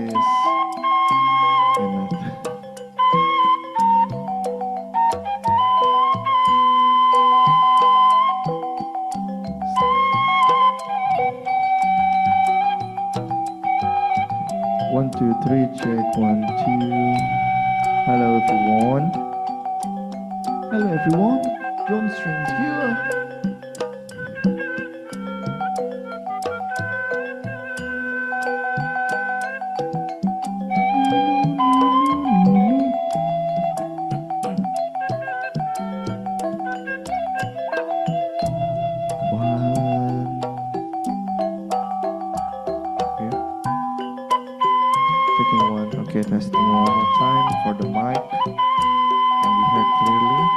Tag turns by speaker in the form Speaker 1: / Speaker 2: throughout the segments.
Speaker 1: please. Minute. One, two, three, check, 1, 2. Hello everyone. Hello everyone. John Strings here. Checking one. Okay, testing one more time for the mic. Can be heard clearly.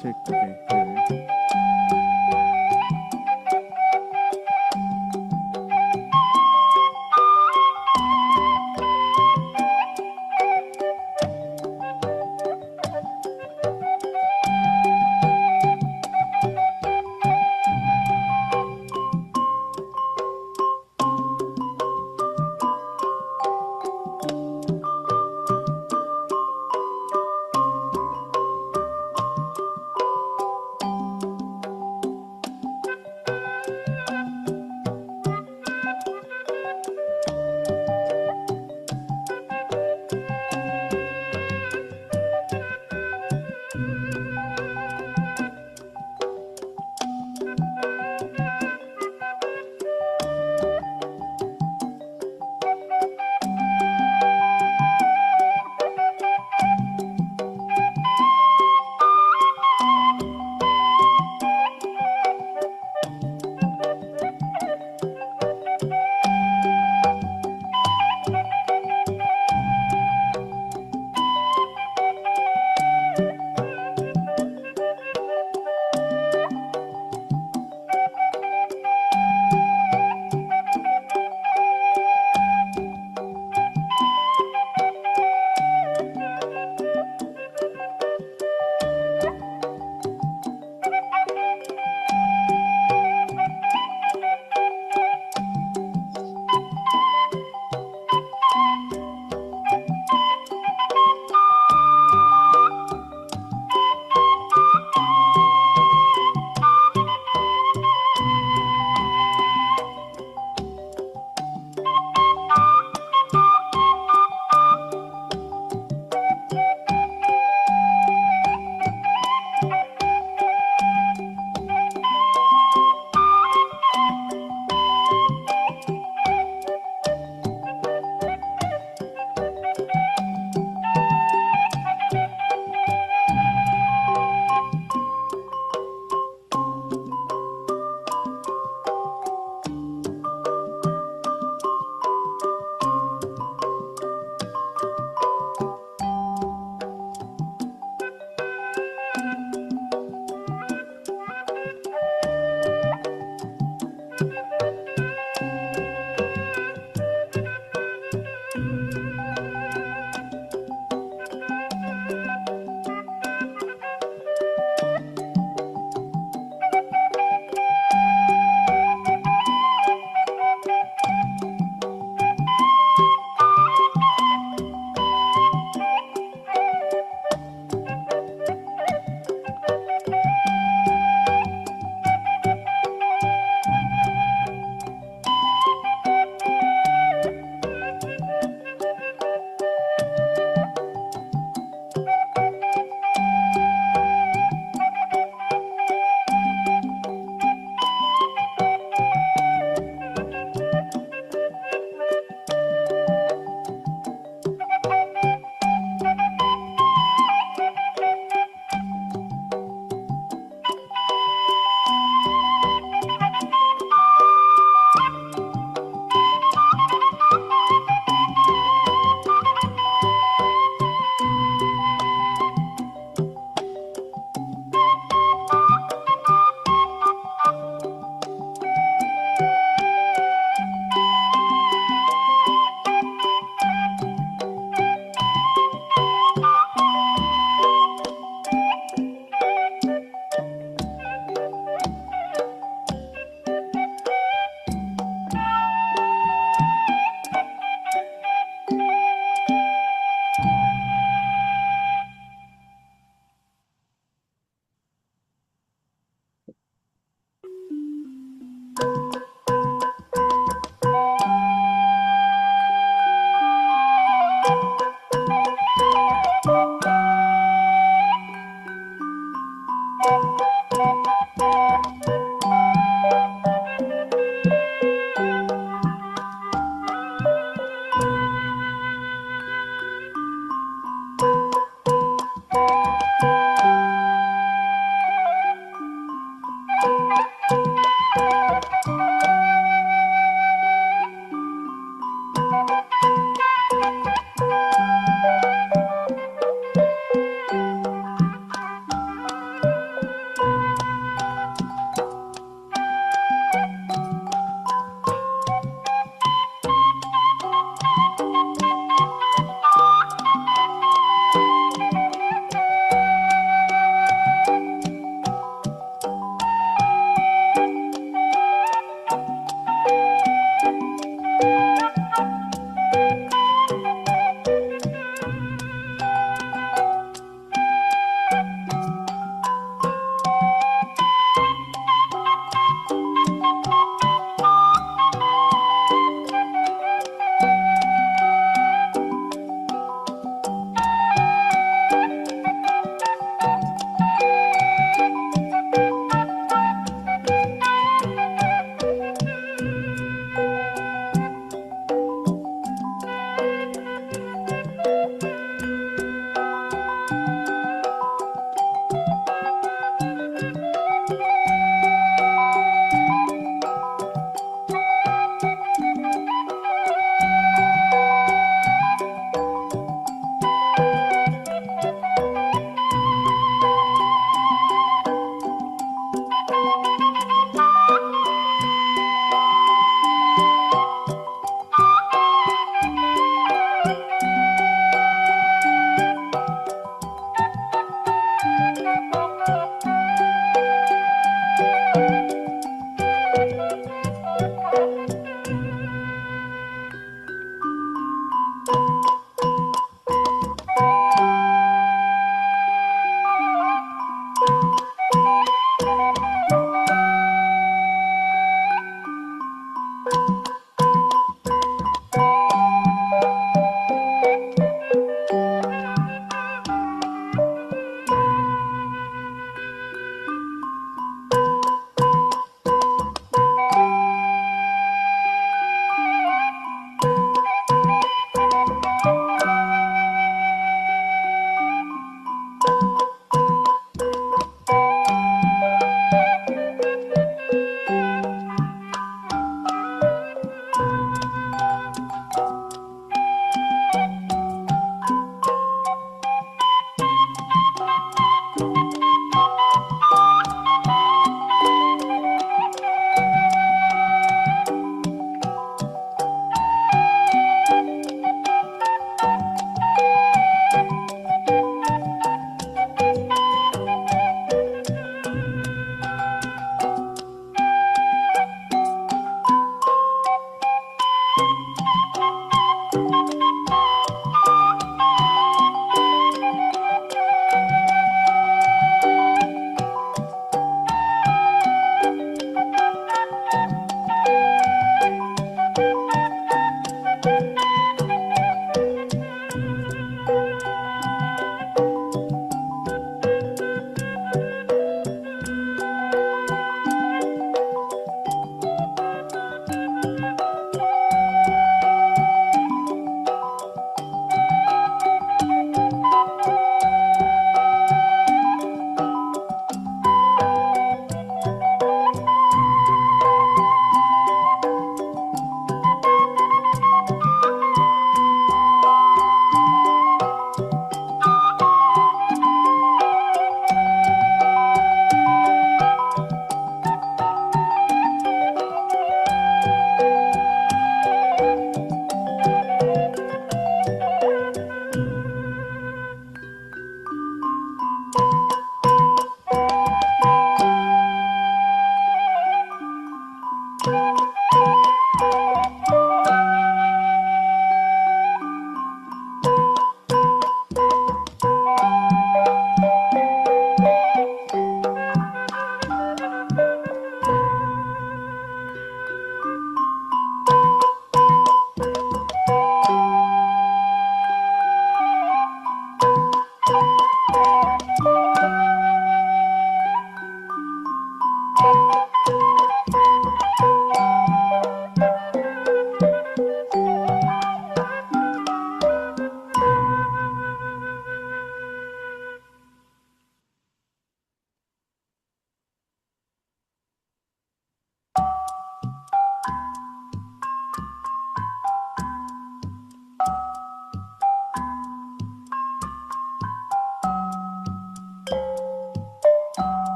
Speaker 1: Check. Okay, here.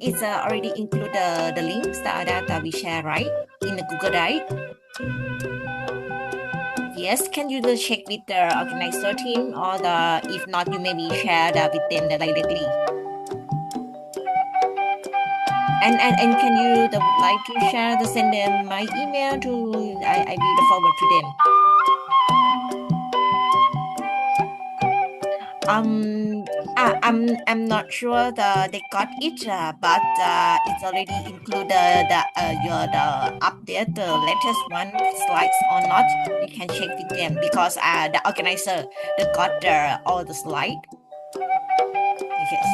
Speaker 2: it's already include the links that we share, right? In the Google Drive. Yes, can you just check with the organizer team, or if not, you maybe share that with them directly. And can you would like to share send them my email to I will forward to them. I'm not sure they got it, but it's already included the update the latest one slides or not. You can check with them because the organizer they got all the slide. Yes.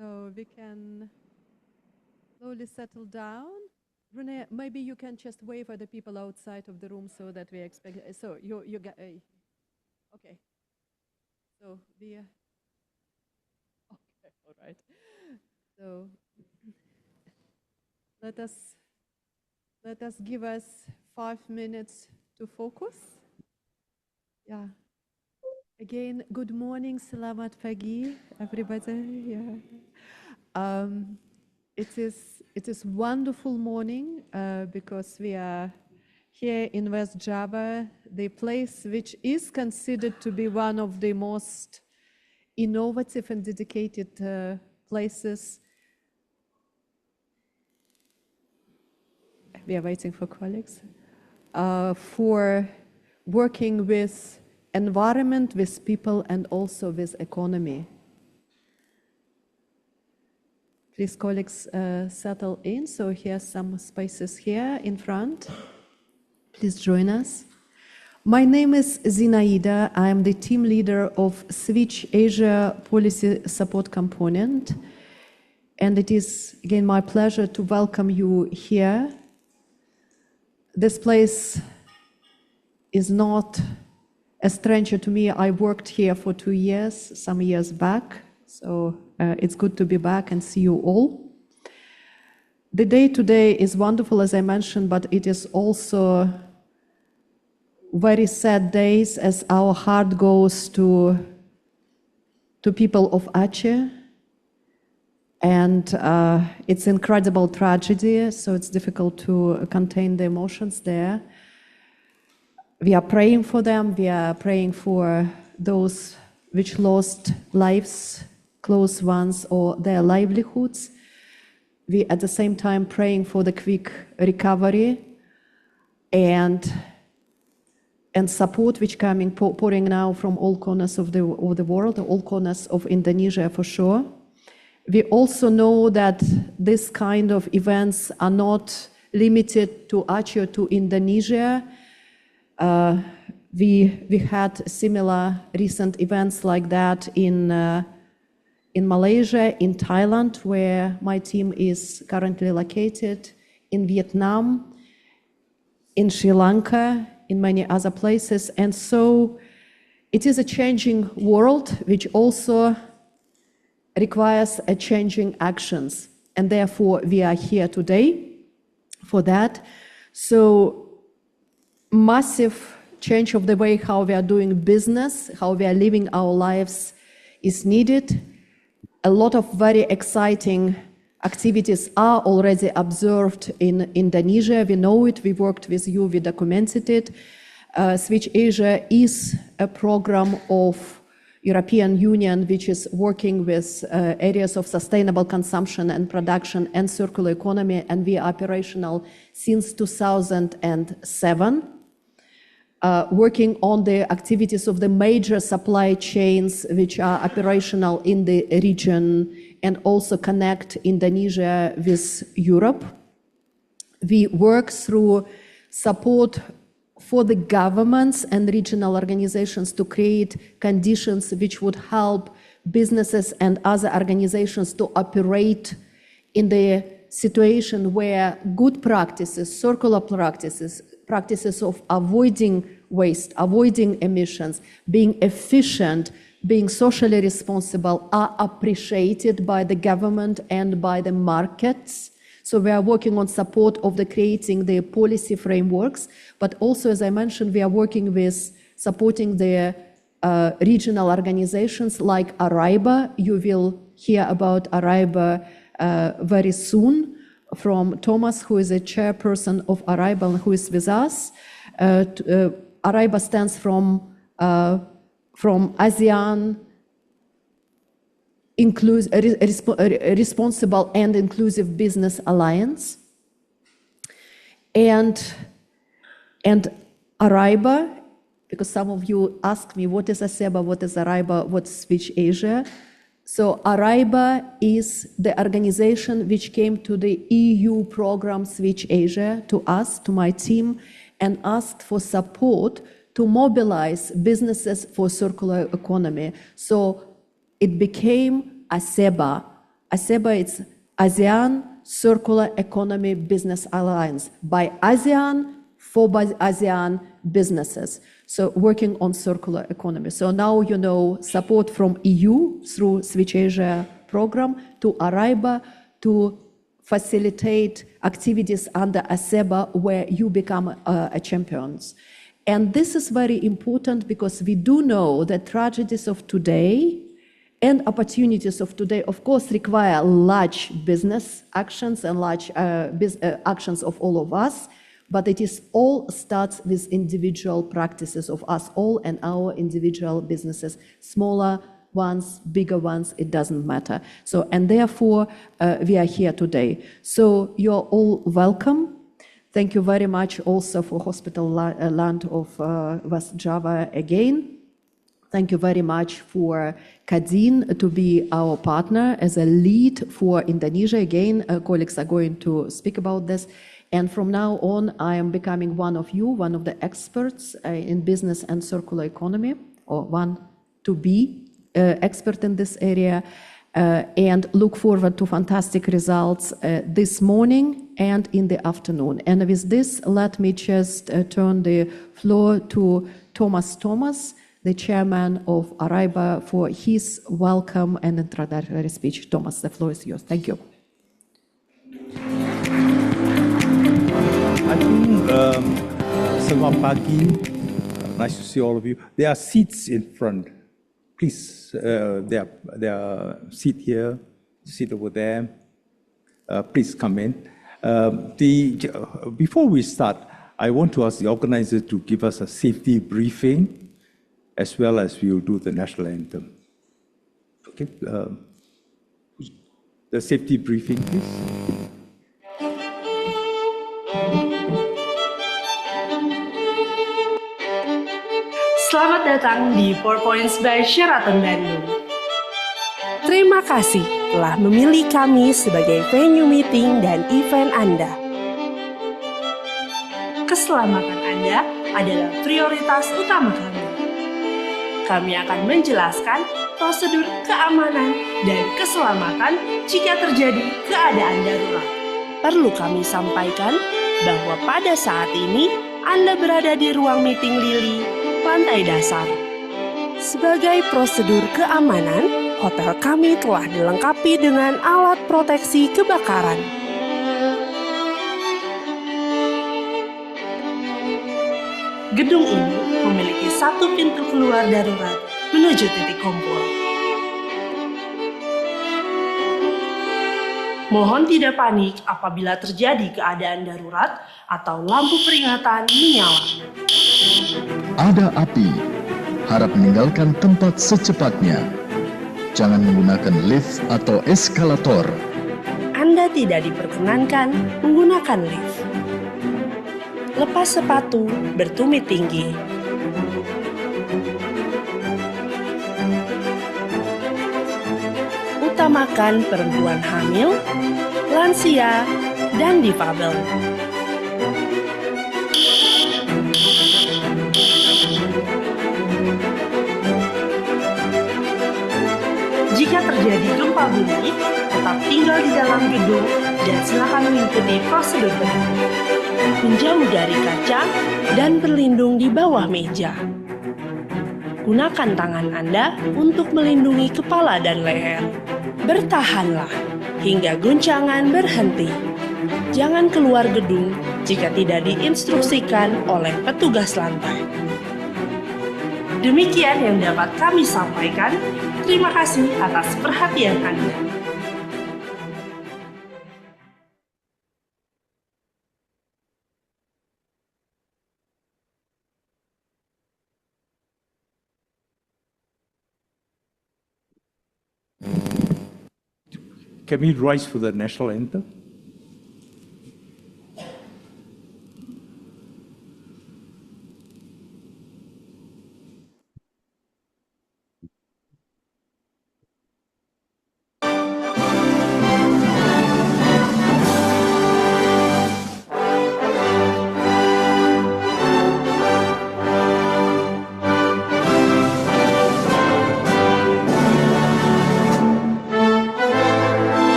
Speaker 3: So we can slowly settle down. Renee, maybe you can just wave at the people outside of the room so that we expect. So you get okay. So we okay, all right. So let us give us 5 minutes to focus. Yeah. Again, good morning, selamat pagi, everybody. Yeah. It is wonderful morning because we are here in West Java, the place which is considered to be one of the most innovative and dedicated places. We are waiting for colleagues for working with environment, with people, and also with economy. Please, colleagues, settle in. So here's some spaces here in front. Please join us. My name is Zinaida. I am the team leader of Switch Asia Policy Support Component. And it is, again, my pleasure to welcome you here. This place is not a stranger to me. I worked here for 2 years, some years back. So it's good to be back and see you all. The day today is wonderful, as I mentioned, but it is also very sad days as our heart goes to people of Aceh. And it's incredible tragedy, so it's difficult to contain the emotions there. We are praying for them. We are praying for those which lost lives, close ones, or their livelihoods. We, at the same time, praying for the quick recovery. And and support which pouring now from all corners of the world, all corners of Indonesia for sure. We also know that this kind of events are not limited to Aceh or to Indonesia. We had similar recent events like that in Malaysia, in Thailand, where my team is currently located, in Vietnam, in Sri Lanka, in many other places. And so it is a changing world, which also requires a changing actions. And therefore, we are here today for that. So massive change of the way how we are doing business, how we are living our lives is needed. A lot of very exciting activities are already observed in Indonesia. We know it, we worked with you, we documented it. Switch Asia is a program of European Union which is working with areas of sustainable consumption and production and circular economy, and we are operational since 2007. Working on the activities of the major supply chains which are operational in the region and also connect Indonesia with Europe. We work through support for the governments and regional organizations to create conditions which would help businesses and other organizations to operate in the situation where good practices, circular practices, practices of avoiding waste, avoiding emissions, being efficient, being socially responsible are appreciated by the government and by the markets. So we are working on support of the creating the policy frameworks, but also, as I mentioned, we are working with supporting the regional organizations like ARIBA. You will hear about ARIBA very soon from Thomas, who is a chairperson of ARIBA and who is with us. ARIBA stands from ASEAN Responsible and Inclusive Business Alliance. And ARIBA, because some of you ask me, what is ASEBA, what is ARIBA, what's Switch Asia? So ARIBA is the organization which came to the EU program Switch Asia, to us, to my team, and asked for support to mobilize businesses for circular economy. So it became ASEBA. ASEBA is ASEAN Circular Economy Business Alliance, by ASEAN, for ASEAN businesses. So working on circular economy. So now you know support from EU through Switch Asia program to ARIBA to facilitate activities under ASEBA where you become champions. And this is very important because we do know that tragedies of today and opportunities of today, of course, require large business actions and large actions of all of us, but it is all starts with individual practices of us all and our individual businesses, smaller ones, bigger ones, it doesn't matter. So, and therefore, we are here today. So you're all welcome. Thank you very much also for Hospital Land of West Java again. Thank you very much for Kadin to be our partner as a lead for Indonesia. Again, colleagues are going to speak about this. And from now on, I am becoming one of you, one of the experts in business and circular economy, or one to be expert in this area, and look forward to fantastic results this morning and in the afternoon. And with this, let me just turn the floor to Thomas, the chairman of ARIBA, for his welcome and introductory speech. Thomas, the floor is yours. Thank you.
Speaker 4: I think, selamat pagi. Nice to see all of you. There are seats in front. Please, there are seat here, seat over there. Please come in. Before we start, I want to ask the organizer to give us a safety briefing, as well as we will do the national anthem. Okay. The safety briefing, please.
Speaker 5: Selamat datang di 4 Points by Sheraton Bandung. Terima kasih telah memilih kami sebagai venue meeting dan event Anda. Keselamatan Anda adalah prioritas utama kami. Kami akan menjelaskan prosedur keamanan dan keselamatan jika terjadi keadaan darurat. Perlu kami sampaikan bahwa pada saat ini Anda berada di ruang meeting Lili, lantai dasar. Sebagai prosedur keamanan, hotel kami telah dilengkapi dengan alat proteksi kebakaran. Gedung ini memiliki satu pintu keluar darurat menuju titik kumpul. Mohon tidak panik apabila terjadi keadaan darurat atau lampu peringatan menyala.
Speaker 6: Ada api, harap meninggalkan tempat secepatnya. Jangan menggunakan lift atau eskalator.
Speaker 5: Anda tidak diperkenankan menggunakan lift. Lepas sepatu bertumit tinggi. Utamakan perempuan hamil, lansia, dan difabel. Jika terjadi gempa bumi, tetap tinggal di dalam gedung dan silakan mengikuti prosedur berikut. Menjauh dari kaca dan berlindung di bawah meja. Gunakan tangan Anda untuk melindungi kepala dan leher. Bertahanlah hingga guncangan berhenti. Jangan keluar gedung jika tidak diinstruksikan oleh petugas lantai. Demikian yang dapat kami sampaikan. Terima kasih atas perhatian Anda.
Speaker 4: Can we rise for the national anthem?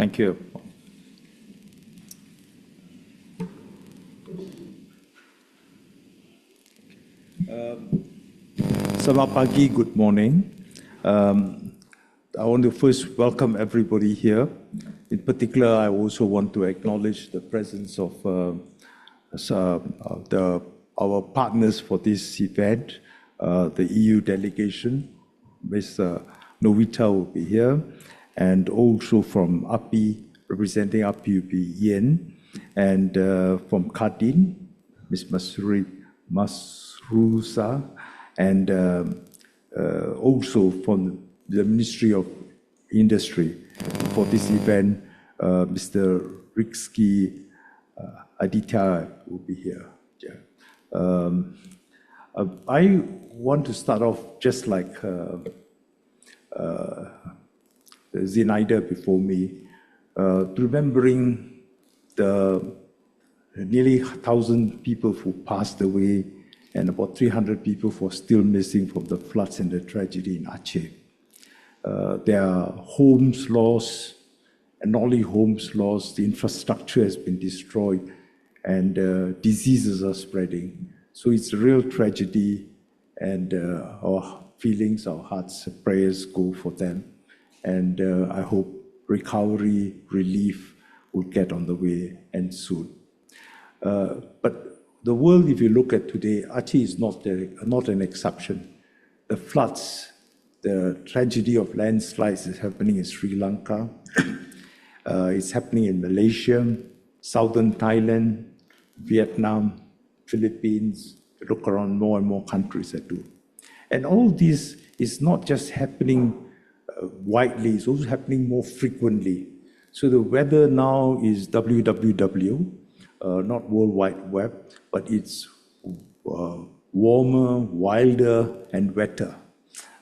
Speaker 4: Thank you. Selamat pagi, good morning. I want to first welcome everybody here. In particular, I also want to acknowledge the presence of our partners for this event, the EU delegation. Ms. Novita will be here, and also from API, representing API will be Yen, and from Kadin, Ms. Masrusa, and also from the Ministry of Industry for this event, Mr. Rixki Aditya will be here. Yeah. I want to start off just like Zinaida before me, remembering the nearly 1,000 people who passed away and about 300 people who are still missing from the floods and the tragedy in Aceh. There are homes lost, and not only homes lost, the infrastructure has been destroyed, and diseases are spreading. So it's a real tragedy, and our feelings, our hearts, prayers go for them. And I hope recovery, relief will get on the way and soon. But the world, if you look at today, Aceh is not an exception. The floods, the tragedy of landslides is happening in Sri Lanka. It's happening in Malaysia, southern Thailand, Vietnam, Philippines. Look around, more and more countries that do. And all this is not just happening widely, it's also happening more frequently. So the weather now is WWW, not World Wide Web, but it's warmer, wilder, and wetter.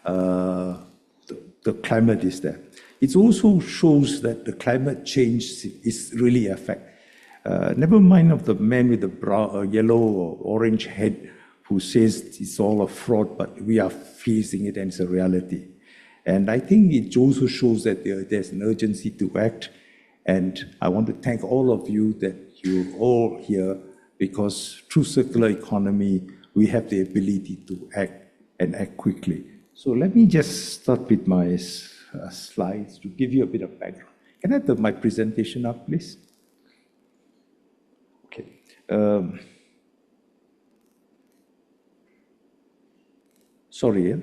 Speaker 4: The climate is there. It also shows that the climate change is really effect. Never mind of the man with the brown, yellow or orange head who says it's all a fraud, but we are facing it and it's a reality. And I think it also shows that there's an urgency to act. And I want to thank all of you that you're all here, because through circular economy, we have the ability to act and act quickly. So let me just start with my slides to give you a bit of background. Can I have my presentation up, please? Okay. Sorry.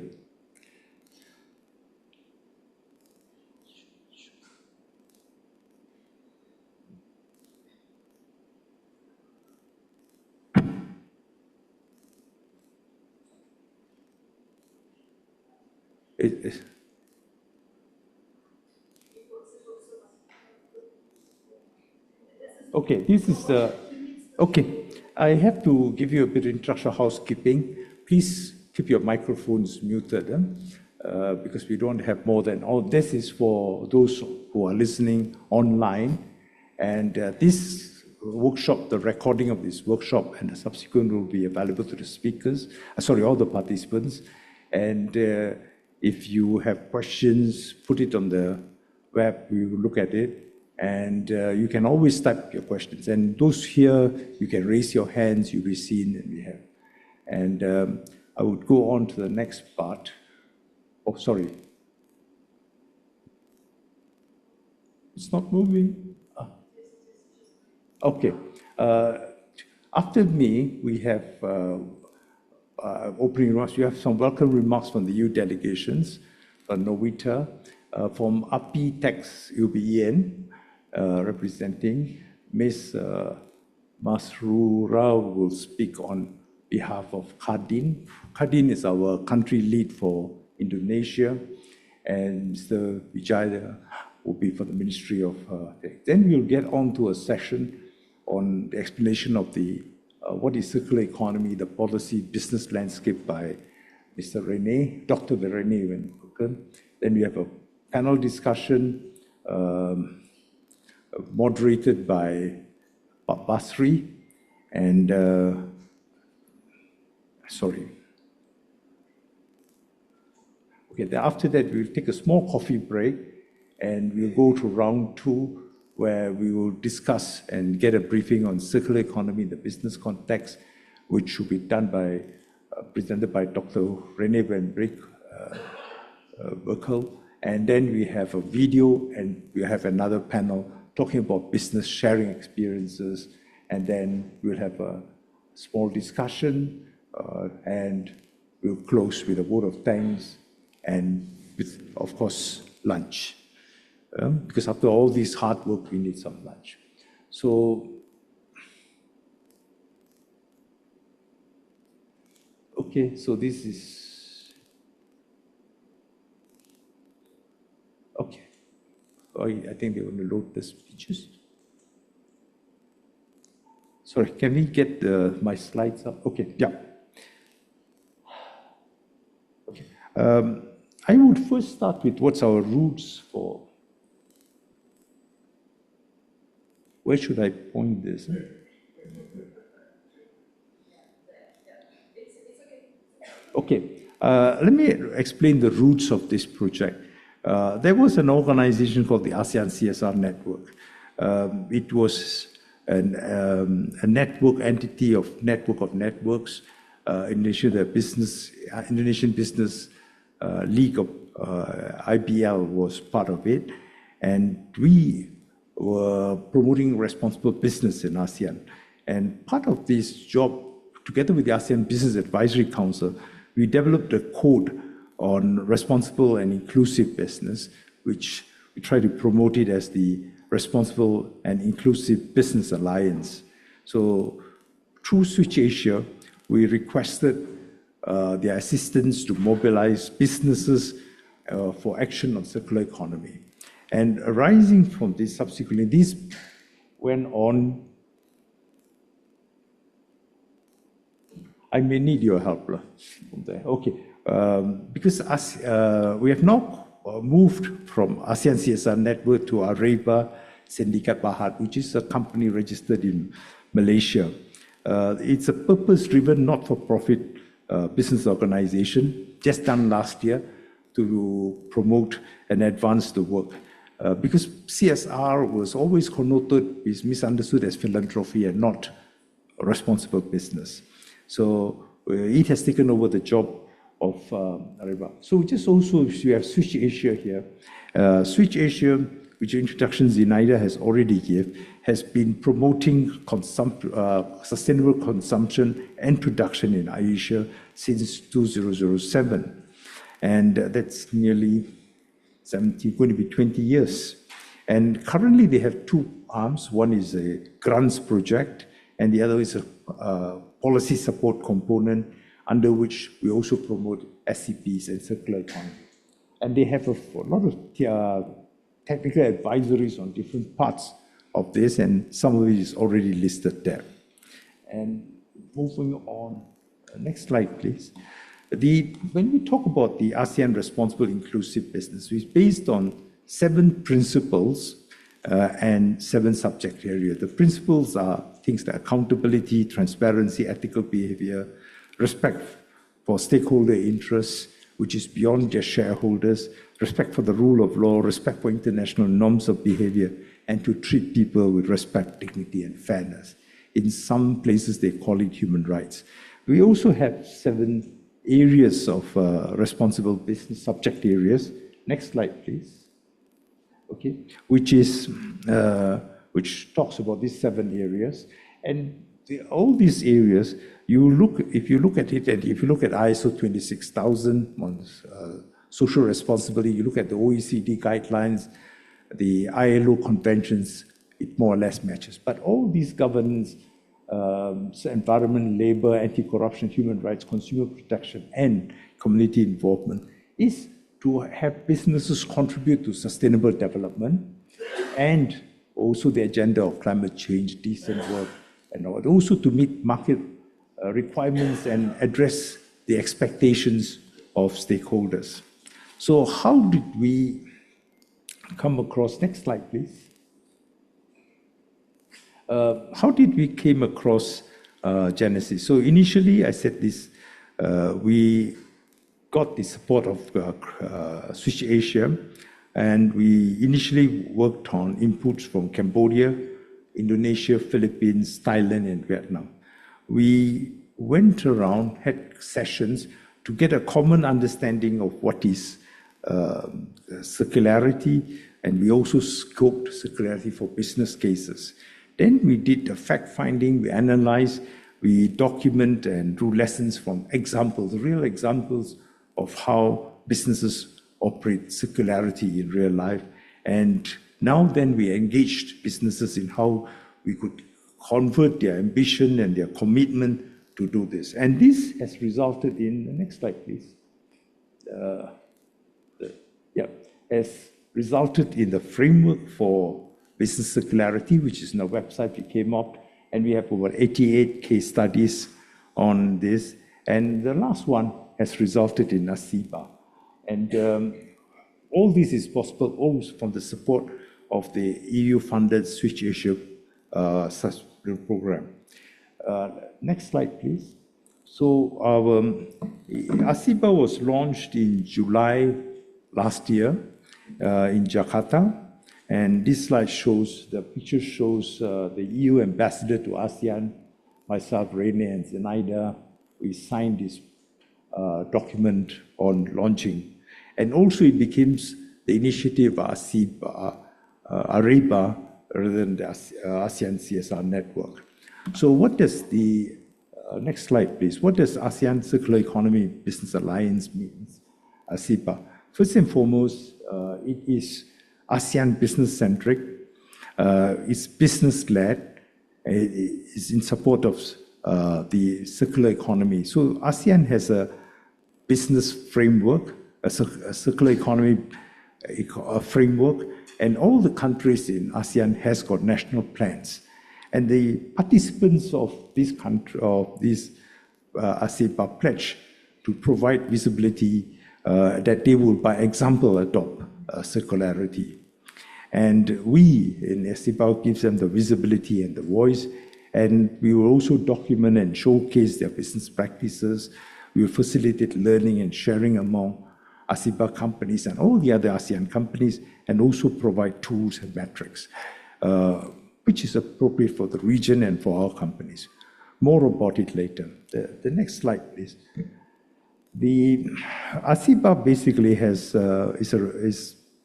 Speaker 4: Okay, this is the, okay, I have to give you a bit of introduction housekeeping. Please keep your microphones muted because we don't have more than, all this is for those who are listening online. And this workshop, the recording of this workshop and the subsequent will be available to the speakers, all the participants. And if you have questions, put it on the web, we will look at it. And you can always type your questions. And those here, you can raise your hands, you'll be seen, and we have. And I would go on to the next part. Oh, sorry. It's not moving. Okay. After me, we have opening remarks. You have some welcome remarks from the EU delegations, Novita. From API Tax, it will be Ian. Representing Ms. Masrura will speak on behalf of Kadin. Kadin is our country lead for Indonesia, and Mr. Vijaya will be for the Ministry of Then we'll get on to a session on the explanation of the what is circular economy, the policy business landscape by Mr. Rene, Dr. Rene Van Hoeken. Then we have a panel discussion moderated by Basri, and sorry. Okay, then after that, we'll take a small coffee break, and we'll go to round 2, where we will discuss and get a briefing on circular economy in the business context, which will be done by, presented by Dr. Rene Van Hoeken. And then we have a video, and we have another panel talking about business sharing experiences, and then we'll have a small discussion, and we'll close with a vote of thanks, and with, of course, lunch. Because after all this hard work, we need some lunch. So Okay, so this is, okay. I think they want to load the speeches. Sorry, can we get my slides up? Okay, yeah. Okay. I would first start with what's our roots for. Where should I point this? Okay, let me explain the roots of this project. There was an organization called the ASEAN CSR Network. It was a network entity of networks. Indonesia, the Indonesian Business League of IBL was part of it, and we were promoting responsible business in ASEAN. And part of this job, together with the ASEAN Business Advisory Council, we developed a code on responsible and inclusive business, which we try to promote it as the Responsible and Inclusive Business Alliance. So through Switch Asia, we requested their assistance to mobilize businesses for action on circular economy. And arising from this, subsequently, this went on. I may need your help from there. Okay, because we have now moved from ASEAN CSR Network to Areba Sindikat Berhad, which is a company registered in Malaysia. It's a purpose-driven, not-for-profit business organization, just done last year to promote and advance the work. Because CSR was always connoted, is misunderstood as philanthropy and not responsible business. So it has taken over the job of Areba. So just also, we have Switch Asia here. Switch Asia, which introduction Zinaida has already given, has been promoting sustainable consumption and production in Asia since 2007. And that's nearly going to be 20 years. And currently they have two arms. One is a grants project, and the other is a policy support component, under which we also promote SCPs and circular economy. And they have a lot of technical advisories on different parts of this, and some of it is already listed there. And moving on, next slide, please. When we talk about the ASEAN Responsible Inclusive Business, it's based on 7 principles and 7 subject areas. The principles are things like accountability, transparency, ethical behavior, respect for stakeholder interests, which is beyond just shareholders, respect for the rule of law, respect for international norms of behavior, and to treat people with respect, dignity, and fairness. In some places, they call it human rights. We also have 7 areas of responsible business, subject areas. Next slide, please. Okay, which talks about these 7 areas. And all these areas, if you look at it, and if you look at ISO 26000 on social responsibility, you look at the OECD guidelines, the ILO conventions, it more or less matches. But all these governance, environment, labor, anti-corruption, human rights, consumer protection, and community involvement is to have businesses contribute to sustainable development, and also the agenda of climate change, decent work, and also to meet market requirements and address the expectations of stakeholders. So how did we come across, next slide please. How did we came across Genesis? So initially I said this, we got the support of Switch Asia, and we initially worked on inputs from Cambodia, Indonesia, Philippines, Thailand, and Vietnam. We went around, had sessions to get a common understanding of what is circularity, and we also scoped circularity for business cases. Then we did a fact-finding, we analyzed, we document and drew lessons from examples, real examples of how businesses operate circularity in real life. And now then we engaged businesses in how we could convert their ambition and their commitment to do this. And this has resulted in, the next slide, please. Has resulted in the framework for business circularity, which is on the website we came up, and we have over 88 case studies on this. And the last one has resulted in ASIBA. And all this is possible also from the support of the EU-funded Switch Asia program. Next slide, please. So our ASIBA was launched in July last year in Jakarta. And this slide shows, the picture shows the EU ambassador to ASEAN, myself, Rene, and Zenaida. We signed this document on launching. And also it becomes the initiative of AREBA rather than the ASEAN CSR network. So what does the, next slide please, what does ASEAN Circular Economy Business Alliance mean, ASIBA? First and foremost, it is ASEAN business-centric, it's business-led, it is in support of the circular economy. So ASEAN has a business framework, a circular economy framework, and all the countries in ASEAN has got national plans. And the participants of this country, of this ASEBA pledge to provide visibility that they will, by example, adopt circularity. And we in ASEBA gives them the visibility and the voice, and we will also document and showcase their business practices. We will facilitate learning and sharing among ASEBA companies and all the other ASEAN companies, and also provide tools and metrics, which is appropriate for the region and for our companies. More about it later. The next slide, please. The ASEBA basically is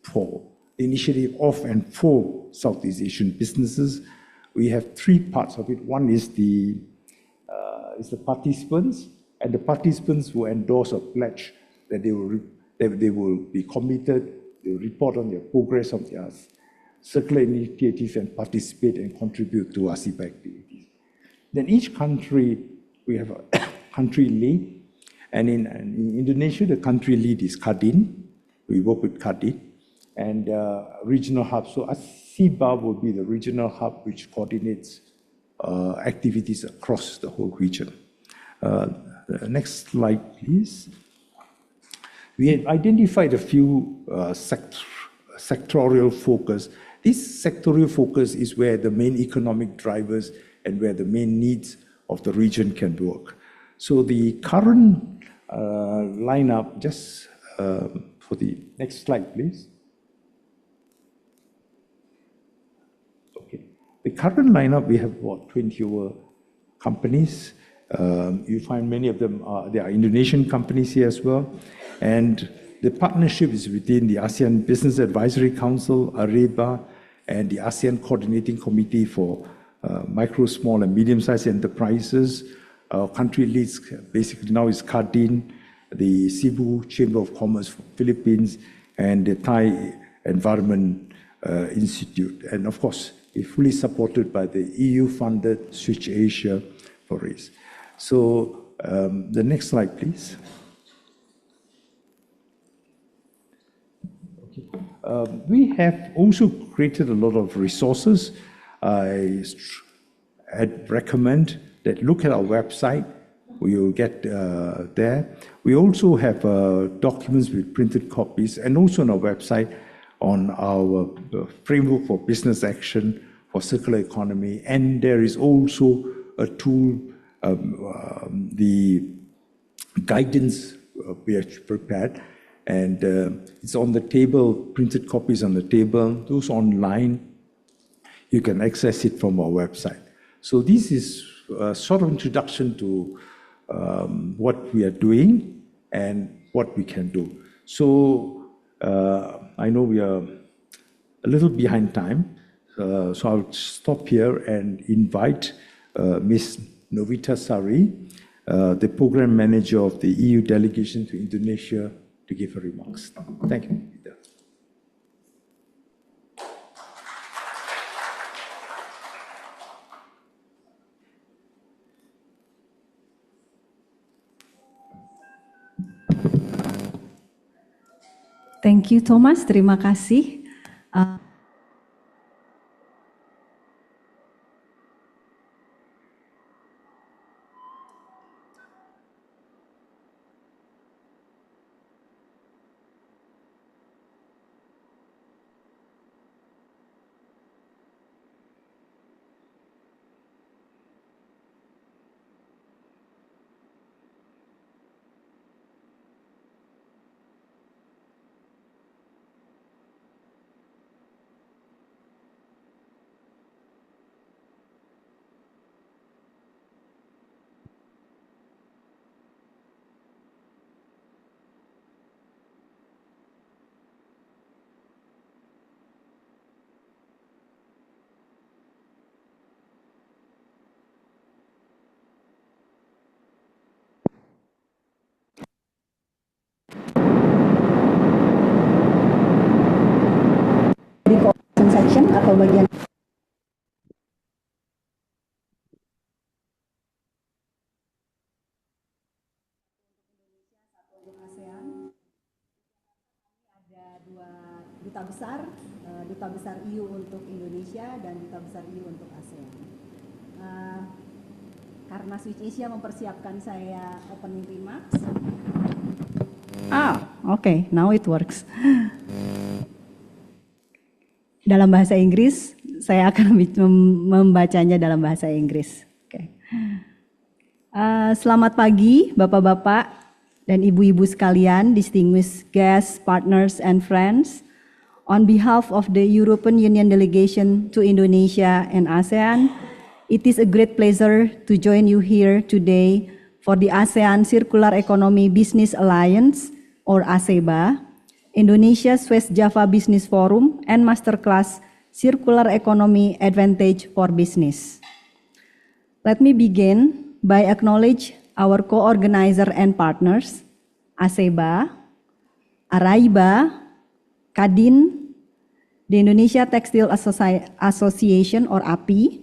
Speaker 4: for initiative of and for Southeast Asian businesses. We have three parts of it. One is the participants, and the participants will endorse a pledge that they will be committed, they will report on their progress of their circular initiatives and participate and contribute to ASEBA activities. Then each country, we have a country lead, and in Indonesia, the country lead is Kadin. We work with Kadin, and regional hub. So ASEBA will be the regional hub which coordinates activities across the whole region. Next slide, please. We have identified a few sectorial focus. This sectorial focus is where the main economic drivers and where the main needs of the region can work. So the current lineup, just for the next slide, please. Okay. The current lineup, we have what, 20 over companies. You find many of them, there are Indonesian companies here as well. And the partnership is within the ASEAN Business Advisory Council, AREBA, and the ASEAN Coordinating Committee for Micro, Small, and Medium-Sized Enterprises. Our country leads basically now is Kadin, the Cebu Chamber of Commerce for Philippines, and the Thai Environment Institute. And of course, it's fully supported by the EU-funded Switch Asia for race. So the next slide, please. Okay. We have also created a lot of resources. I'd recommend that look at our website. We will get there. We also have documents with printed copies, and also on our website on our framework for business action for circular economy. And there is also a tool, the guidance we have prepared, and it's on the table, printed copies on the table. Those online, you can access it from our website. So this is a sort of introduction to what we are doing and what we can do. So I know we are a little behind time, so I'll stop here and invite Ms. Novita Sari, the program manager of the EU delegation to Indonesia, to give her remarks. Thank you.
Speaker 3: Thank you, Thomas. Terima kasih.
Speaker 7: Di cooperation section atau bagian untuk ASEAN ada dua duta besar EU untuk Indonesia dan duta besar EU untuk ASEAN. Karena Switch Asia mempersiapkan saya opening remarks. Okay, now it works. Dalam bahasa Inggris, saya akan membacanya dalam bahasa Inggris. Okay. Selamat pagi, Bapak-bapak dan Ibu-ibu sekalian, distinguished guests, partners, and friends. On behalf of the European Union delegation to Indonesia and ASEAN, it is a great pleasure to join you here today for the ASEAN Circular Economy Business Alliance, or ASEBA, Indonesia's West Java Business Forum, and Masterclass Circular Economy Advantage for Business. Let me begin by acknowledge our co-organizer and partners, ASEBA, Araiba, Kadin, the Indonesia Textile Association or API,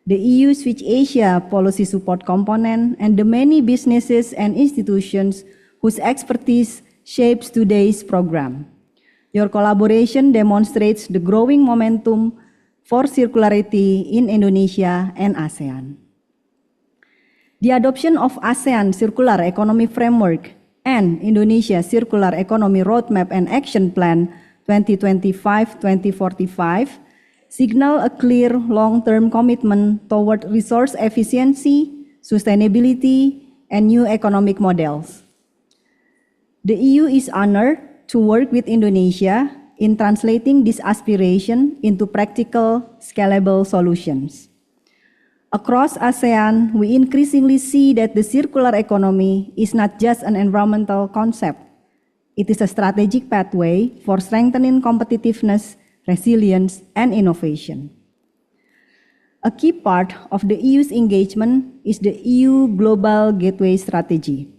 Speaker 7: the EU Switch Asia Policy Support Component, and the many businesses and institutions whose expertise shapes today's program. Your collaboration demonstrates the growing momentum for circularity in Indonesia and ASEAN. The adoption of ASEAN Circular Economy Framework and Indonesia Circular Economy Roadmap and Action Plan 2025-2045 signal a clear long-term commitment toward resource efficiency, sustainability, and new economic models. The EU is honored to work with Indonesia in translating this aspiration into practical, scalable solutions. Across ASEAN, we increasingly see that the circular economy is not just an environmental concept. It is a strategic pathway for strengthening competitiveness, resilience, and innovation. A key part of the EU's engagement is the EU Global Gateway Strategy.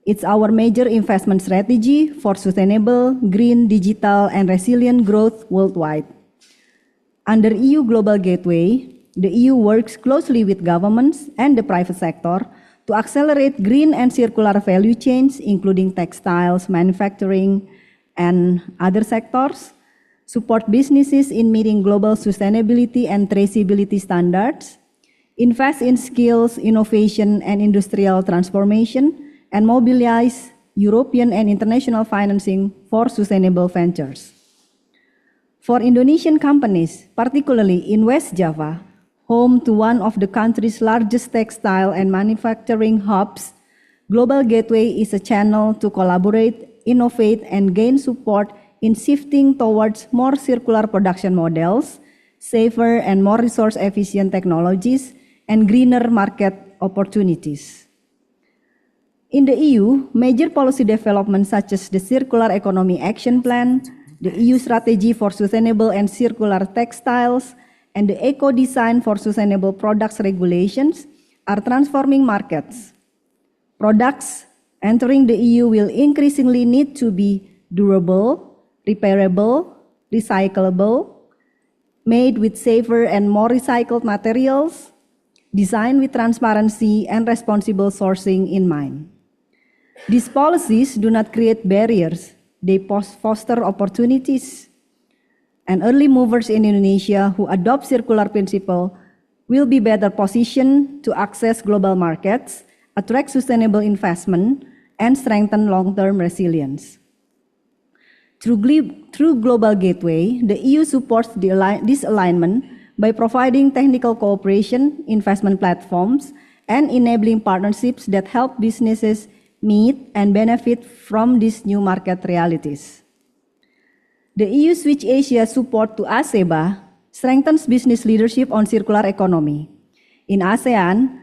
Speaker 7: It's our major investment strategy for sustainable, green, digital, and resilient growth worldwide. Under EU Global Gateway, the EU works closely with governments and the private sector to accelerate green and circular value chains, including textiles, manufacturing, and other sectors, support businesses in meeting global sustainability and traceability standards, invest in skills, innovation, and industrial transformation, and mobilize European and international financing for sustainable ventures. For Indonesian companies, particularly in West Java, home to one of the country's largest textile and manufacturing hubs, Global Gateway is a channel to collaborate, innovate, and gain support in shifting towards more circular production models, safer and more resource-efficient technologies, and greener market opportunities. In the EU, major policy developments such as the Circular Economy Action Plan, the EU Strategy for Sustainable and Circular Textiles, and the Eco-Design for Sustainable Products regulations are transforming markets. Products entering the EU will increasingly need to be durable, repairable, recyclable, made with safer and more recycled materials, designed with transparency and responsible sourcing in mind. These policies do not create barriers, They foster opportunities, and early movers in Indonesia who adopt circular principle will be better positioned to access global markets, attract sustainable investment, and strengthen long-term resilience. Through Global Gateway, the EU supports this alignment by providing technical cooperation, investment platforms, and enabling partnerships that help businesses meet and benefit from these new market realities. The EU Switch Asia support to ASEBA strengthens business leadership on circular economy. In ASEAN,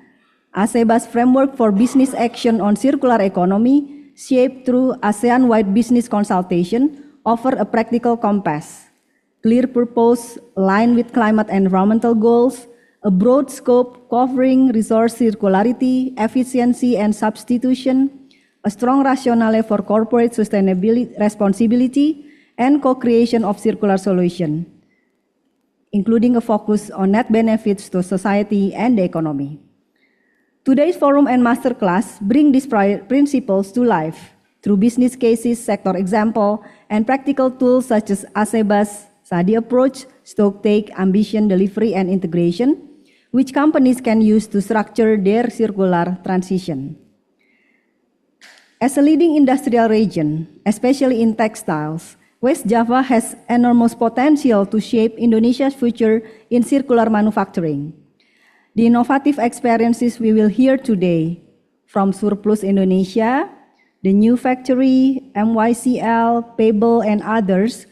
Speaker 7: ASEBA's framework for business action on circular economy, shaped through ASEAN-wide business consultation, offer a practical compass, clear purpose aligned with climate and environmental goals, a broad scope covering resource circularity, efficiency, and substitution, a strong rationale for corporate sustainability responsibility, and co-creation of circular solution, including a focus on net benefits to society and the economy. Today's forum and masterclass bring these principles to life through business cases, sector example, and practical tools such as ASEBA's SADI approach, stocktake, ambition, delivery, and integration, which companies can use to structure their circular transition. As a leading industrial region, especially in textiles, West Java has enormous potential to shape Indonesia's future in circular manufacturing. The innovative experiences we will hear today from Surplus Indonesia, the new factory, MYCL, Pebble, and others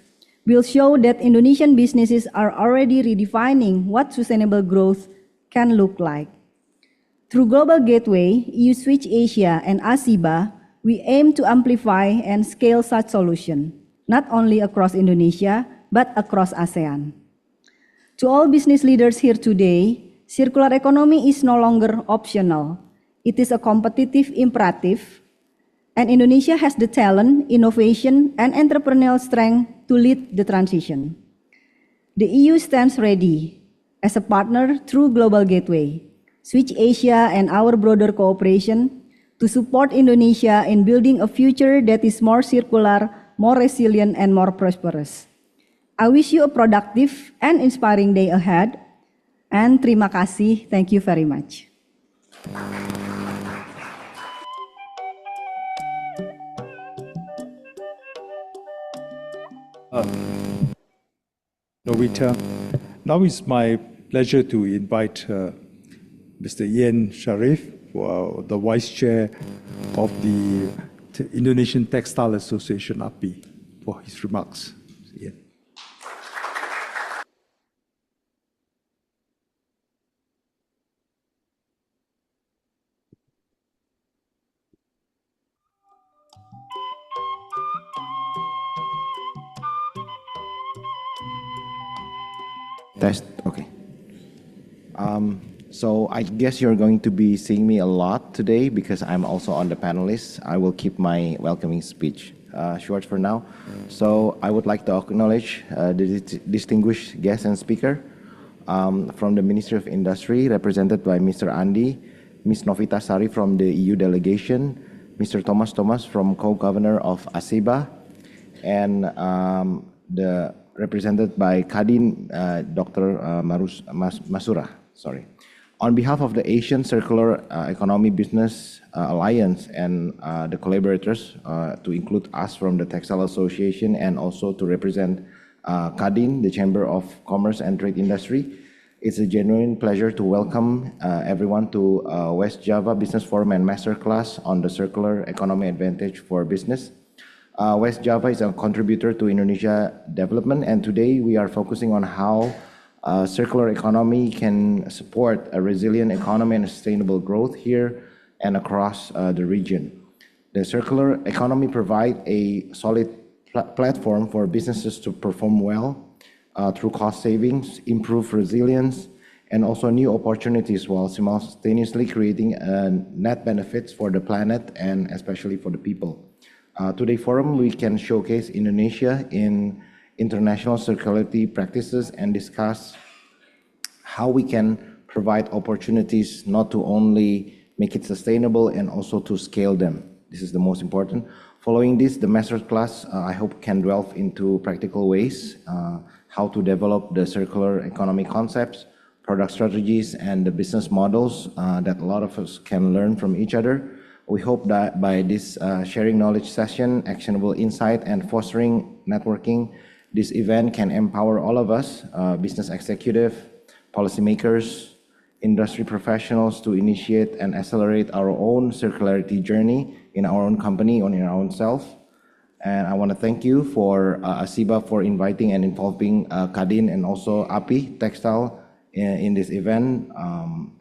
Speaker 7: will show that Indonesian businesses are already redefining what sustainable growth can look like. Through Global Gateway, EU Switch Asia, and ASIBA, we aim to amplify and scale such solutions, not only across Indonesia, but across ASEAN. To all business leaders here today, circular economy is no longer optional. It is a competitive imperative, and Indonesia has the talent, innovation, and entrepreneurial strength to lead the transition. The EU stands ready as a partner through Global Gateway, Switch Asia, and our broader cooperation to support Indonesia in building a future that is more circular, more resilient, and more prosperous. I wish you a productive and inspiring day ahead, and terima kasih. Thank you very much.
Speaker 4: Novita. Now it's my pleasure to invite Mr. Ian Sharif, the Vice Chair of the Indonesian Textile Association, API, for his remarks. Ian.
Speaker 8: Test, okay. So I guess you're going to be seeing me a lot today because I'm also on the panelists. I will keep my welcoming speech short for now. So I would like to acknowledge the distinguished guest and speaker from the Ministry of Industry, represented by Mr. Andi, Ms. Novita Sari from the EU delegation, Mr. Thomas from co-governor of ASEBA, and represented by Kadin, Dr. Masura. Sorry. On behalf of the Asian Circular Economy Business Alliance and the collaborators, to include us from the Textile Association and also to represent Kadin, the Chamber of Commerce and Trade Industry, it's a genuine pleasure to welcome everyone to West Java Business Forum and Masterclass on the Circular Economy Advantage for Business. West Java is a contributor to Indonesia development, and today we are focusing on how circular economy can support a resilient economy and sustainable growth here and across the region. The circular economy provides a solid platform for businesses to perform well through cost savings, improve resilience, and also new opportunities while simultaneously creating net benefits for the planet and especially for the people. Today's forum, we can showcase Indonesia in international circularity practices and discuss how we can provide opportunities not to only make it sustainable and also to scale them. This is the most important, Following this, the masterclass, I hope, can delve into practical ways, how to develop the circular economy concepts, product strategies, and the business models that a lot of us can learn from each other. We hope that by this sharing knowledge session, actionable insight, and fostering networking, this event can empower all of us, business executive, policymakers, industry professionals, to initiate and accelerate our own circularity journey in our own company or in our own self. And I want to thank you for ASIBA for inviting and involving Kadin and also API Textile in this event.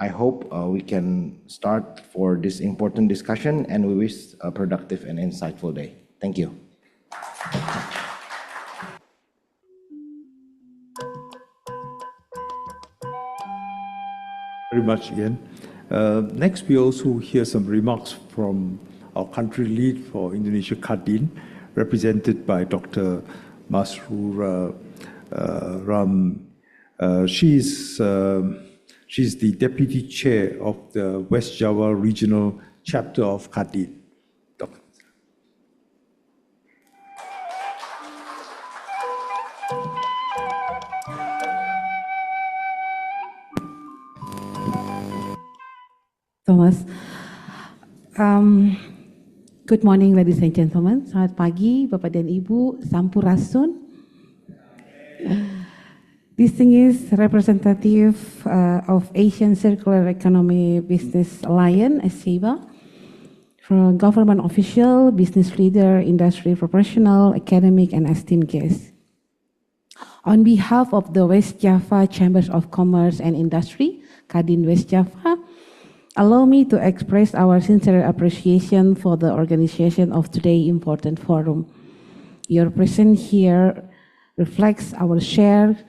Speaker 8: I hope we can start for this important discussion, and we wish a productive and insightful day. Thank you.
Speaker 4: Very much, Ian. Next, we also hear some remarks from our country lead for Indonesia, Kadin, represented by Dr. Masrura Ram. She's the deputy chair of the West Java regional chapter of Kadin.
Speaker 9: Thomas. Good morning, ladies and gentlemen. Selamat pagi, Bapak dan Ibu. Sampurasun. This thing is representative of Asian Circular Economy Business Alliance, ASIBA, from government official, business leader, industry professional, academic, and esteemed guests. On behalf of the West Java Chambers of Commerce and Industry, Kadin West Java, allow me to express our sincere appreciation for the organization of today's important forum. Your presence here reflects our shared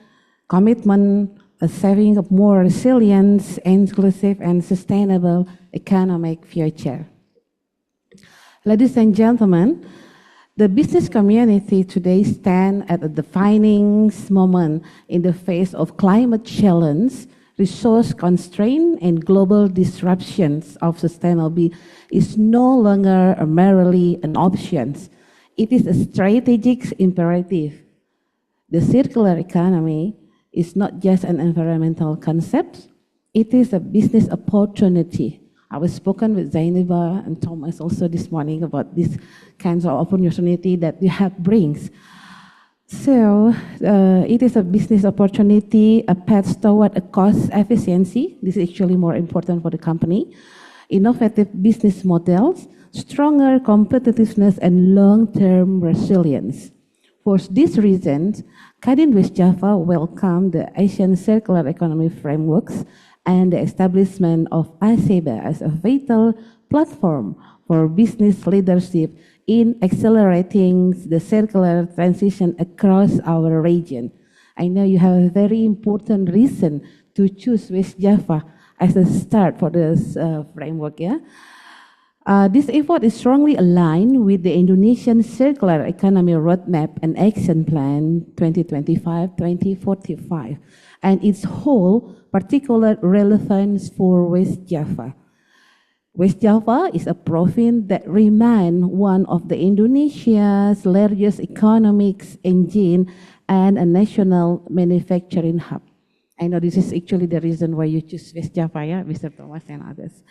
Speaker 9: commitment of saving a more resilient, inclusive, and sustainable economic future. Ladies and gentlemen, the business community today stands at a defining moment in the face of climate challenge, resource constraint, and global disruptions of sustainability is no longer merely an option. It is a strategic imperative. The circular economy is not just an environmental concept, it is a business opportunity. I was spoken with Zainiba and Thomas also this morning about this kinds of opportunity that the hub brings. So it is a business opportunity, a path toward a cost efficiency. This is actually more important for the company. Innovative business models, stronger competitiveness, and long-term resilience. For these reasons, Kadin West Java welcomed the Asian Circular Economy Frameworks and the establishment of ASIBA as a vital platform for business leadership in accelerating the circular transition across our region. I know you have a very important reason to choose West Java as a start for this framework. Yeah? This effort is strongly aligned with the Indonesian Circular Economy Roadmap and Action Plan 2025-2045 and its whole particular relevance for West Java. West Java is a province that remains one of the Indonesia's largest economic engine and a national manufacturing hub. I know this is actually the reason why you choose West Java, yeah, Mr. Thomas and others.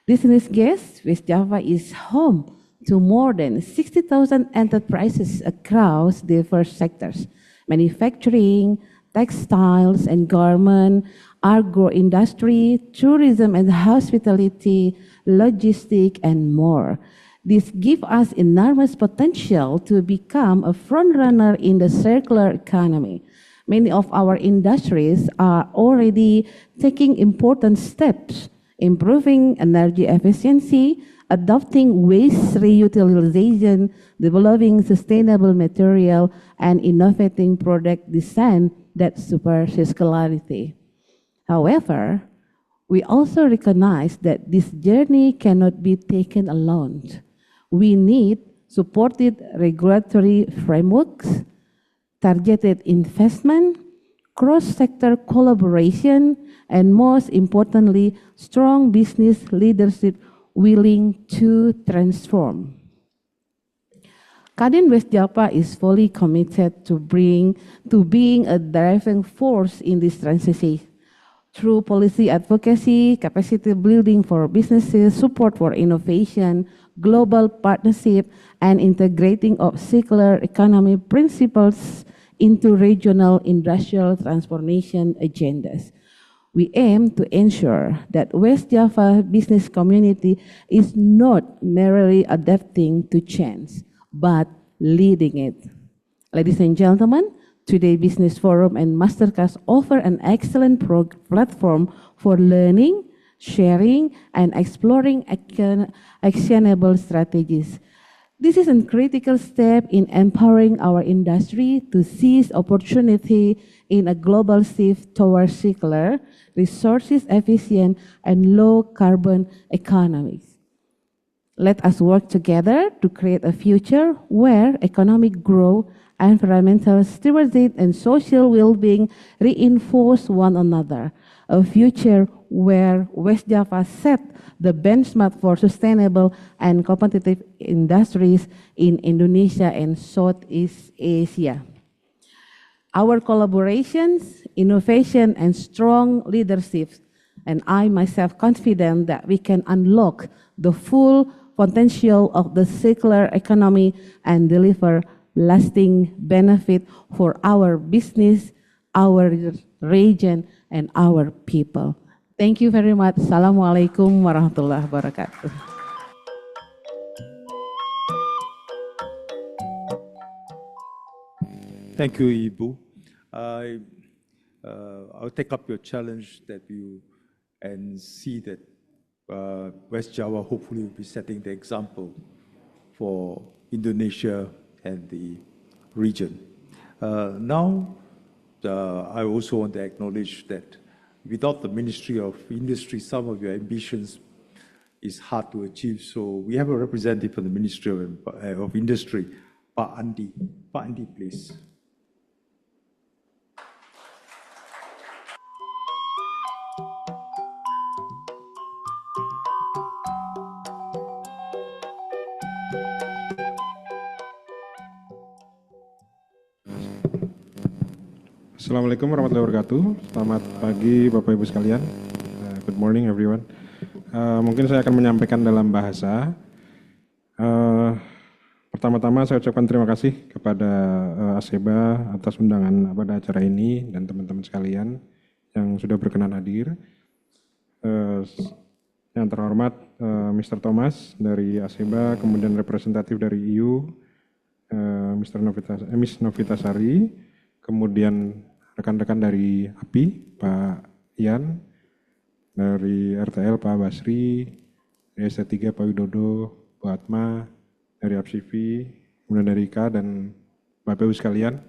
Speaker 9: Distinguished guests, West Java is home to more than 60,000 enterprises across diverse sectors: manufacturing, textiles and garment, agro-industry, tourism and hospitality, logistics, and more. This gives us enormous potential to become a frontrunner in the circular economy. Many of our industries are already taking important steps, improving energy efficiency, adopting waste reutilization, developing sustainable material, and innovating product design that support circularity. However, we also recognize that this journey cannot be taken alone. We need supported regulatory frameworks, targeted investment, cross-sector collaboration, and most importantly, strong business leadership willing to transform. Kadin West Java is fully committed to being a driving force in this transition. Through policy advocacy, capacity building for businesses, support for innovation, global partnership, and integrating of circular economy principles into regional industrial transformation agendas. We aim to ensure that West Java business community is not merely adapting to change, but leading it. Ladies and gentlemen, today Business Forum and Masterclass offer an excellent platform for learning, sharing, and exploring actionable strategies. This is a critical step in empowering our industry to seize opportunity in a global shift towards circular, resources efficient, and low carbon economies. Let us work together to create a future where economic growth, environmental stewardship, and social well-being reinforce one another. A future where West Java set the benchmark for sustainable and competitive industries in Indonesia and Southeast Asia. Our collaborations, innovation, and strong leadership, and I myself confident that we can unlock the full potential of the circular economy and deliver lasting benefit for our business, our region, and our people. Thank you very much. Assalamualaikum warahmatullahi wabarakatuh.
Speaker 4: Thank you, Ibu. I'll take up your challenge that you and see that West Java hopefully will be setting the example for Indonesia and the region. Now, I also want to acknowledge that without the Ministry of Industry, some of your ambitions is hard to achieve. So we have a representative from the Ministry of Industry, Pak Andi. Pak Andi, please.
Speaker 10: Assalamualaikum warahmatullahi wabarakatuh. Selamat pagi Bapak Ibu sekalian. Good morning everyone. Mungkin saya akan menyampaikan dalam bahasa. Pertama-tama saya ucapkan terima kasih kepada Aseba atas undangan pada acara ini dan teman-teman sekalian yang sudah berkenan hadir. Yang terhormat Mr. Thomas dari Aseba, kemudian representatif dari EU, Miss Novitasari, kemudian rekan-rekan dari API, Pak Ian, dari RTL, Pak Basri, dari ST3, Pak Widodo, Pak Atma, dari APSIV, kemudian dari IKA, dan Bapak Ibu sekalian,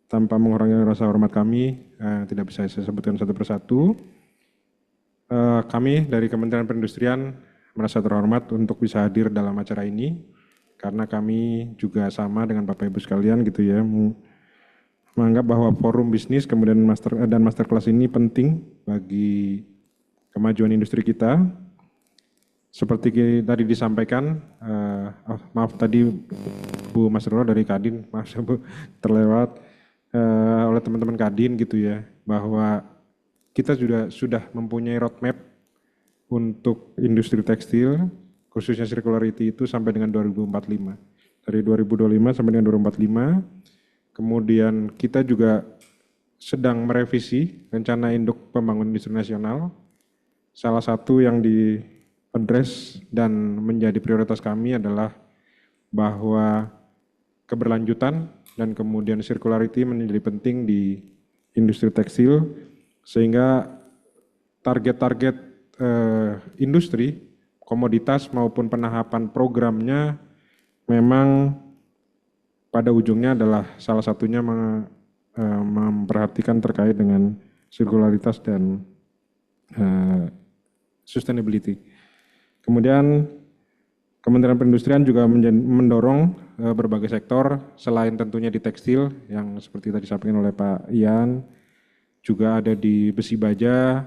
Speaker 10: tanpa mengurangi rasa hormat kami, tidak bisa saya sebutkan satu persatu. Kami dari Kementerian Perindustrian merasa terhormat untuk bisa hadir dalam acara ini, karena kami juga sama dengan Bapak Ibu sekalian gitu ya, menganggap bahwa forum bisnis kemudian masterclass ini penting bagi kemajuan industri kita. Seperti tadi disampaikan, maaf tadi Bu Mas Roro dari Kadin, maaf Bu terlewat oleh teman-teman Kadin gitu ya, bahwa kita sudah mempunyai roadmap untuk industri tekstil, khususnya circularity itu sampai dengan 2045. Dari 2025 sampai dengan 2045. Kemudian kita juga sedang merevisi rencana induk pembangunan industri nasional. Salah satu yang di-address dan menjadi prioritas kami adalah bahwa keberlanjutan dan kemudian circularity menjadi penting di industri tekstil, sehingga target-target industri, komoditas maupun penahapan programnya memang pada ujungnya adalah salah satunya memperhatikan terkait dengan sirkularitas dan sustainability. Kemudian Kementerian Perindustrian juga mendorong berbagai sektor selain tentunya di tekstil yang seperti tadi disampaikan oleh Pak Ian, juga ada di besi baja,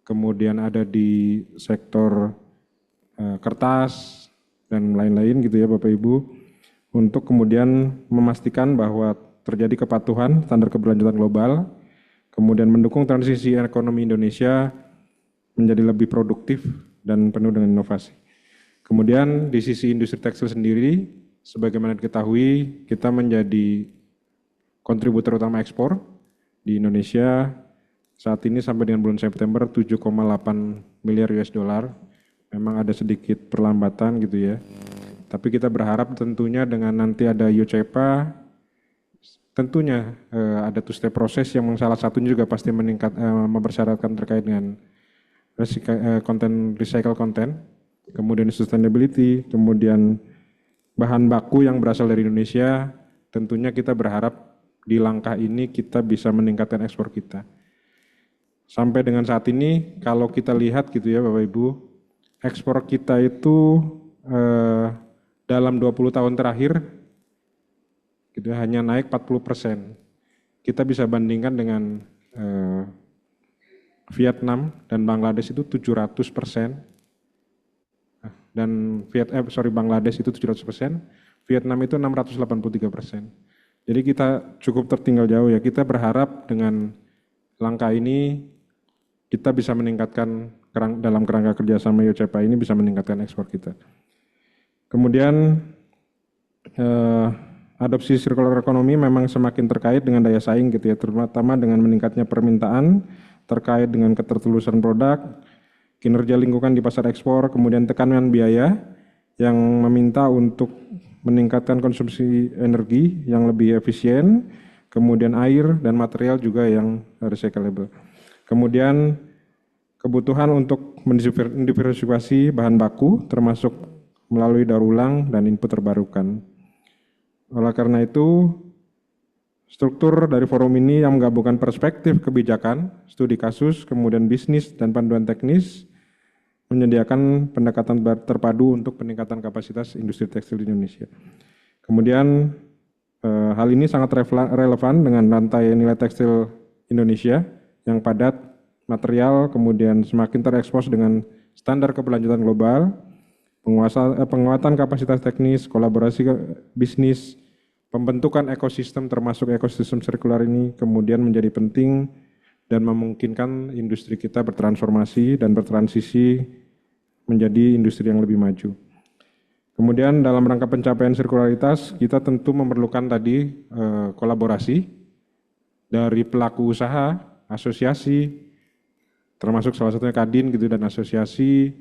Speaker 10: kemudian ada di sektor kertas dan lain-lain gitu ya Bapak Ibu. untuk kemudian memastikan bahwa terjadi kepatuhan standar keberlanjutan global, kemudian mendukung transisi ekonomi Indonesia menjadi lebih produktif dan penuh dengan inovasi. Kemudian di sisi industri tekstil sendiri, sebagaimana diketahui, kita menjadi kontributor utama ekspor di Indonesia saat ini sampai dengan bulan September 7,8 miliar US dollar. Memang ada sedikit perlambatan gitu ya. Tapi kita berharap tentunya dengan nanti ada UCEPA, tentunya ada two-step proses yang salah satunya juga pasti mempersyaratkan terkait dengan recycle content, kemudian sustainability, kemudian bahan baku yang berasal dari Indonesia. Tentunya kita berharap di langkah ini kita bisa meningkatkan ekspor kita. Sampai dengan saat ini kalau kita lihat gitu ya Bapak Ibu, ekspor kita itu dalam 20 tahun terakhir gitu, hanya naik 40%. Kita bisa bandingkan dengan Vietnam dan Bangladesh itu 700%. Dan Bangladesh itu 700%, Vietnam itu 683%. Jadi kita cukup tertinggal jauh ya. Kita berharap dengan langkah ini kita bisa meningkatkan dalam kerangka kerjasama UCEPA ini bisa meningkatkan ekspor kita. Kemudian adopsi circular economy memang semakin terkait dengan daya saing gitu ya, terutama dengan meningkatnya permintaan terkait dengan ketertelusan produk, kinerja lingkungan di pasar ekspor, kemudian tekanan biaya yang meminta untuk meningkatkan konsumsi energi yang lebih efisien, kemudian air dan material juga yang recyclable. Kemudian kebutuhan untuk mendiversifikasi bahan baku termasuk melalui daur ulang dan input terbarukan. Oleh karena itu, struktur dari forum ini yang menggabungkan perspektif kebijakan, studi kasus, kemudian bisnis dan panduan teknis, menyediakan pendekatan terpadu untuk peningkatan kapasitas industri tekstil di Indonesia. Kemudian hal ini sangat relevan dengan rantai nilai tekstil Indonesia yang padat, material, kemudian semakin terekspos dengan standar keberlanjutan global, penguatan kapasitas teknis, kolaborasi bisnis, pembentukan ekosistem termasuk ekosistem sirkular ini kemudian menjadi penting dan memungkinkan industri kita bertransformasi dan bertransisi menjadi industri yang lebih maju. Kemudian dalam rangka pencapaian sirkularitas, kita tentu memerlukan tadi kolaborasi dari pelaku usaha, asosiasi, termasuk salah satunya Kadin gitu dan asosiasi,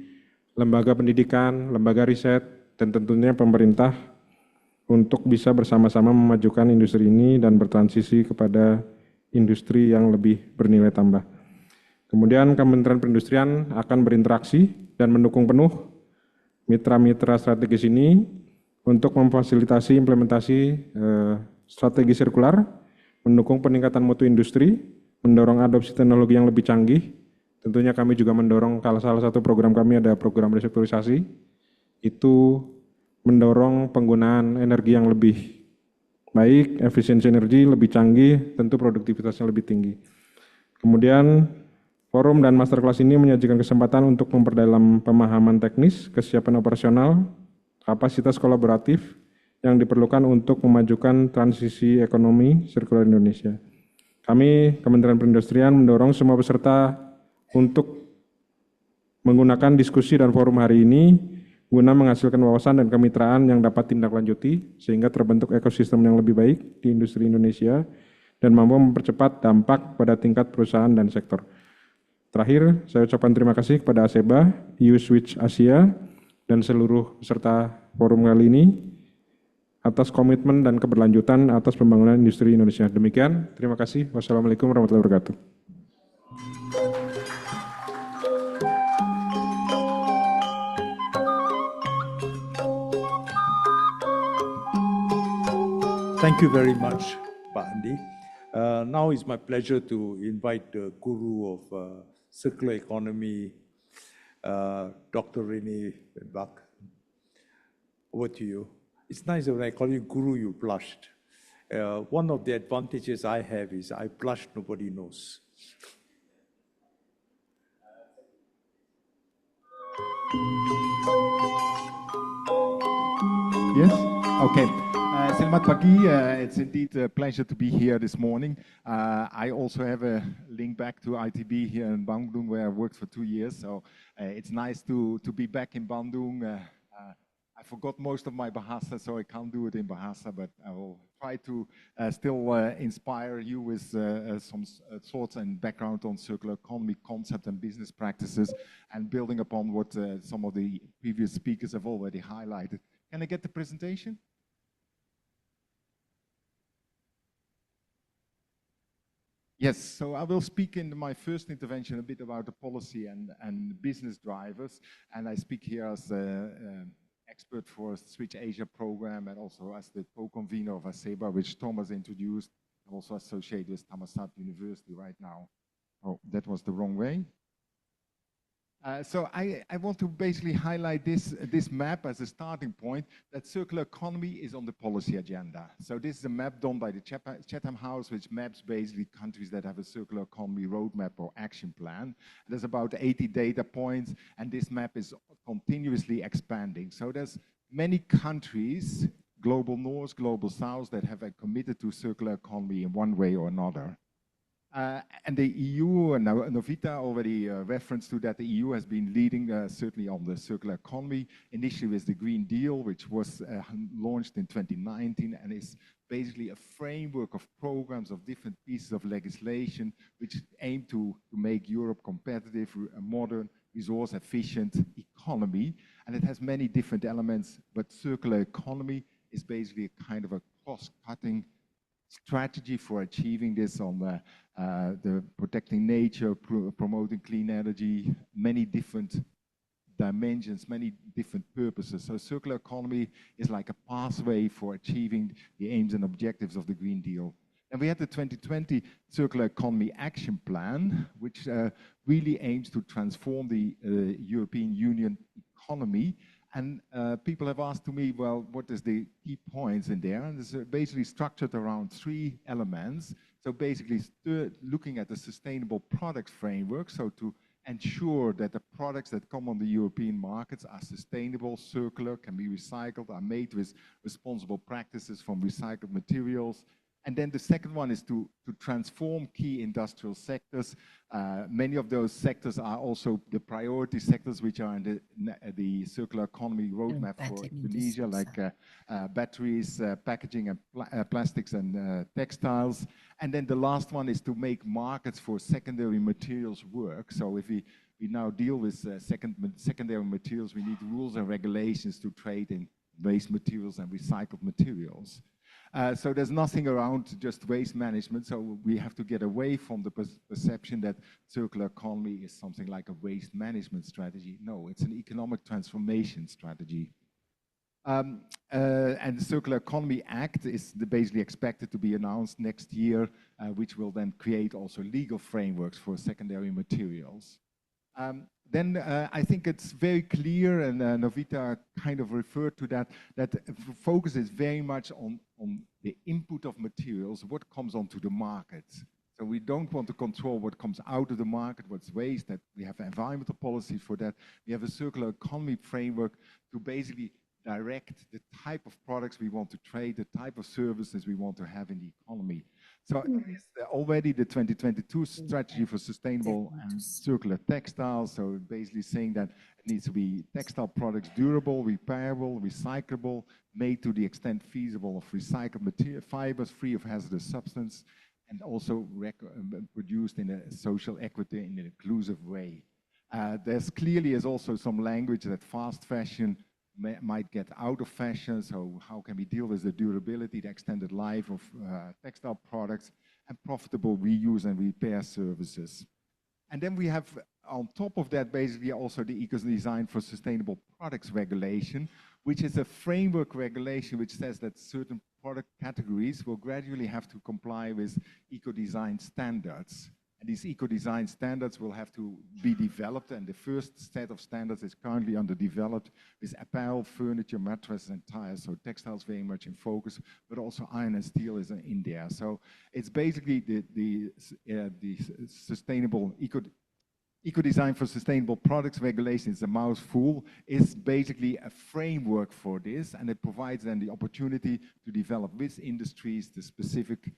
Speaker 10: lembaga pendidikan, lembaga riset, dan tentunya pemerintah untuk bisa bersama-sama memajukan industri ini dan bertransisi kepada industri yang lebih bernilai tambah. Kemudian Kementerian Perindustrian akan berinteraksi dan mendukung penuh mitra-mitra strategis ini untuk memfasilitasi implementasi strategi sirkular, mendukung peningkatan mutu industri, mendorong adopsi teknologi yang lebih canggih. Tentunya kami juga mendorong, kalau salah satu program kami ada program restrukturisasi, itu mendorong penggunaan energi yang lebih baik, efisiensi energi lebih canggih, tentu produktivitasnya lebih tinggi. Kemudian forum dan masterclass ini menyajikan kesempatan untuk memperdalam pemahaman teknis, kesiapan operasional, kapasitas kolaboratif yang diperlukan untuk memajukan transisi ekonomi sirkular Indonesia. Kami, Kementerian Perindustrian, mendorong semua peserta untuk menggunakan diskusi dan forum hari ini guna menghasilkan wawasan dan kemitraan yang dapat tindaklanjuti sehingga terbentuk ekosistem yang lebih baik di industri Indonesia dan mampu mempercepat dampak pada tingkat perusahaan dan sektor. Terakhir, saya ucapkan terima kasih kepada ASEBA, EU Switch Asia, dan seluruh peserta forum kali ini atas komitmen dan keberlanjutan atas pembangunan industri Indonesia. Demikian, terima kasih. Wassalamualaikum warahmatullahi wabarakatuh.
Speaker 4: Thank you very much, Pak Andi. Now it's my pleasure to invite the guru of circular economy, Dr. Rene Bach. Over to you. It's nice when I call you guru, you blushed. One of the advantages I have is I blush, nobody knows.
Speaker 1: Yes? Okay.
Speaker 11: Selamat pagi. It's indeed a pleasure to be here this morning. I also have a link back to ITB here in Bandung, where I worked for 2 years. So it's nice to be back in Bandung. I forgot most of my Bahasa, so I can't do it in Bahasa, but I will try to still inspire you with some thoughts and background on circular economy concept and business practices, and building upon what some of the previous speakers have already highlighted. Can I get the presentation? Yes, so I will speak in my first intervention a bit about the policy and business drivers, and I speak here as an expert for the Switch Asia program and also as the co-convener of ASEBA, which Thomas introduced, also associated with Thammasat University right now. Oh, that was the wrong way. So I want to basically highlight this map as a starting point, that circular economy is on the policy agenda. So this is a map done by the Chatham House, which maps basically countries that have a circular economy roadmap or action plan. There's about 80 data points, and this map is continuously expanding. So there's many countries, global north, global south, that have committed to circular economy in one way or another. And the EU, and Novita already referenced to that, the EU has been leading certainly on the circular economy, initially with the Green Deal, which was launched in 2019, and is basically a framework of programs of different pieces of legislation which aim to make Europe competitive, a modern, resource-efficient economy. And it has many different elements, but circular economy is basically a kind of a cross-cutting strategy for achieving this on the protecting nature, promoting clean energy, many different dimensions, many different purposes. So circular economy is like a pathway for achieving the aims and objectives of the Green Deal. And we had the 2020 Circular Economy Action Plan, which really aims to transform the European Union economy. And people have asked to me, well, what is the key points in there? And it's basically structured around 3 elements. So basically looking at the sustainable product framework, so to ensure that the products that come on the European markets are sustainable, circular, can be recycled, are made with responsible practices from recycled materials. And then the second one is to transform key industrial sectors. Many of those sectors are also the priority sectors which are in the circular economy roadmap for Indonesia, like batteries, packaging, and plastics and textiles. And then the last one is to make markets for secondary materials work. So if we now deal with secondary materials, we need rules and regulations to trade in waste materials and recycled materials. So there's nothing around just waste management, so we have to get away from the perception that circular economy is something like a waste management strategy. No, it's an economic transformation strategy. And the Circular Economy Act is basically expected to be announced next year, which will then create also legal frameworks for secondary materials. Then I think it's very clear, and Novita kind of referred to that, that focus is very much on the input of materials, what comes onto the market. So we don't want to control what comes out of the market, what's waste, that we have environmental policy for that. We have a circular economy framework to basically direct the type of products we want to trade, the type of services we want to have in the economy. So already the 2022 strategy for sustainable and circular textiles, so basically saying that it needs to be textile products durable, repairable, recyclable, made to the extent feasible of recycled material fibers, free of hazardous substance, and also produced in a social equity in an inclusive way. There's clearly is also some language that fast fashion might get out of fashion, so how can we deal with the durability, the extended life of textile products, and profitable reuse and repair services. And then we have, on top of that, basically also the Eco-Design for Sustainable Products Regulation, which is a framework regulation which says that certain product categories will gradually have to comply with eco-design standards. And these eco-design standards will have to be developed, and the first set of standards is currently underdeveloped with apparel, furniture, mattresses, and tires. So textiles very much in focus, but also iron and steel is in there. So it's basically the sustainable Eco-design for sustainable products regulation is a mouthful, is basically a framework for this, and it provides then the opportunity to develop with industries the specific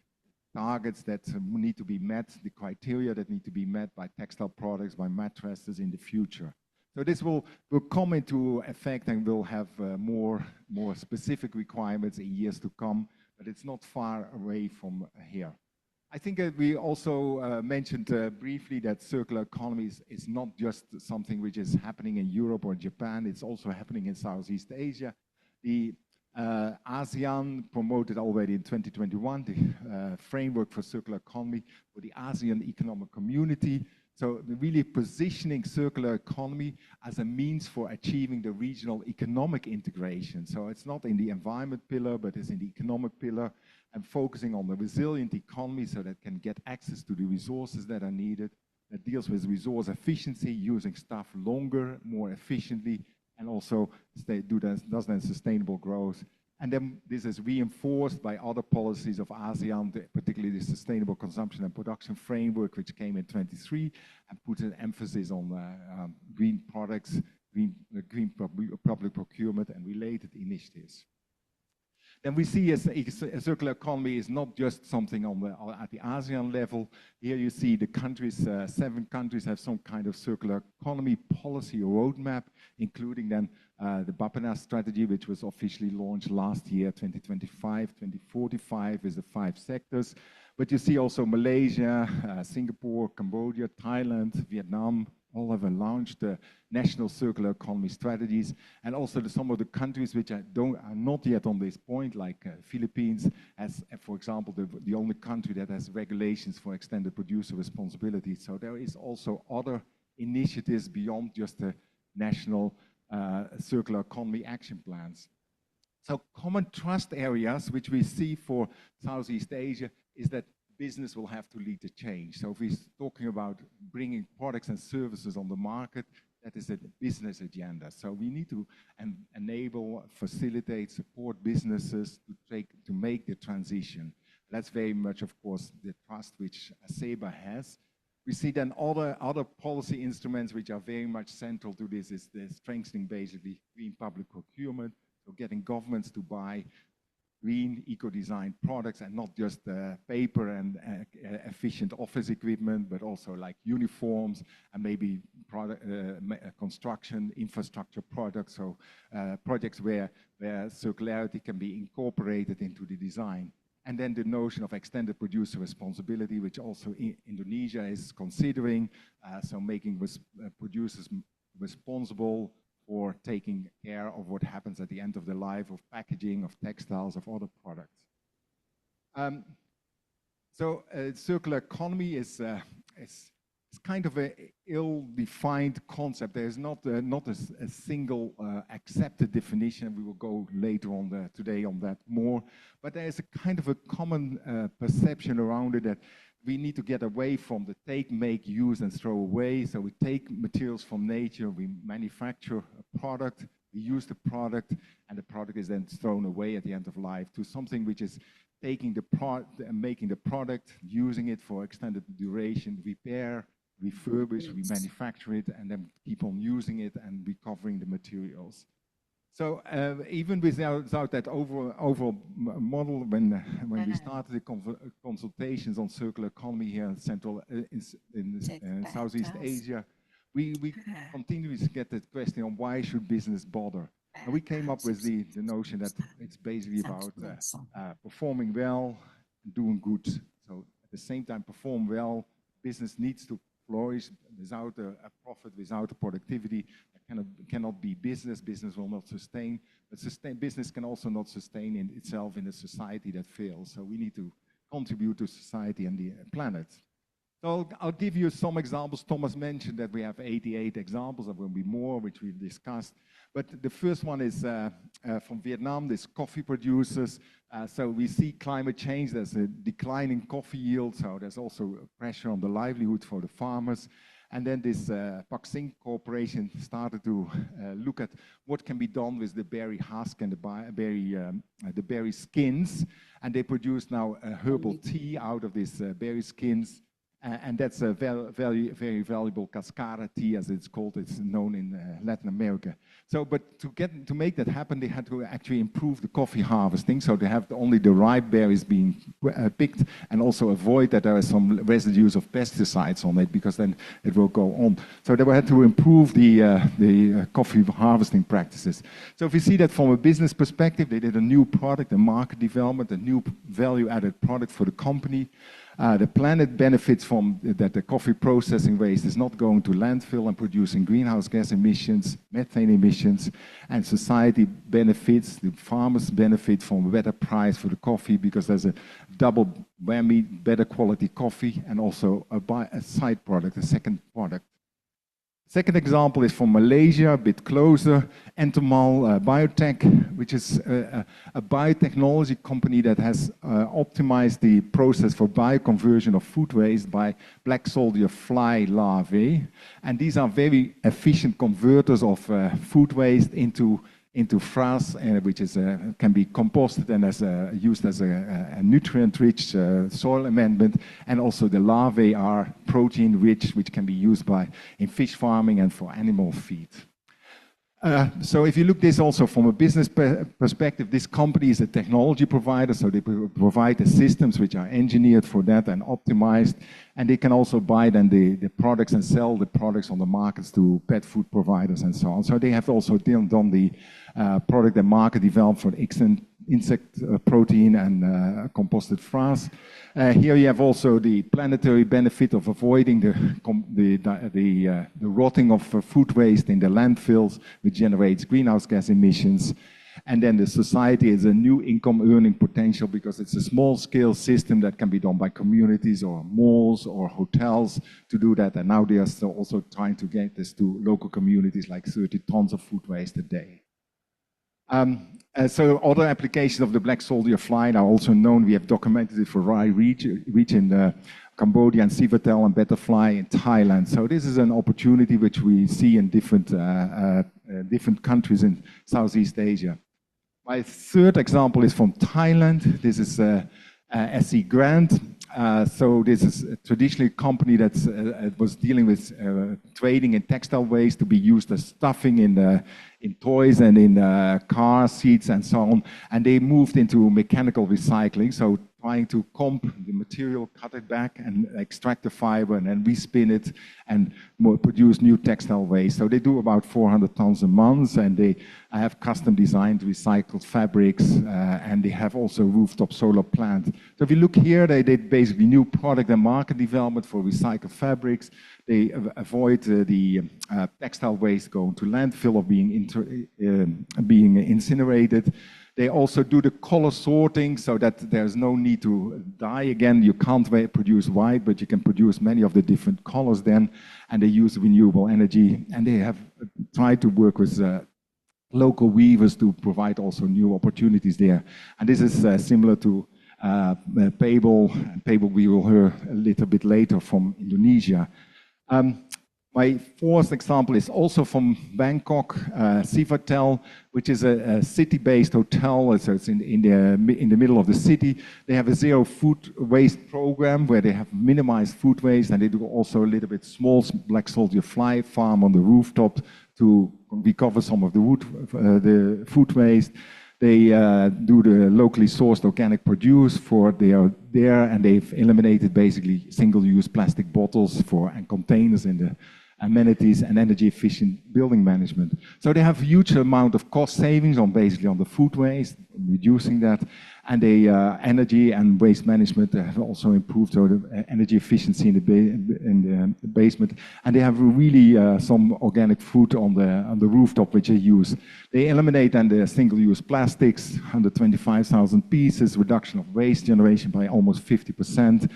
Speaker 11: targets that need to be met, the criteria that need to be met by textile products, by mattresses in the future. So this will come into effect and will have more specific requirements in years to come, but it's not far away from here. I think we also mentioned briefly that circular economy is not just something which is happening in Europe or Japan, it's also happening in Southeast Asia. The ASEAN promoted already in 2021 the framework for circular economy for the ASEAN Economic Community. So really positioning circular economy as a means for achieving the regional economic integration. So it's not in the environment pillar, but it's in the economic pillar, and focusing on the resilient economy so that can get access to the resources that are needed, that deals with resource efficiency, using stuff longer, more efficiently, and also does then sustainable growth. And then this is reinforced by other policies of ASEAN, particularly the Sustainable Consumption and Production Framework, which came in 23 and put an emphasis on green products, green public procurement and related initiatives. Then we see a circular economy is not just something at the ASEAN level. Here you see the countries, 7 countries have some kind of circular economy policy or roadmap, including then the Bappenas strategy, which was officially launched last year, 2025, 2045 is the 5 sectors. But you see also Malaysia, Singapore, Cambodia, Thailand, Vietnam, all have launched national circular economy strategies, and also some of the countries which are not yet on this point, like Philippines, as for example the only country that has regulations for extended producer responsibility. So there is also other initiatives beyond just the national circular economy action plans. So common trust areas which we see for Southeast Asia is that business will have to lead the change. So if we're talking about bringing products and services on the market, that is a business agenda. So we need to enable, facilitate, support businesses to make the transition. That's very much, of course, the trust which SEBA has. We see then other policy instruments which are very much central to this is the strengthening basically green public procurement, so getting governments to buy green eco-design products and not just paper and efficient office equipment, but also like uniforms and maybe construction, infrastructure products, so projects where circularity can be incorporated into the design. And then the notion of extended producer responsibility, which also Indonesia is considering, so making producers responsible or taking care of what happens at the end of the life of packaging, of textiles, of other products. Circular economy is kind of an ill-defined concept. There is not a single accepted definition. We will go later on today on that more. But there is a kind of a common perception around it that we need to get away from the take, make, use, and throw away. So we take materials from nature, we manufacture a product, we use the product, and the product is then thrown away at the end of life, to something which is taking the product and making the product, using it for extended duration, repair, refurbish, we manufacture it, and then keep on using it and recovering the materials. So even without that overall model, when we started the consultations on circular economy here in Southeast Asia, we continuously get the question on why should business bother? And we came up with the notion that it's basically about performing well, doing good. So at the same time, perform well, business needs to flourish. Without a profit, without a productivity, cannot be business. Business will not sustain, but business can also not sustain in itself in a society that fails. So we need to contribute to society and the planet. So I'll give you some examples. Thomas mentioned that we have 88 examples. There will be more, which we've discussed. But the first one is from Vietnam, this coffee producers. So we see climate change. There's a declining coffee yield. So there's also pressure on the livelihood for the farmers. And then this Pak Sing Corporation started to look at what can be done with the berry husk and the berry skins. And they produce now a herbal tea out of these berry skins. And that's a very, very valuable cascara tea, as it's called. It's known in Latin America. So, but to make that happen, they had to actually improve the coffee harvesting. So they have only the ripe berries being picked, and also avoid that there are some residues of pesticides on it, because then it will go on. So they had to improve the coffee harvesting practices. So if you see that from a business perspective, they did a new product, a market development, a new value-added product for the company. The planet benefits from that the coffee processing waste is not going to landfill and producing greenhouse gas emissions, methane emissions, and society benefits, the farmers benefit from a better price for the coffee, because there's a double whammy, better quality coffee, and also a side product, a second product. Second example is from Malaysia, a bit closer, Entomal Biotech, which is a biotechnology company that has optimized the process for bioconversion of food waste by black soldier fly larvae. And these are very efficient converters of food waste into frass, which is can be composted and used as a nutrient-rich soil amendment. And also the larvae are protein-rich, which can be used in fish farming and for animal feed. So if you look this also from a business perspective, this company is a technology provider, so they provide the systems which are engineered for that and optimized, and they can also buy then the products and sell the products on the markets to pet food providers and so on. So they have also done the product and market development for insect protein and composted frass. Here you have also the planetary benefit of avoiding the rotting of food waste in the landfills, which generates greenhouse gas emissions. And then the society is a new income earning potential, because it's a small scale system that can be done by communities or malls or hotels to do that. And now they are also trying to get this to local communities, like 30 tons of food waste a day. So other applications of the black soldier fly are also known. We have documented it for Rai region, Cambodia and Sivatel and butterfly in Thailand. So this is an opportunity which we see in different countries in Southeast Asia. My third example is from Thailand. This is SE Grant. So this is traditionally a company that was dealing with trading in textile waste to be used as stuffing in toys and in car seats and so on. And they moved into mechanical recycling, so trying to comp the material, cut it back and extract the fiber and then respin it and produce new textile waste. So they do about 400 tons a month, and they have custom designed recycled fabrics, and they have also a rooftop solar plant. So if you look here, they did basically new product and market development for recycled fabrics. They avoid the textile waste going to landfill or being incinerated. They also do the color sorting so that there's no need to dye again. You can't produce white, but you can produce many of the different colors then. And they use renewable energy. And they have tried to work with local weavers to provide also new opportunities there. And this is similar to Pable. Pable we will hear a little bit later from Indonesia. My fourth example is also from Bangkok, Sivatel, which is a city-based hotel. So it's in the middle of the city. They have a zero food waste program where they have minimized food waste, and they do also a little bit small black soldier fly farm on the rooftop to recover some of the food waste. They do the locally sourced organic produce for there, and they've eliminated basically single-use plastic bottles and containers in the amenities and energy-efficient building management. So they have a huge amount of cost savings on basically on the food waste, reducing that, and the energy and waste management have also improved, so the energy efficiency in the basement, and they have really some organic food on the rooftop which they use. They eliminate then the single-use plastics, 125,000 pieces, reduction of waste generation by almost 50%.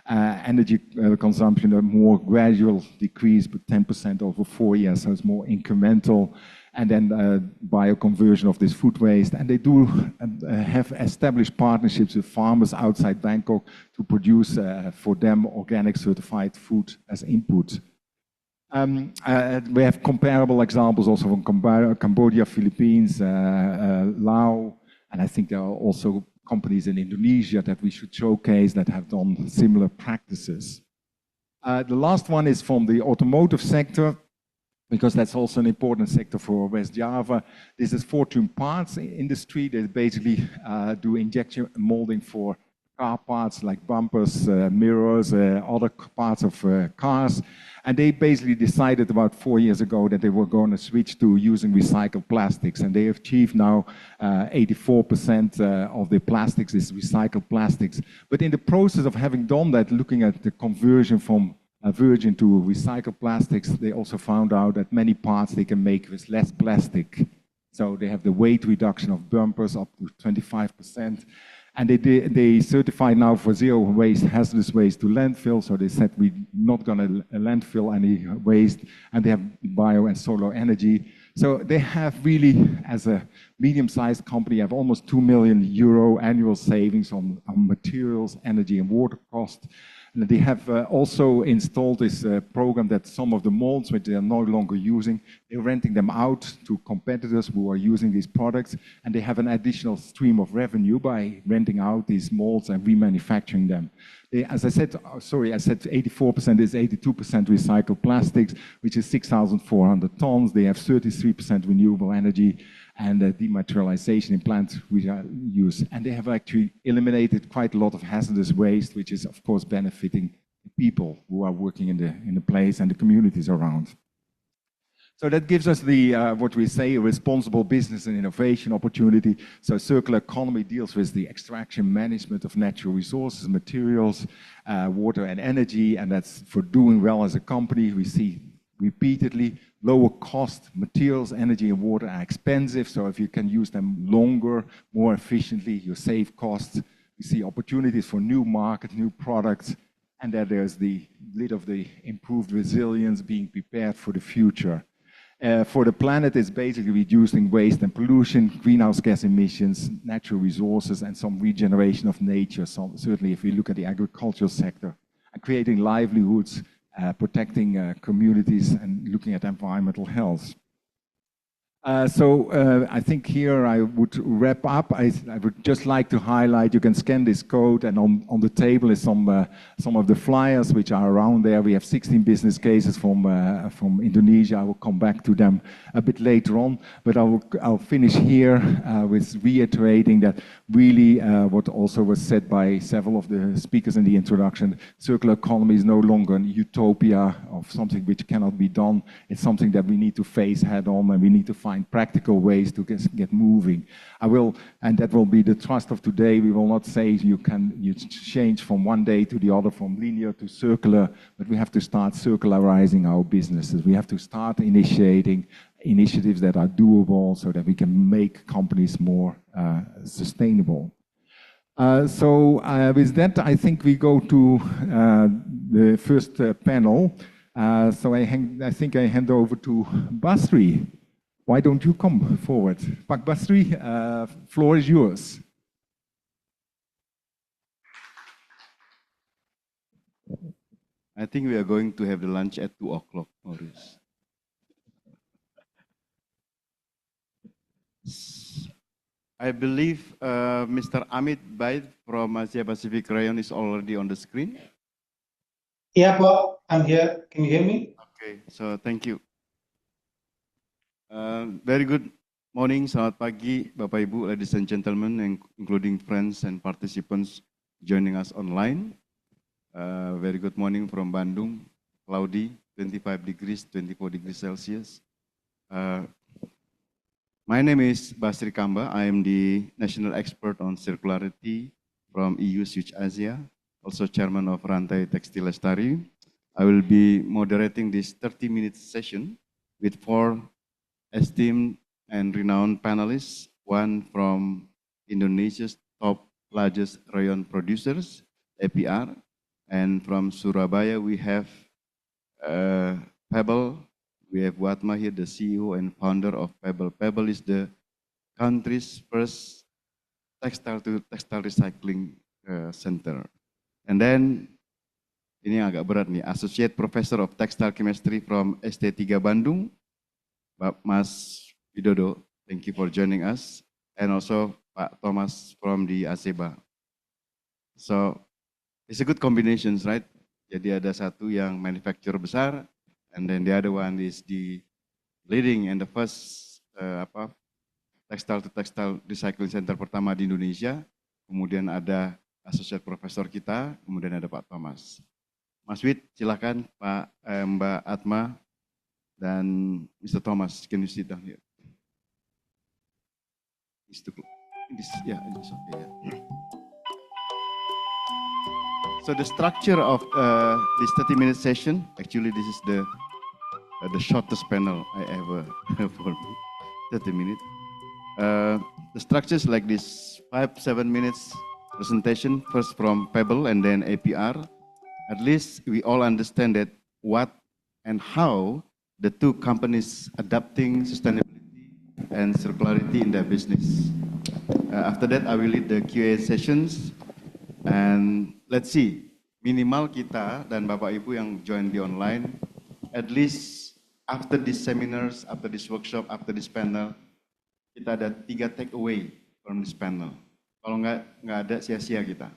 Speaker 11: Energy consumption, a more gradual decrease, but 10% over 4 years, so it's more incremental. And then bioconversion of this food waste. And they do have established partnerships with farmers outside Bangkok to produce for them organic certified food as input. We have comparable examples also from Cambodia, Philippines, Laos, and I think there are also companies in Indonesia that we should showcase that have done similar practices. The last one is from the automotive sector, because that's also an important sector for West Java. This is Fortune Parts industry. They basically do injection molding for car parts like bumpers, mirrors, other parts of cars. And they basically decided about 4 years ago that they were going to switch to using recycled plastics. And they have achieved now 84% of the plastics is recycled plastics. But in the process of having done that, looking at the conversion from virgin to recycled plastics, they also found out that many parts they can make with less plastic. So they have the weight reduction of bumpers up to 25%. And they certify now for zero waste, hazardous waste to landfill. So they said we're not going to landfill any waste. And they have bio and solar energy. So they have really, as a medium-sized company, have almost €2 million annual savings on materials, energy, and water cost. And they have also installed this program that some of the molds, which they are no longer using, they're renting them out to competitors who are using these products, and they have an additional stream of revenue by renting out these molds and remanufacturing them. As I said, I said 84% is 82% recycled plastics, which is 6,400 tons. They have 33% renewable energy and dematerialization in plant use. And they have actually eliminated quite a lot of hazardous waste, which is, of course, benefiting the people who are working in the place and the communities around. So that gives us the, what we say, a responsible business and innovation opportunity. So circular economy deals with the extraction management of natural resources, materials, water and energy, and that's for doing well as a company. We see repeatedly lower cost materials, energy and water are expensive, so if you can use them longer, more efficiently, you save costs. We see opportunities for new markets, new products, and then there's the lid of the improved resilience, being prepared for the future. For the planet, it's basically reducing waste and pollution, greenhouse gas emissions, natural resources, and some regeneration of nature. So certainly, if we look at the agricultural sector, and creating livelihoods, protecting communities, and looking at environmental health. I think here I would wrap up. I would just like to highlight, you can scan this code, and on the table is some of the flyers which are around there. We have 16 business cases from Indonesia. I will come back to them a bit later on, but I'll finish here with reiterating that really what also was said by several of the speakers in the introduction, circular economy is no longer a utopia of something which cannot be done. It's something that we need to face head on, and we need to find practical ways to get moving. And that will be the thrust of today. We will not say you change from one day to the other, from linear to circular, but we have to start circularizing our businesses. We have to start initiating initiatives that are doable so that we can make companies more sustainable. With that, I think we go to the first panel. I think I hand over to Basri. Why don't you come forward? Pak Basri, floor is yours.
Speaker 12: I think we are going to have the lunch at 2 o'clock, Maurice. I believe Mr. Amit Baid from Asia Pacific Rayon is already on the screen.
Speaker 13: Yeah, Bob, I'm here. Can you hear me?
Speaker 12: Okay, so thank you. Very good morning, selamat pagi, Bapak Ibu, ladies and gentlemen, including friends and participants joining us online. Very good morning from Bandung, cloudy, 25 degrees, 24 degrees Celsius. My name is Basri Kamba. I am the national expert on circularity from EU Switch Asia, also chairman of Rantai Tekstil Lestari. I will be moderating this 30-minute session with 4 esteemed and renowned panelists, one from Indonesia's top largest rayon producers, APR, and from Surabaya we have Pebble. We have Watma here, the CEO and founder of Pebble. Pebble is the country's first textile to textile recycling center. And then, ini yang agak berat nih, Associate Professor of Textile Chemistry from ST3 Bandung, Mas Widodo, thank you for joining us, and also Pak Thomas from the ASEBA. So it's a good combination, right? Jadi ada satu yang manufacturer besar, and then the other one is the leading and the first textile to textile recycling center pertama di Indonesia. Kemudian ada associate professor kita, kemudian ada Pak Thomas. Mas Wid, silakan Pak Mbak Atma dan Mr. Thomas, can you sit down here? Yeah, it's okay. Yeah. So the structure of this 30-minute session, actually this is the shortest panel I ever for me, 30 minutes. The structure is like this: 5-7 minutes presentation, first from Pebble and then APR. At least we all understand that what and how the two companies adapting sustainability and circularity in their business. After that, I will lead the Q&A sessions, and let's see, minimal kita dan Bapak Ibu yang join di online, at least after these seminars, after this workshop, after this panel, kita ada 3 take away from this panel. Kalau nggak ada sia-sia kita.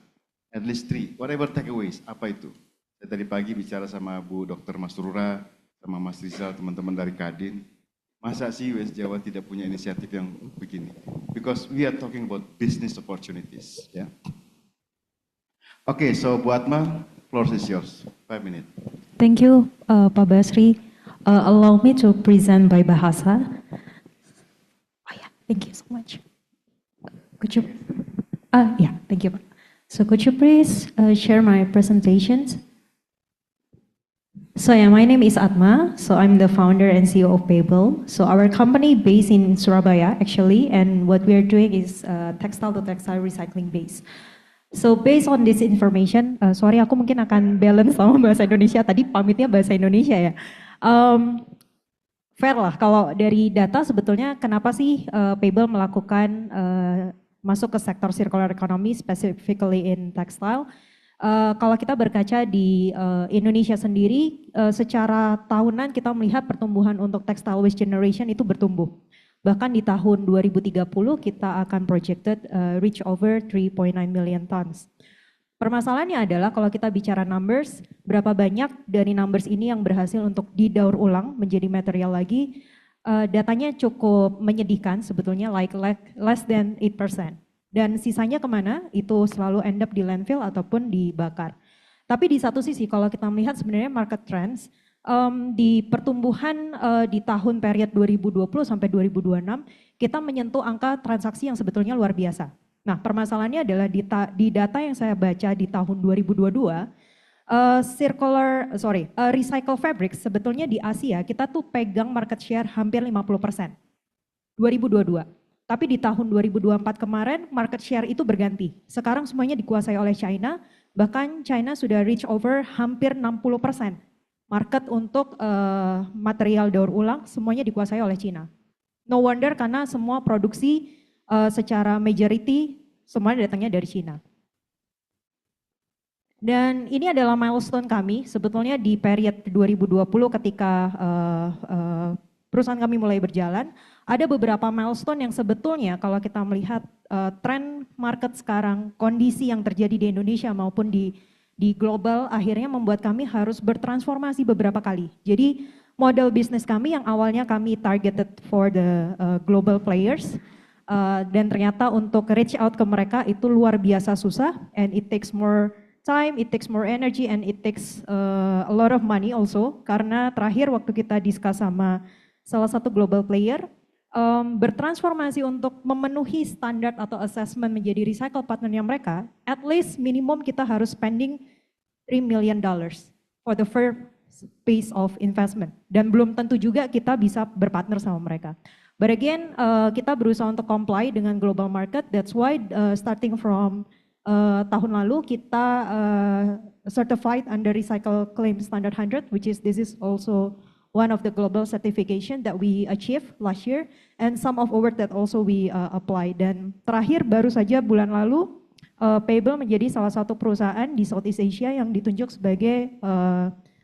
Speaker 12: At least 3, whatever takeaways, apa itu? Saya tadi pagi bicara sama Bu Dr. Masrura, sama Mas Rizal, teman-teman dari Kadin. Masa sih West Jawa tidak punya inisiatif yang begini? Because we are talking about business opportunities. Yeah. Okay, so Bu Atma, floor is yours. 5 minutes.
Speaker 14: Thank you, Pak Basri. Allow me to present by bahasa. Oh yeah, thank you so much. Could you? Yeah, thank you. So could you please share my presentations? So yeah, my name is Atma. So I'm the founder and CEO of Pebble. So our company based in Surabaya actually, and what we are doing is textile to textile recycling base. So based on this information, sorry aku mungkin akan balance sama bahasa Indonesia. Tadi pamitnya bahasa Indonesia ya. Fair lah kalau dari data sebetulnya kenapa sih Pebble melakukan masuk ke sektor circular economy specifically in textile. Kalau kita berkaca di Indonesia sendiri, secara tahunan kita melihat pertumbuhan untuk textile waste generation itu bertumbuh. Bahkan di tahun 2030 kita akan projected reach over 3.9 million tons. Permasalahannya adalah kalau kita bicara numbers, berapa banyak dari numbers ini yang berhasil untuk didaur ulang menjadi material lagi, datanya cukup menyedihkan sebetulnya, like less than 8%. Dan sisanya kemana? Itu selalu end up di landfill ataupun dibakar. Tapi di satu sisi kalau kita melihat sebenarnya market trends, di pertumbuhan di tahun period 2020 sampai 2026, kita menyentuh angka transaksi yang sebetulnya luar biasa. Nah permasalahannya adalah di data yang saya baca di tahun 2022, recycle fabric sebetulnya di Asia kita tuh pegang market share hampir 50%. 2022. Tapi di tahun 2024 kemarin market share itu berganti. Sekarang semuanya dikuasai oleh China, bahkan China sudah reach over hampir 60%. Market untuk material daur ulang semuanya dikuasai oleh China. No wonder karena semua produksi secara majority semuanya datangnya dari China. Dan ini adalah milestone kami sebetulnya di period 2020 ketika perusahaan kami mulai berjalan. Ada beberapa milestone yang sebetulnya kalau kita melihat tren market sekarang, kondisi yang terjadi di Indonesia maupun di global akhirnya membuat kami harus bertransformasi beberapa kali. Jadi model bisnis kami yang awalnya kami targeted for the global players, dan ternyata untuk reach out ke mereka itu luar biasa susah, and it takes more time, it takes more energy, and it takes a lot of money also. Karena terakhir waktu kita discuss sama salah satu global player, bertransformasi untuk memenuhi standar atau assessment menjadi recycle partnernya mereka, at least minimum kita harus spending $3 million for the first phase of investment. Dan belum tentu juga kita bisa berpartner sama mereka. But again, kita berusaha untuk comply dengan global market. That's why starting from tahun lalu kita certified under Recycle Claim Standard 100, which is this is also one of the global certification that we achieved last year, and some of our that also we apply. Dan terakhir baru saja bulan lalu, Pebble menjadi salah satu perusahaan di Southeast Asia yang ditunjuk sebagai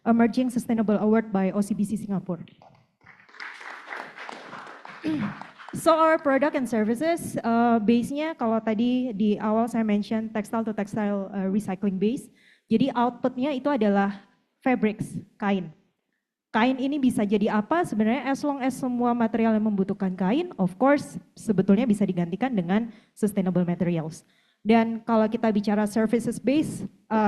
Speaker 14: Emerging Sustainable Award by OCBC Singapore. So our product and services, base-nya kalau tadi di awal saya mention textile to textile recycling base. Jadi outputnya itu adalah fabrics, kain. Kain ini bisa jadi apa? Sebenarnya as long as semua material yang membutuhkan kain, of course sebetulnya bisa digantikan dengan sustainable materials. Dan kalau kita bicara services base,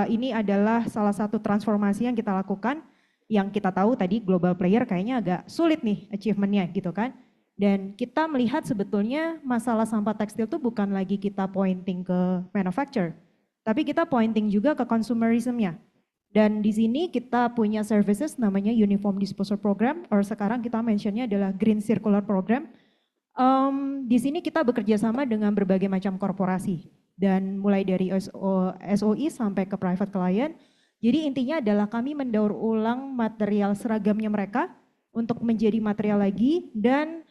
Speaker 14: ini adalah salah satu transformasi yang kita lakukan, yang kita tahu tadi global player kayaknya agak sulit nih achievementnya gitu kan. Dan kita melihat sebetulnya masalah sampah tekstil itu bukan lagi kita pointing ke manufacturer, tapi kita pointing juga ke consumerism-nya. Dan di sini kita punya services namanya Uniform Disposal Program, atau sekarang kita mentionnya adalah Green Circular Program. Di sini kita bekerja sama dengan berbagai macam korporasi, dan mulai dari SOE sampai ke private client. Jadi intinya adalah kami mendaur ulang material seragamnya mereka untuk menjadi material lagi, dan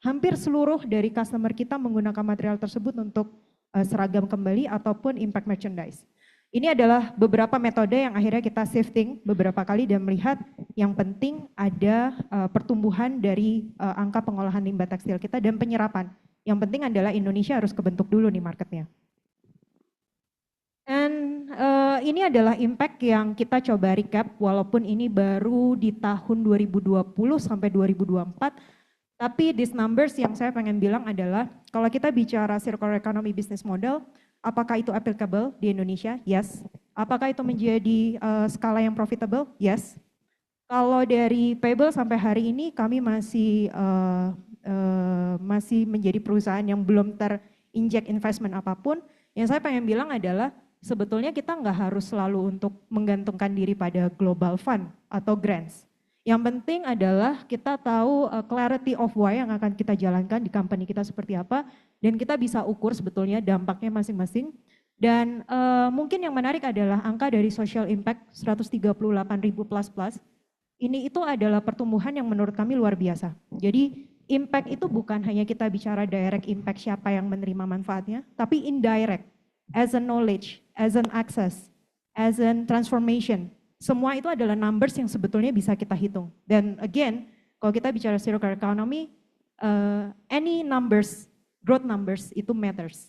Speaker 14: hampir seluruh dari customer kita menggunakan material tersebut untuk seragam kembali ataupun impact merchandise. Ini adalah beberapa metode yang akhirnya kita shifting beberapa kali dan melihat yang penting ada pertumbuhan dari angka pengolahan limbah tekstil kita dan penyerapan. Yang penting adalah Indonesia harus kebentuk dulu nih marketnya. Dan ini adalah impact yang kita coba recap walaupun ini baru di tahun 2020 sampai 2024. Tapi these numbers yang saya pengen bilang adalah kalau kita bicara circular economy business model, apakah itu applicable di Indonesia? Yes. Apakah itu menjadi skala yang profitable? Yes. Kalau dari payable sampai hari ini kami masih menjadi perusahaan yang belum terinjek investment apapun. Yang saya pengen bilang adalah sebetulnya kita nggak harus selalu untuk menggantungkan diri pada global fund atau grants. Yang penting adalah kita tahu clarity of why yang akan kita jalankan di company kita seperti apa, dan kita bisa ukur sebetulnya dampaknya masing-masing. Dan mungkin yang menarik adalah angka dari social impact 138.000 plus. Ini itu adalah pertumbuhan yang menurut kami luar biasa. Jadi impact itu bukan hanya kita bicara direct impact siapa yang menerima manfaatnya, tapi indirect, as a knowledge, as an access, as an transformation. Semua itu adalah numbers yang sebetulnya bisa kita hitung. Dan again, kalau kita bicara circular economy, any numbers, growth numbers itu matters.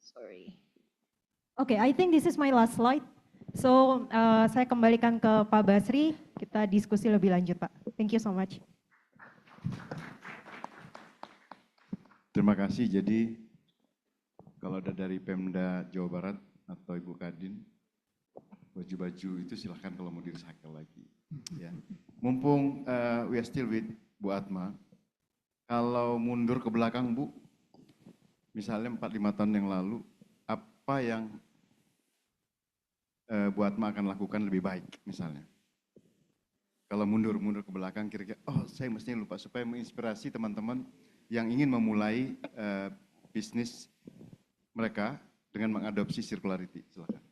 Speaker 14: Sorry. Okay, I think this is my last slide. So saya kembalikan ke Pak Basri, kita diskusi lebih lanjut Pak. Thank you so much.
Speaker 12: Terima kasih. Jadi kalau ada dari Pemda Jawa Barat atau Ibu Kadin, baju-baju itu silahkan kalau mau di-recycle lagi. Ya. Mumpung we are still with Bu Atma, kalau mundur ke belakang Bu, misalnya 4-5 tahun yang lalu, apa yang Bu Atma akan lakukan lebih baik misalnya? Kalau mundur ke belakang kira-kira, oh saya mestinya lupa supaya menginspirasi teman-teman yang ingin memulai bisnis mereka dengan mengadopsi circularity. Silakan.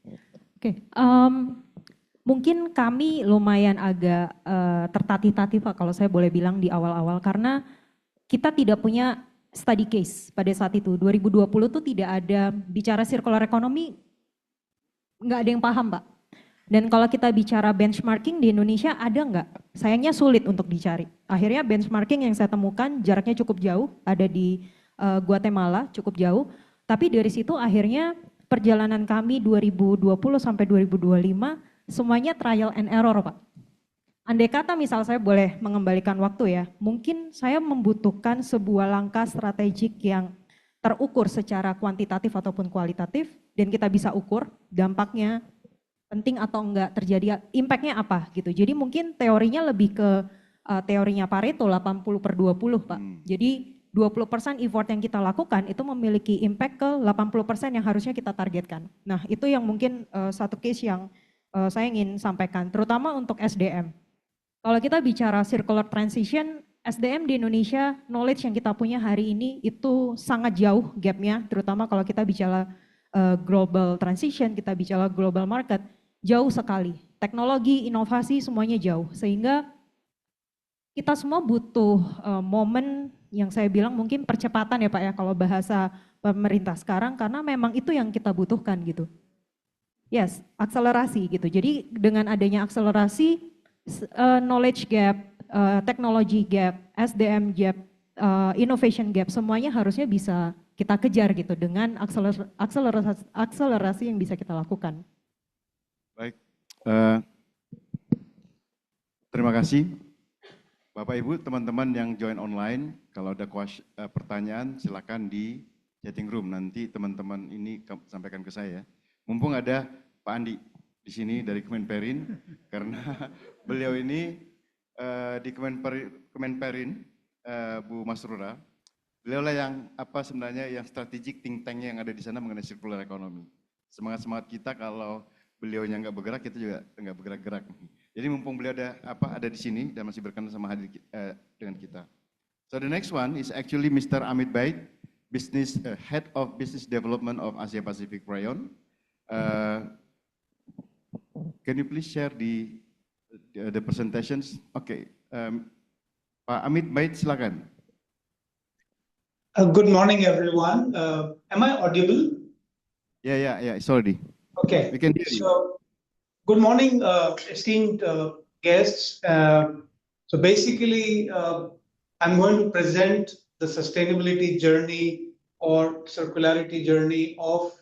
Speaker 14: Oke, mungkin kami lumayan agak tertatih-tatih Pak kalau saya boleh bilang di awal-awal, karena kita tidak punya study case pada saat itu. 2020 tuh tidak ada bicara circular economy, nggak ada yang paham Pak. Dan kalau kita bicara benchmarking di Indonesia ada nggak? Sayangnya sulit untuk dicari. Akhirnya benchmarking yang saya temukan jaraknya cukup jauh, ada di Guatemala cukup jauh. Tapi dari situ akhirnya perjalanan kami 2020 sampai 2025 semuanya trial and error Pak. Andai kata misal saya boleh mengembalikan waktu ya, mungkin saya membutuhkan sebuah langkah strategik yang terukur secara kuantitatif ataupun kualitatif, dan kita bisa ukur dampaknya penting atau enggak terjadi, impactnya apa gitu. Jadi mungkin teorinya lebih ke teorinya Pareto 80/20 Pak. Jadi 20% effort yang kita lakukan itu memiliki impact ke 80% yang harusnya kita targetkan. Nah itu yang mungkin satu case yang saya ingin sampaikan, terutama untuk SDM. Kalau kita bicara circular transition, SDM di Indonesia, knowledge yang kita punya hari ini itu sangat jauh gapnya, terutama kalau kita bicara global transition, kita bicara global market, jauh sekali. Teknologi, inovasi semuanya jauh, sehingga kita semua butuh momen yang saya bilang mungkin percepatan ya Pak ya kalau bahasa pemerintah sekarang, karena memang itu yang kita butuhkan gitu. Yes, akselerasi gitu. Jadi dengan adanya akselerasi, knowledge gap, technology gap, SDM gap, innovation gap, semuanya harusnya bisa kita kejar gitu dengan akselerasi yang bisa kita lakukan.
Speaker 12: Baik, terima kasih. Bapak Ibu, teman-teman yang join online, kalau ada pertanyaan silakan di chatting room. Nanti teman-teman ini sampaikan ke saya. Mumpung ada Pak Andi di sini dari Kemenperin, karena beliau ini di Kemenperin, Bu Masrura, beliau lah yang sebenarnya yang strategic think tank yang ada di sana mengenai circular economy. Semangat-semangat kita kalau beliaunya nggak bergerak, kita juga nggak bergerak-gerak. Jadi mumpung beliau ada di sini dan masih berkenan sama hadir dengan kita. So the next one is actually Mr. Amit Bait, Head of Business Development of Asia Pacific Rayon. Can you please share the presentations? Okay, Pak Amit Bait, silakan.
Speaker 13: Good morning, everyone. Am I audible?
Speaker 12: Yeah, it's already.
Speaker 13: Okay.
Speaker 12: We can hear you.
Speaker 13: So, good morning, esteemed guests. So basically, I'm going to present the sustainability journey or circularity journey of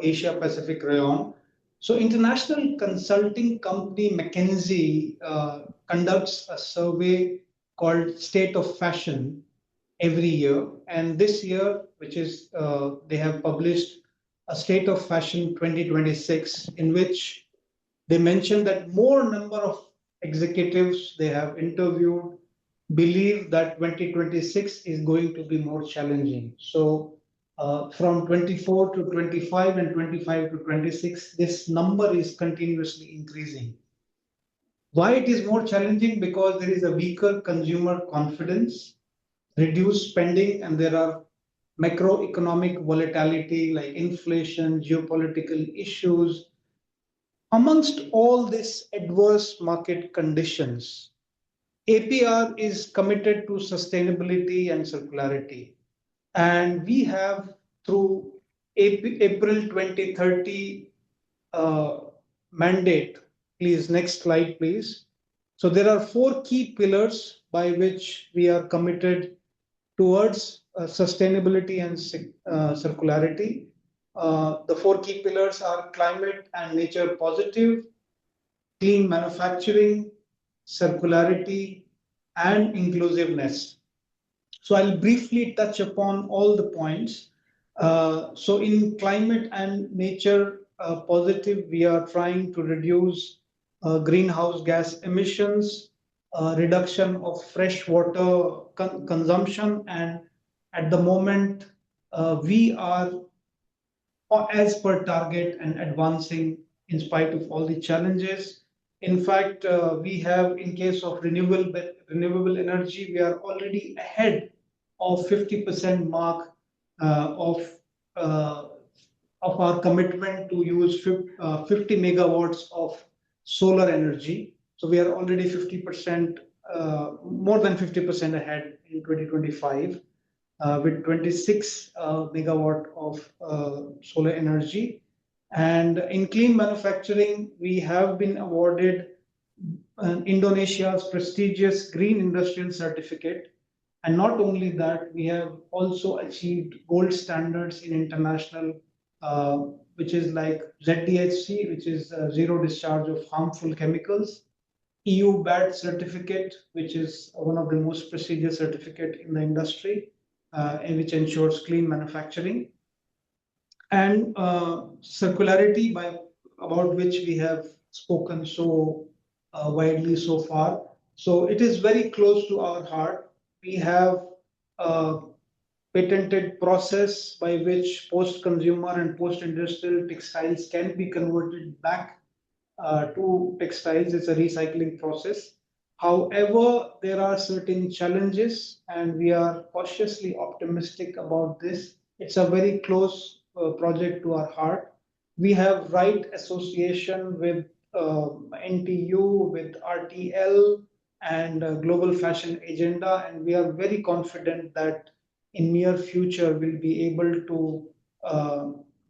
Speaker 13: Asia Pacific Rayon. So international consulting company McKinsey conducts a survey called State of Fashion every year. And this year, which is, they have published a State of Fashion 2026, in which they mentioned that more number of executives they have interviewed believe that 2026 is going to be more challenging. So from 24 to 25 and 25 to 26, this number is continuously increasing. Why it is more challenging? Because there is a weaker consumer confidence, reduced spending, and there are macroeconomic volatility like inflation, geopolitical issues. Amongst all these adverse market conditions, APR is committed to sustainability and circularity. And we have, through April 2030 mandate, please, next slide, please. So there are 4 key pillars by which we are committed towards sustainability and circularity. The 4 key pillars are climate and nature positive, clean manufacturing, circularity, and inclusiveness. So I'll briefly touch upon all the points. So in climate and nature positive, we are trying to reduce greenhouse gas emissions, reduction of fresh water consumption, and at the moment we are as per target and advancing in spite of all the challenges. In fact, we have, in case of renewable energy, we are already ahead of 50% mark of our commitment to use 50 megawatts of solar energy. So we are already 50%, more than 50% ahead in 2025. With 26 megawatt of solar energy. And in clean manufacturing, we have been awarded Indonesia's prestigious Green Industrial Certificate. And not only that, we have also achieved gold standards in international, which is like ZDHC, which is zero discharge of harmful chemicals. EU BAT certificate, which is one of the most prestigious certificate in the industry. Which ensures clean manufacturing, and circularity, about which we have spoken so widely so far. So it is very close to our heart. We have a patented process by which post-consumer and post-industrial textiles can be converted back to textiles. It's a recycling process. However, there are certain challenges, and we are cautiously optimistic about this. It's a very close project to our heart. We have right association with NTU, with RTL, and Global Fashion Agenda, and we are very confident that in near future we'll be able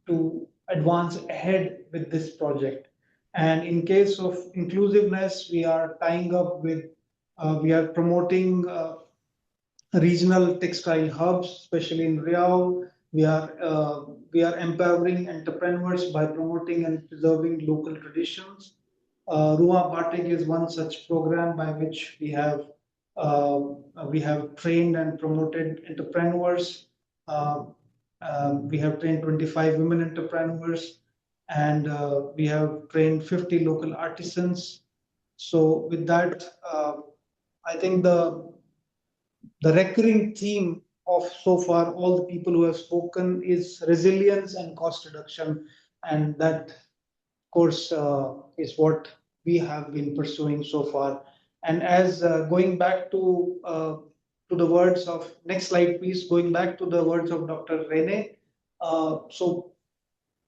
Speaker 13: to advance ahead with this project. And in case of inclusiveness, we are tying up with, we are promoting regional textile hubs, especially in Riau. We are empowering entrepreneurs by promoting and preserving local traditions. Rumah Batik is one such program by which uh, we have trained and promoted entrepreneurs. Uh, we have trained 25 women entrepreneurs, and we have trained 50 local artisans. So with that, I think the recurring theme of so far all the people who have spoken is resilience and cost reduction, and that, of course, is what we have been pursuing so far. And as going back to the words of next slide, please, going back to the words of Dr. Rene. So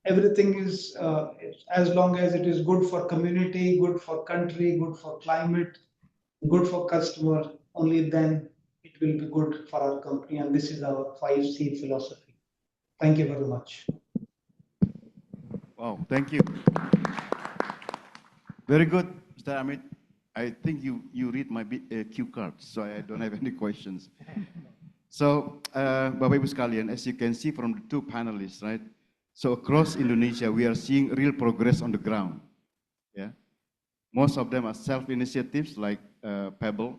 Speaker 13: everything is as long as it is good for community, good for country, good for climate, good for customer, only then it will be good for our company. And this is our 5C philosophy. Thank you very much.
Speaker 12: Wow, thank you. Very good, Mr. Amit. I think you read my cue cards, so I don't have any questions. So, Bapak Ibu sekalian, as you can see from the two panelists, right? So across Indonesia, we are seeing real progress on the ground. Yeah, most of them are self-initiatives like Pebble.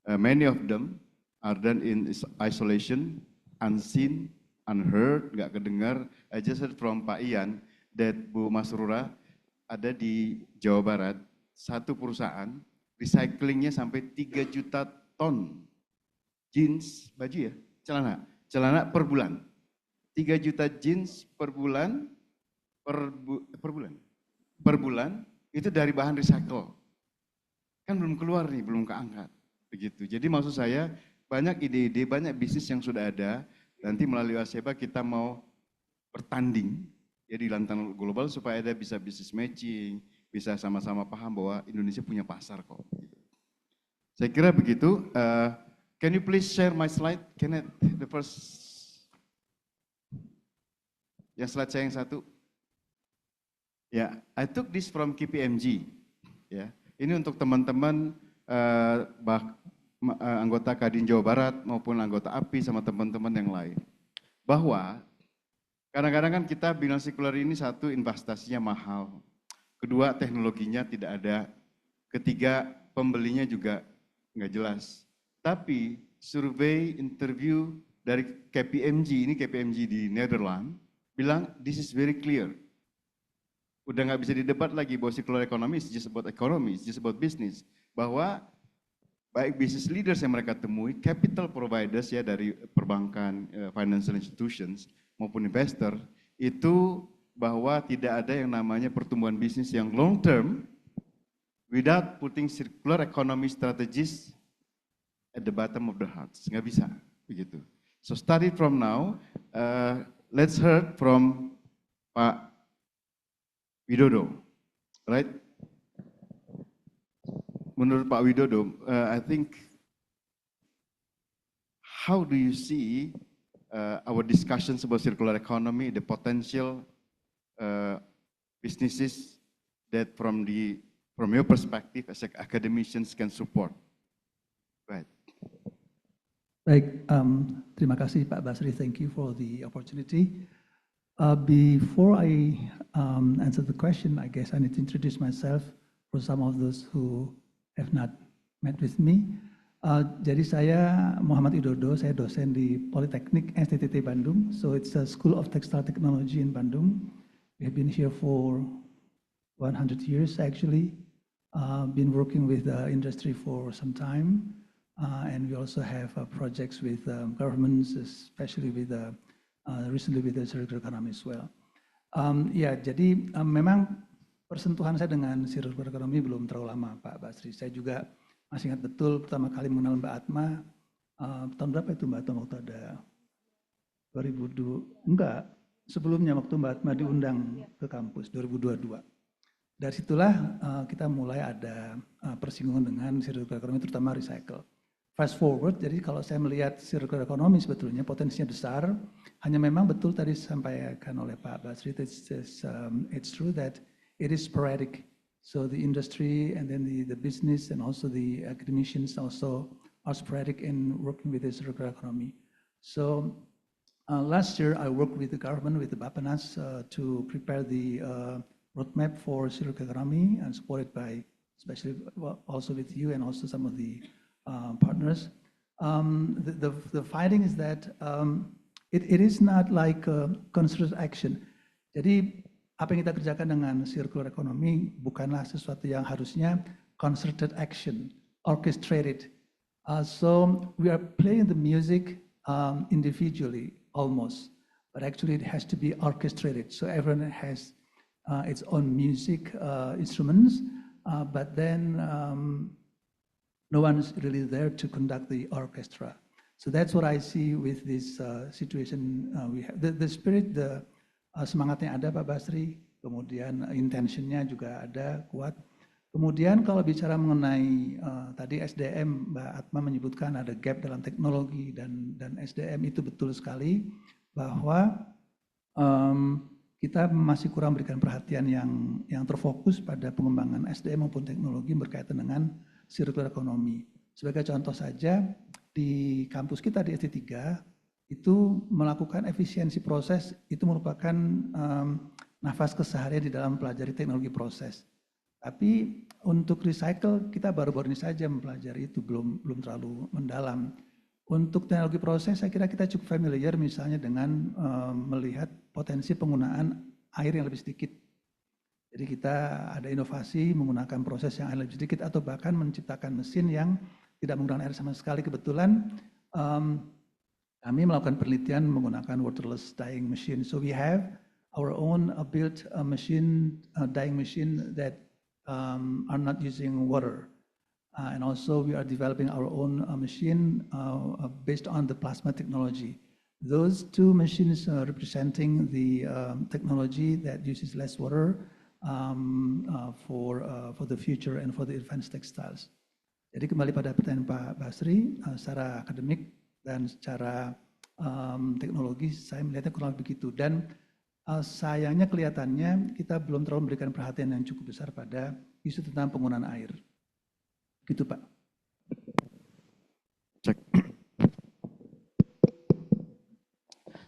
Speaker 12: Many of them are done in isolation, unseen, unheard, nggak kedengar. I just heard from Pak Ian that Bu Masrura ada di Jawa Barat, satu perusahaan recyclingnya sampai 3 juta ton jeans, baju ya, celana per bulan. 3 juta jeans per bulan, per bulan itu dari bahan recycle. Kan belum keluar nih, belum keangkat. Begitu. Jadi maksud saya banyak ide-ide, banyak bisnis yang sudah ada. Nanti melalui Aseba kita mau bertanding ya di lantaran global supaya ada bisa bisnis matching, bisa sama-sama paham bahwa Indonesia punya pasar kok. Saya kira begitu. Can you please share my slide? Can I, the first, yang slide saya yang satu. Ya, I took this from KPMG. Ya, ini untuk teman-teman anggota Kadin Jawa Barat maupun anggota API sama teman-teman yang lain. Bahwa kadang-kadang kan kita bilang sirkular ini satu investasinya mahal, kedua teknologinya tidak ada, ketiga pembelinya juga nggak jelas. Tapi survei interview dari KPMG, ini KPMG di Netherlands, bilang this is very clear. Udah nggak bisa didebat lagi bahwa circular economy is just about economy, it's just about business. Bahwa baik business leaders yang mereka temui, capital providers ya dari perbankan, financial institutions maupun investor, itu bahwa tidak ada yang namanya pertumbuhan bisnis yang long term without putting circular economy strategies at the bottom of the hearts. Nggak bisa, begitu. So starting from now, let's hear from Pak Widodo, right? Menurut Pak Widodo, I think, how do you see our discussions about circular economy, the potential businesses that from your perspective as academicians can support? Right.
Speaker 15: Baik, terima kasih Pak Basri, thank you for the opportunity. Before I answer the question, I guess I need to introduce myself for some of those who have not met with me. Jadi saya Muhammad Widodo, saya dosen di Politeknik STTT Bandung. So it's a School of Textile Technology in Bandung. We have been here for 100 years actually. Been working with the industry for some time. And we also have projects with governments, especially with recently with the circular economy as well. Ya, jadi memang persentuhan saya dengan circular economy belum terlalu lama, Pak Basri. Saya juga masih ingat betul pertama kali mengenal Mbak Atma, tahun berapa itu Mbak Atma waktu ada 2002, enggak, sebelumnya waktu Mbak Atma diundang ke kampus, 2022. Dari situlah kita mulai ada persinggungan dengan circular economy, terutama recycle. Fast forward, jadi kalau saya melihat circular economy sebetulnya potensinya besar, hanya memang betul tadi disampaikan oleh Pak Basri, it's true that it is sporadic. So the industry and then the business and also the academicians also are sporadic in working with the circular economy. So last year, I worked with the government, with the Bapenas, to prepare the roadmap for circular economy and supported by, especially also with you and also some of the partners. The finding is that it is not like a concerted action. Jadi apa yang kita kerjakan dengan circular economy bukanlah sesuatu yang harusnya concerted action, orchestrated. So we are playing the music individually almost, but actually it has to be orchestrated. So everyone has its own music instruments, but then no one is really there to conduct the orchestra. So that's what I see with this situation we have. The spirit, the semangatnya ada Pak Basri, kemudian intentionnya juga ada kuat. Kemudian kalau bicara mengenai tadi SDM, Mbak Atma menyebutkan ada gap dalam teknologi dan SDM, itu betul sekali bahwa kita masih kurang berikan perhatian yang terfokus pada pengembangan SDM maupun teknologi berkaitan dengan circular economy. Sebagai contoh saja, di kampus kita di S3 itu melakukan efisiensi proses itu merupakan nafas keseharian di dalam pelajari teknologi proses. Tapi untuk recycle kita baru-baru ini saja mempelajari itu, belum terlalu mendalam. Untuk teknologi proses saya kira kita cukup familiar misalnya dengan melihat potensi penggunaan air yang lebih sedikit. Jadi kita ada inovasi menggunakan proses yang air lebih sedikit atau bahkan menciptakan mesin yang tidak menggunakan air sama sekali. Kebetulan kami melakukan penelitian menggunakan waterless dyeing machine. So we have our own built machine, dyeing machine that are not using water. And also we are developing our own machine based on the plasma technology. Those two machines are representing the technology that uses less water for the future and for the advanced textiles. Jadi kembali pada pertanyaan Pak Basri, secara akademik dan secara teknologi saya melihatnya kurang lebih begitu. Dan sayangnya kelihatannya kita belum terlalu memberikan perhatian yang cukup besar pada isu tentang penggunaan air. Gitu Pak.
Speaker 12: Cek.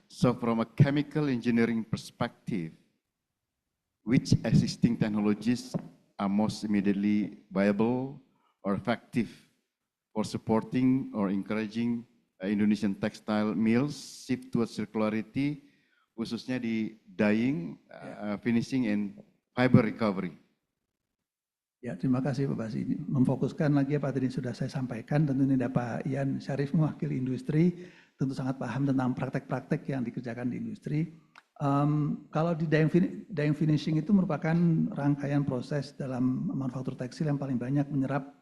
Speaker 12: So from a chemical engineering perspective, which existing technologies are most immediately viable or effective for supporting or encouraging Indonesian textile mills shift towards circularity, khususnya di dyeing, finishing, and fiber recovery?
Speaker 15: Ya, terima kasih Pak Basri. Memfokuskan lagi apa tadi sudah saya sampaikan, tentu ini ada Pak Ian Syarif mewakili industri, tentu sangat paham tentang praktek-praktek yang dikerjakan di industri. Kalau di dyeing finishing itu merupakan rangkaian proses dalam manufaktur tekstil yang paling banyak menyerap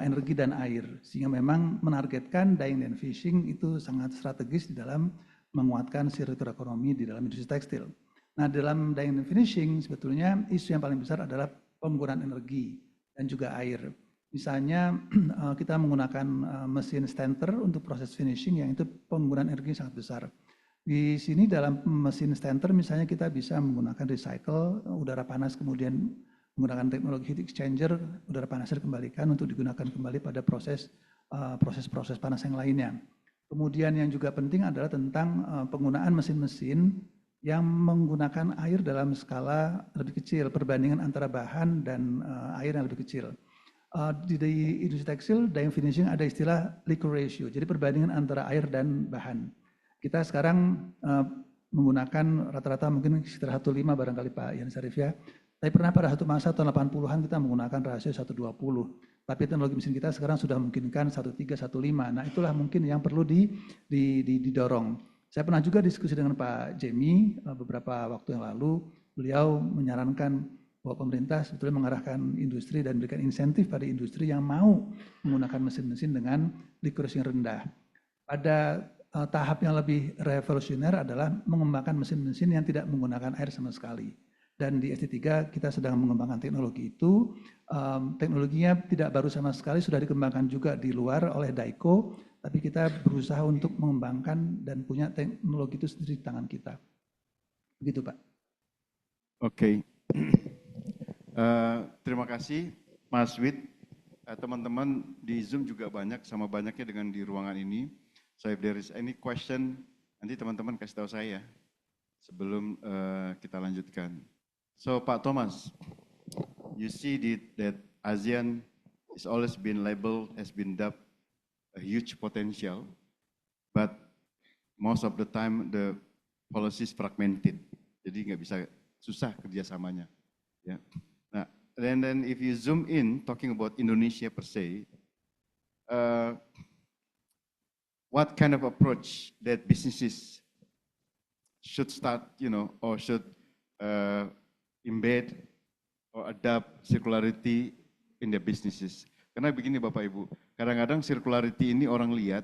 Speaker 15: energi dan air, sehingga memang menargetkan dyeing dan finishing itu sangat strategis di dalam menguatkan circular economy di dalam industri tekstil. Nah, dalam dyeing dan finishing sebetulnya isu yang paling besar adalah penggunaan energi dan juga air. Misalnya kita menggunakan mesin stanter untuk proses finishing yang itu penggunaan energi sangat besar. Di sini dalam mesin stanter misalnya kita bisa menggunakan recycle udara panas, kemudian menggunakan teknologi heat exchanger, udara panasnya dikembalikan untuk digunakan kembali pada proses panas yang lainnya. Kemudian yang juga penting adalah tentang penggunaan mesin-mesin yang menggunakan air dalam skala lebih kecil, perbandingan antara bahan dan air yang lebih kecil. Di industri tekstil, dyeing finishing ada istilah liquor ratio, jadi perbandingan antara air dan bahan. Kita sekarang menggunakan rata-rata mungkin sekitar 1,5 barangkali Pak Ian Syarif ya. Tapi pernah pada satu masa tahun 80-an kita menggunakan rasio 1,20. Tapi teknologi mesin kita sekarang sudah memungkinkan 1,3, 1,5. Nah itulah mungkin yang perlu didorong. Saya pernah juga diskusi dengan Pak Jamie beberapa waktu yang lalu. Beliau menyarankan bahwa pemerintah sebetulnya mengarahkan industri dan memberikan insentif pada industri yang mau menggunakan mesin-mesin dengan liquidasi yang rendah. Pada tahap yang lebih revolusioner adalah mengembangkan mesin-mesin yang tidak menggunakan air sama sekali. Dan di S3 kita sedang mengembangkan teknologi itu. Teknologinya tidak baru sama sekali, sudah dikembangkan juga di luar oleh Daiko, tapi kita berusaha untuk mengembangkan dan punya teknologi itu sendiri di tangan kita. Begitu Pak.
Speaker 12: Oke. Terima kasih Mas Wid. teman-teman di Zoom juga banyak, sama banyaknya dengan di ruangan ini. So if there is any question, nanti teman-teman kasih tahu saya sebelum kita lanjutkan. So Pak Thomas, you see that ASEAN has always been labeled, has been dubbed a huge potential, but most of the time the policy is fragmented. Jadi nggak bisa, susah kerjasamanya. Ya. Nah, and then if you zoom in, talking about Indonesia per se, what kind of approach that businesses should start, or should embed or adopt circularity in their businesses? Karena begini Bapak Ibu, kadang-kadang circularity ini orang lihat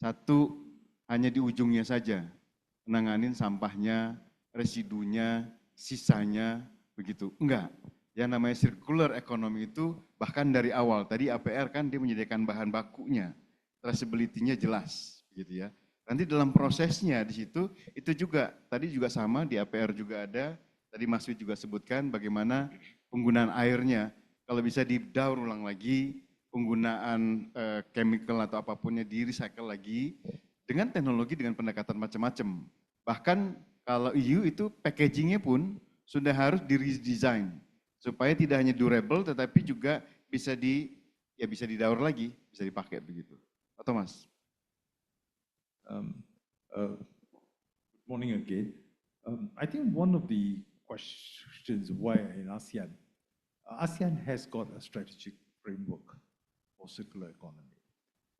Speaker 12: satu hanya di ujungnya saja, menanganin sampahnya, residunya, sisanya, begitu. Enggak. Yang namanya circular economy itu bahkan dari awal, tadi APR kan dia menyediakan bahan bakunya, traceability-nya jelas, gitu ya. Nanti dalam prosesnya di situ, itu juga, tadi juga sama, di APR juga ada, tadi Mas Wid juga sebutkan bagaimana penggunaan airnya, kalau bisa didaur ulang lagi, penggunaan chemical atau apapunnya di recycle lagi, dengan teknologi, dengan pendekatan macam-macam. Bahkan kalau EU itu packagingnya pun sudah harus di-redesign, supaya tidak hanya durable tetapi juga bisa bisa didaur lagi, bisa dipakai begitu. Pak Thomas.
Speaker 4: Good morning again. I think one of the questions why in ASEAN, ASEAN has got a strategic framework for circular economy.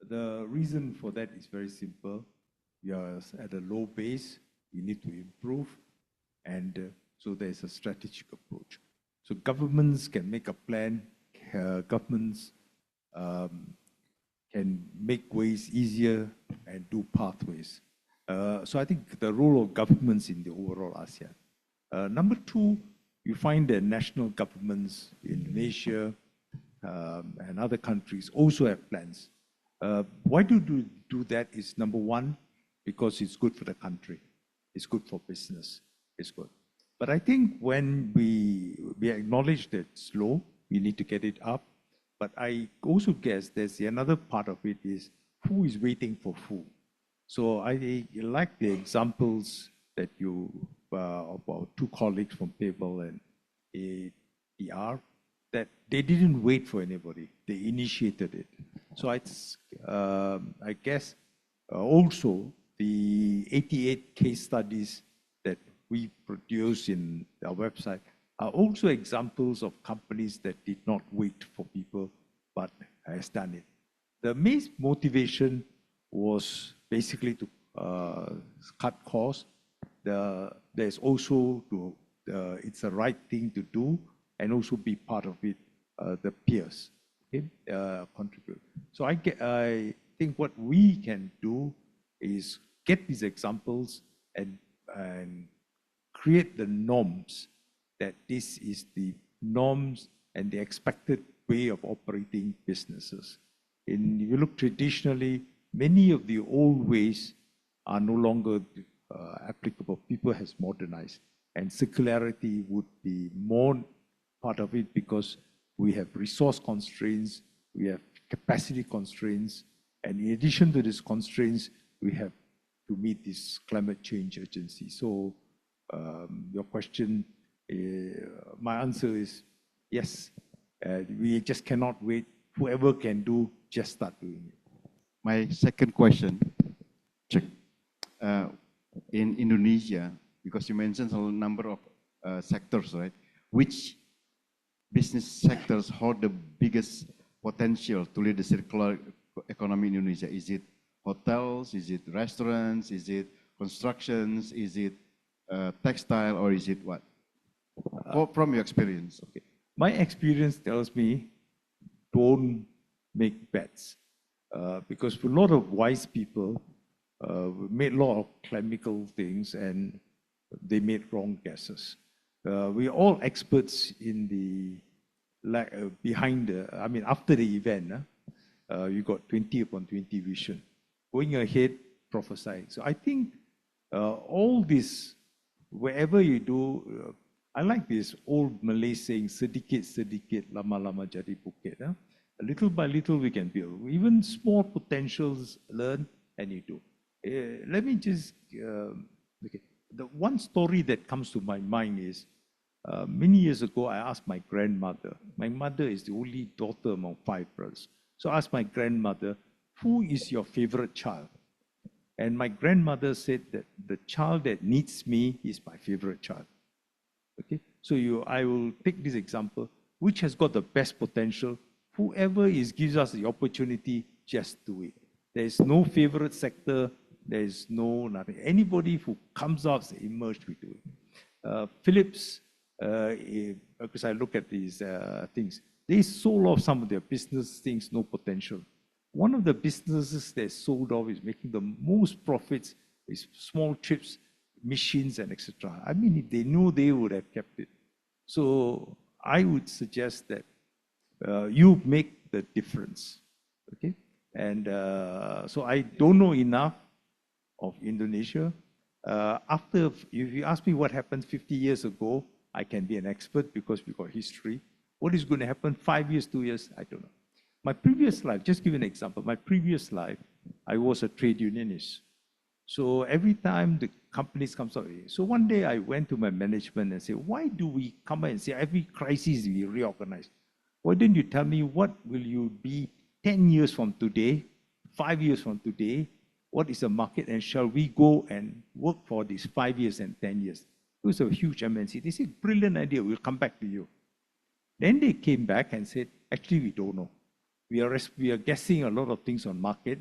Speaker 4: The reason for that is very simple. We are at a low base, we need to improve, and so there's a strategic approach. So governments can make a plan, governments can make ways easier and do pathways. So I think the role of governments in the overall ASEAN. Number two, you find that national governments, Indonesia and other countries also have plans. Why do that is number one, because it's good for the country. It's good for business. It's good. But I think when we acknowledge that it's low, we need to get it up. But I also guess there's another part of it is who is waiting for who. So I like the examples that you, about two colleagues from Pebble and ADR, that they didn't wait for anybody. They initiated it. So I guess also the 88 case studies that we produce in our website are also examples of companies that did not wait for people, but has done it. The main motivation was basically to cut costs. There's also it's the right thing to do, and also be part of it, the peers contribute. So I think what we can do is get these examples and create the norms, that this is the norms and the expected way of operating businesses. If you look traditionally, many of the old ways are no longer applicable. People has modernized, and circularity would be more part of it because we have resource constraints, we have capacity constraints, and in addition to these constraints, we have to meet this climate change urgency. So your question, my answer is yes. We just cannot wait. Whoever can do, just start doing it.
Speaker 12: My second question, check. In Indonesia, because you mentioned a number of sectors, right? Which business sectors hold the biggest potential to lead the circular economy in Indonesia? Is it hotels? Is it restaurants? Is it constructions? Is it textile, or is it what? From your experience.
Speaker 4: Okay. My experience tells me don't make bets because for a lot of wise people made a lot of chemical things and they made wrong guesses. We're all experts in the behind the, I mean, after the event, you got 20 upon 20 vision. Going ahead, prophesying. So I think all this, wherever you do, I like this old Malay saying, sedikit sedikit lama-lama jadi bukit. Little by little we can build. Even small potentials learn and you do. Let me just, okay. The one story that comes to my mind is, many years ago, I asked my grandmother. My mother is the only daughter among 5 brothers. So I asked my grandmother, who is your favorite child? And my grandmother said that the child that needs me is my favorite child. Okay, so I will take this example, which has got the best potential. Whoever gives us the opportunity, just do it. There is no favorite sector. There is no nothing. Anybody who comes out, emerged, we do it. Philips, because I look at these things, they sold off some of their business things, no potential. One of the businesses they sold off is making the most profits is small chips, machines, and etc. I mean, if they knew, they would have kept it. So I would suggest that you make the difference, okay? And so I don't know enough of Indonesia. If you ask me what happened 50 years ago, I can be an expert because we got history. What is going to happen 5 years, 2 years, I don't know. My previous life, just give you an example, my previous life, I was a trade unionist. So every time the companies comes out, so one day I went to my management and said, why do we come and say every crisis we reorganize? Why didn't you tell me what will you be 10 years from today, 5 years from today? What is the market, and shall we go and work for these 5 years and 10 years? It was a huge MNC. They said, brilliant idea, we'll come back to you. Then they came back and said, actually, we don't know. We are guessing a lot of things on market,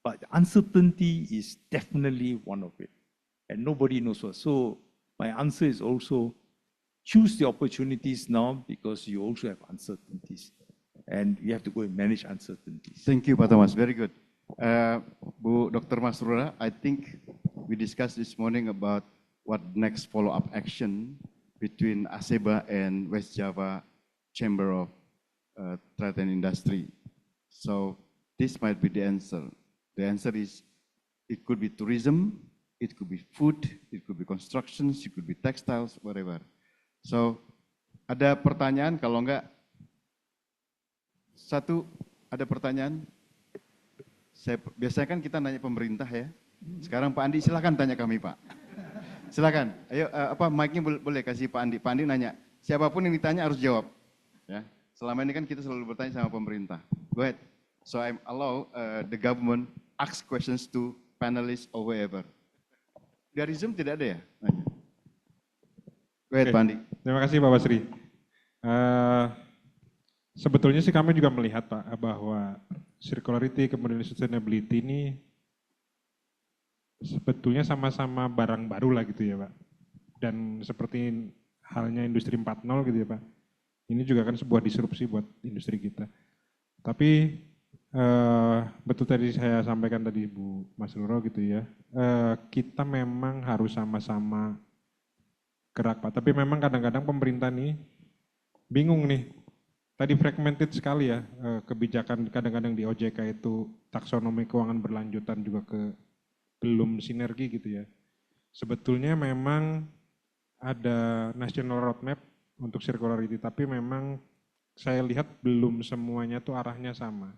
Speaker 4: but uncertainty is definitely one of it. And nobody knows what. So my answer is also, choose the opportunities now because you also have uncertainties. And you have to go and manage uncertainties.
Speaker 12: Thank you, Pak Thomas. Very good. Bu Dr. Masrura, I think we discussed this morning about what next follow-up action between ASEBA and West Java Chamber of Trade and Industry. So this might be the answer. The answer is, it could be tourism, it could be food, it could be constructions, it could be textiles, whatever. So ada pertanyaan, kalau enggak, ada pertanyaan? Biasanya kan kita nanya pemerintah ya. Sekarang Pak Andi, silakan tanya kami Pak. Silakan. Ayo, mic-nya boleh kasih Pak Andi. Pak Andi nanya, siapapun yang ditanya harus jawab. Ya. Selama ini kan kita selalu bertanya sama pemerintah. Go ahead. So I allow the government ask questions to panelists or whoever. Dari Zoom tidak ada ya? Nanya. Go ahead, Pak Andi.
Speaker 10: Terima kasih Pak Basri. Sebetulnya sih kami juga melihat Pak bahwa circularity kemudian sustainability ini sebetulnya sama-sama barang baru lah gitu ya Pak. Dan seperti halnya industri 4.0 gitu ya Pak. Ini juga kan sebuah disrupsi buat industri kita. Tapi betul tadi saya sampaikan tadi Bu Masruro gitu ya. Kita memang harus sama-sama gerak Pak. Tapi memang kadang-kadang pemerintah nih bingung nih. Tadi fragmented sekali ya, kebijakan kadang-kadang di OJK itu taksonomi keuangan berlanjutan juga belum sinergi gitu ya. Sebetulnya memang ada national roadmap untuk circularity, tapi memang saya lihat belum semuanya tuh arahnya sama.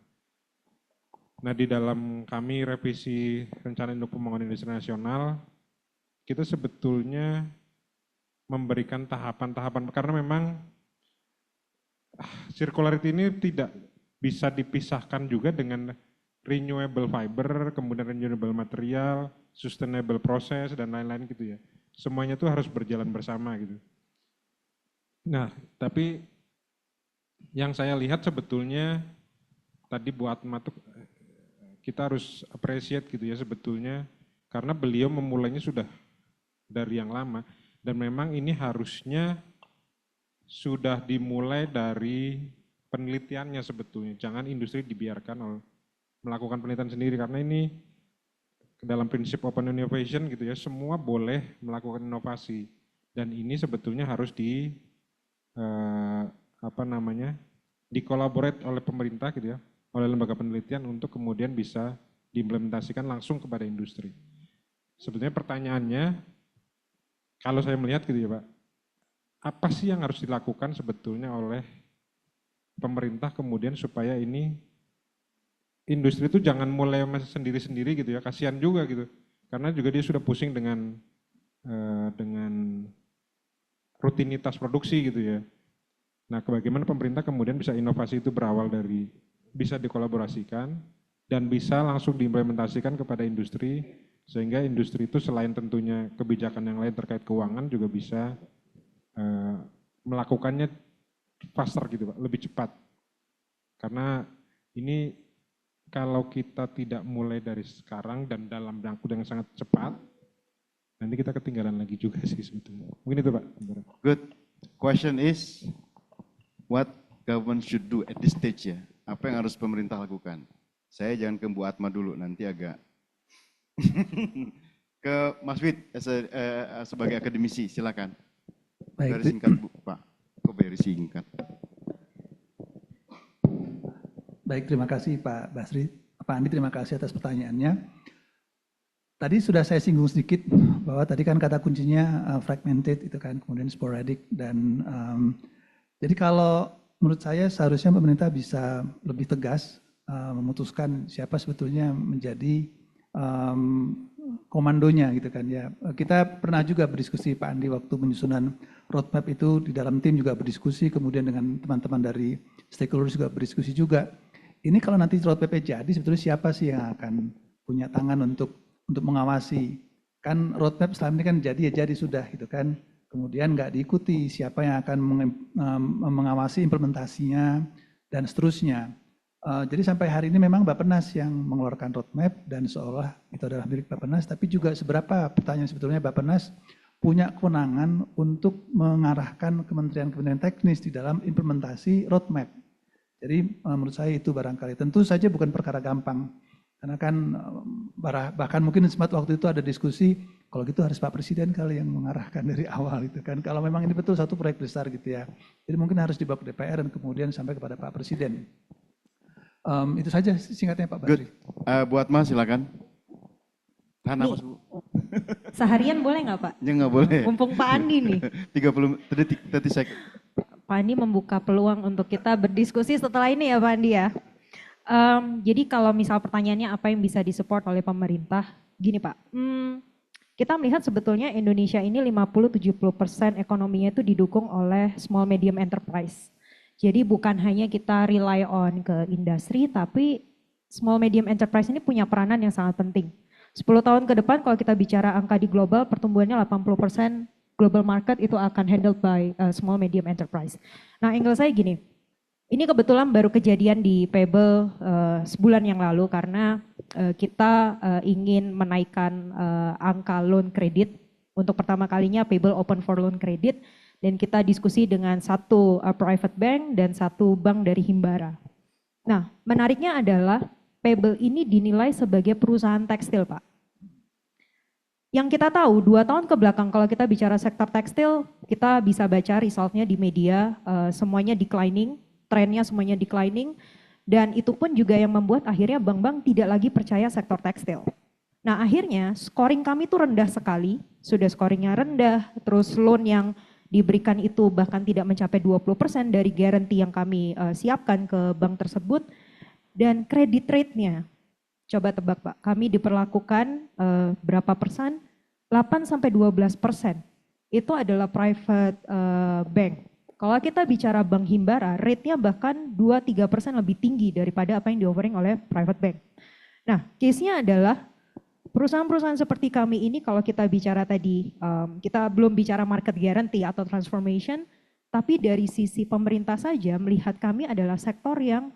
Speaker 10: Nah di dalam kami revisi rencana induk pembangunan industri nasional, kita sebetulnya memberikan tahapan-tahapan, karena memang circularity ini tidak bisa dipisahkan juga dengan renewable fiber, kemudian renewable material, sustainable process, dan lain-lain gitu ya. Semuanya itu harus berjalan bersama gitu. Nah, tapi yang saya lihat sebetulnya, tadi Bu Atma tuh kita harus appreciate gitu ya sebetulnya, karena beliau memulainya sudah dari yang lama, dan memang ini harusnya sudah dimulai dari penelitiannya sebetulnya. Jangan industri dibiarkan melakukan penelitian sendiri, karena ini dalam prinsip open innovation gitu ya, semua boleh melakukan inovasi. Dan ini sebetulnya harus dikolaborate oleh pemerintah gitu ya, oleh lembaga penelitian untuk kemudian bisa diimplementasikan langsung kepada industri. Sebetulnya pertanyaannya, kalau saya melihat gitu ya Pak, apa sih yang harus dilakukan sebetulnya oleh pemerintah kemudian supaya ini industri itu jangan mulai sendiri-sendiri gitu ya, kasihan juga gitu. Karena juga dia sudah pusing dengan rutinitas produksi gitu ya. Nah, bagaimana pemerintah kemudian bisa inovasi itu berawal dari bisa dikolaborasikan dan bisa langsung diimplementasikan kepada industri, sehingga industri itu selain tentunya kebijakan yang lain terkait keuangan juga bisa melakukannya faster gitu Pak, lebih cepat. Karena ini kalau kita tidak mulai dari sekarang dan dalam waktu yang sangat cepat, nanti kita ketinggalan lagi juga sih sebetulnya. Mungkin itu Pak.
Speaker 12: Good. Question is, what government should do at this stage ya? Apa yang harus pemerintah lakukan? Saya jangan ke Bu Atma dulu, nanti agak ke Mas Wid sebagai akademisi, silakan.
Speaker 15: Baik.
Speaker 12: Dari singkat Bu, Pak. Kok very singkat?
Speaker 15: Baik, terima kasih Pak Basri. Pak Andi, terima kasih atas pertanyaannya. Tadi sudah saya singgung sedikit bahwa tadi kan kata kuncinya fragmented itu kan, kemudian sporadic dan jadi kalau menurut saya seharusnya pemerintah bisa lebih tegas memutuskan siapa sebetulnya menjadi komandonya gitu kan ya. Kita pernah juga berdiskusi Pak Andi waktu penyusunan roadmap itu, di dalam tim juga berdiskusi, kemudian dengan teman-teman dari stakeholders juga berdiskusi juga. Ini kalau nanti roadmap jadi sebetulnya siapa sih yang akan punya tangan untuk mengawasi? Kan roadmap selama ini kan jadi ya jadi sudah gitu kan. Kemudian nggak diikuti siapa yang akan mengawasi implementasinya dan seterusnya. Jadi sampai hari ini memang Bappenas yang mengeluarkan roadmap dan seolah itu adalah milik Bappenas, tapi juga seberapa pertanyaan sebetulnya Bappenas punya kewenangan untuk mengarahkan kementerian-kementerian teknis di dalam implementasi roadmap. Jadi menurut saya itu barangkali tentu saja bukan perkara gampang. Karena kan bahkan mungkin sempat waktu itu ada diskusi, kalau gitu harus Pak Presiden kali yang mengarahkan dari awal itu kan. Kalau memang ini betul satu proyek besar gitu ya. Jadi mungkin harus dibawa ke DPR dan kemudian sampai kepada Pak Presiden. Itu saja singkatnya Pak Basri.
Speaker 12: Buat Mas silakan. Tahan nafas Bu.
Speaker 14: Seharian boleh nggak Pak?
Speaker 12: Ya nggak boleh.
Speaker 14: Mumpung Pak Andi nih.
Speaker 12: 30 second.
Speaker 14: Pak Andi membuka peluang untuk kita berdiskusi setelah ini ya Pak Andi ya. Jadi kalau misal pertanyaannya apa yang bisa disupport oleh pemerintah, gini Pak, kita melihat sebetulnya Indonesia ini 50-70% ekonominya itu didukung oleh small medium enterprise. Jadi bukan hanya kita rely on ke industri, tapi small medium enterprise ini punya peranan yang sangat penting. 10 tahun ke depan kalau kita bicara angka di global, pertumbuhannya 80% global market itu akan handled by small medium enterprise. Nah angle saya gini, ini kebetulan baru kejadian di Pebble sebulan yang lalu karena kita ingin menaikkan angka loan kredit. Untuk pertama kalinya Pebble open for loan kredit dan kita diskusi dengan satu private bank dan satu bank dari Himbara. Nah menariknya adalah Pebble ini dinilai sebagai perusahaan tekstil Pak. Yang kita tahu 2 tahun ke belakang kalau kita bicara sektor tekstil, kita bisa baca resultnya di media semuanya declining. Trennya semuanya declining dan itu pun juga yang membuat akhirnya bank-bank tidak lagi percaya sektor tekstil. Nah akhirnya scoring kami itu rendah sekali, sudah scoringnya rendah, terus loan yang diberikan itu bahkan tidak mencapai 20% dari guarantee yang kami siapkan ke bank tersebut dan credit rate-nya, coba tebak Pak, kami diperlakukan berapa persen? 8-12%, itu adalah private bank. Kalau kita bicara Bank Himbara, rate-nya bahkan 2-3% lebih tinggi daripada apa yang di-offering oleh private bank. Nah, case-nya adalah perusahaan-perusahaan seperti kami ini kalau kita bicara tadi, kita belum bicara market guarantee atau transformation, tapi dari sisi pemerintah saja melihat kami adalah sektor yang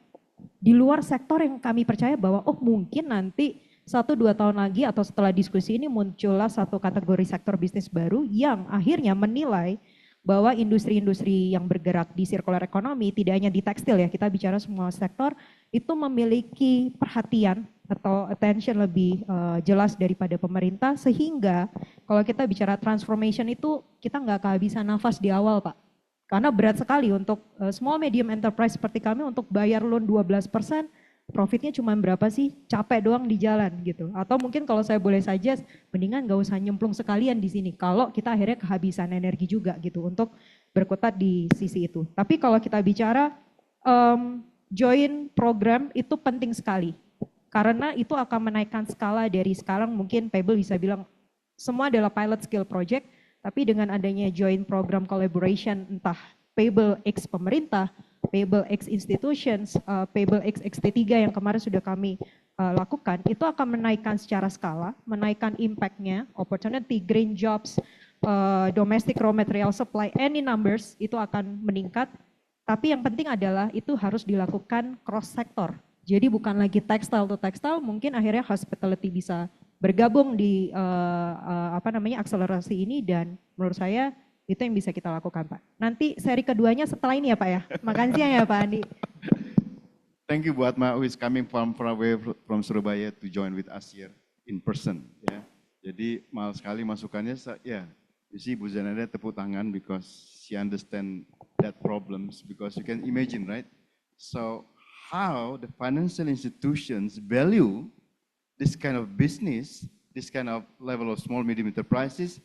Speaker 14: di luar sektor yang kami percaya bahwa oh mungkin nanti 1-2 tahun lagi atau setelah diskusi ini muncullah satu kategori sektor bisnis baru yang akhirnya menilai bahwa industri-industri yang bergerak di circular economy tidak hanya di tekstil ya, kita bicara semua sektor itu memiliki perhatian atau attention lebih jelas daripada pemerintah sehingga kalau kita bicara transformation itu kita nggak kehabisan nafas di awal Pak. Karena berat sekali untuk small medium enterprise seperti kami untuk bayar loan 12%, profitnya cuma berapa sih? Capek doang di jalan gitu. Atau mungkin kalau saya boleh saja, mendingan gak usah nyemplung sekalian di sini. Kalau kita akhirnya kehabisan energi juga gitu untuk berkutat di sisi itu. Tapi kalau kita bicara join program itu penting sekali. Karena itu akan menaikkan skala dari sekarang mungkin Pebble bisa bilang semua adalah pilot skill project, tapi dengan adanya join program collaboration entah Pebble X pemerintah, Pebble X institutions, Pebble X XT3 yang kemarin sudah kami lakukan, itu akan menaikkan secara skala, menaikkan impact-nya, opportunity, green jobs, domestic raw material supply, any numbers itu akan meningkat. Tapi yang penting adalah itu harus dilakukan cross sector. Jadi bukan lagi textile to textile, mungkin akhirnya hospitality bisa bergabung di akselerasi ini dan menurut saya itu yang bisa kita lakukan Pak. Nanti seri keduanya setelah ini ya Pak ya. Makan siang ya Pak Andi.
Speaker 12: Thank you Bu Atma who is coming from far away from Surabaya to join with us here in person. Ya. Jadi mahal sekali masukannya. Ya, you see Bu Zanada tepuk tangan because she understand that problems because you can imagine right. So how the financial institutions value this kind of business, this kind of level of small medium enterprises,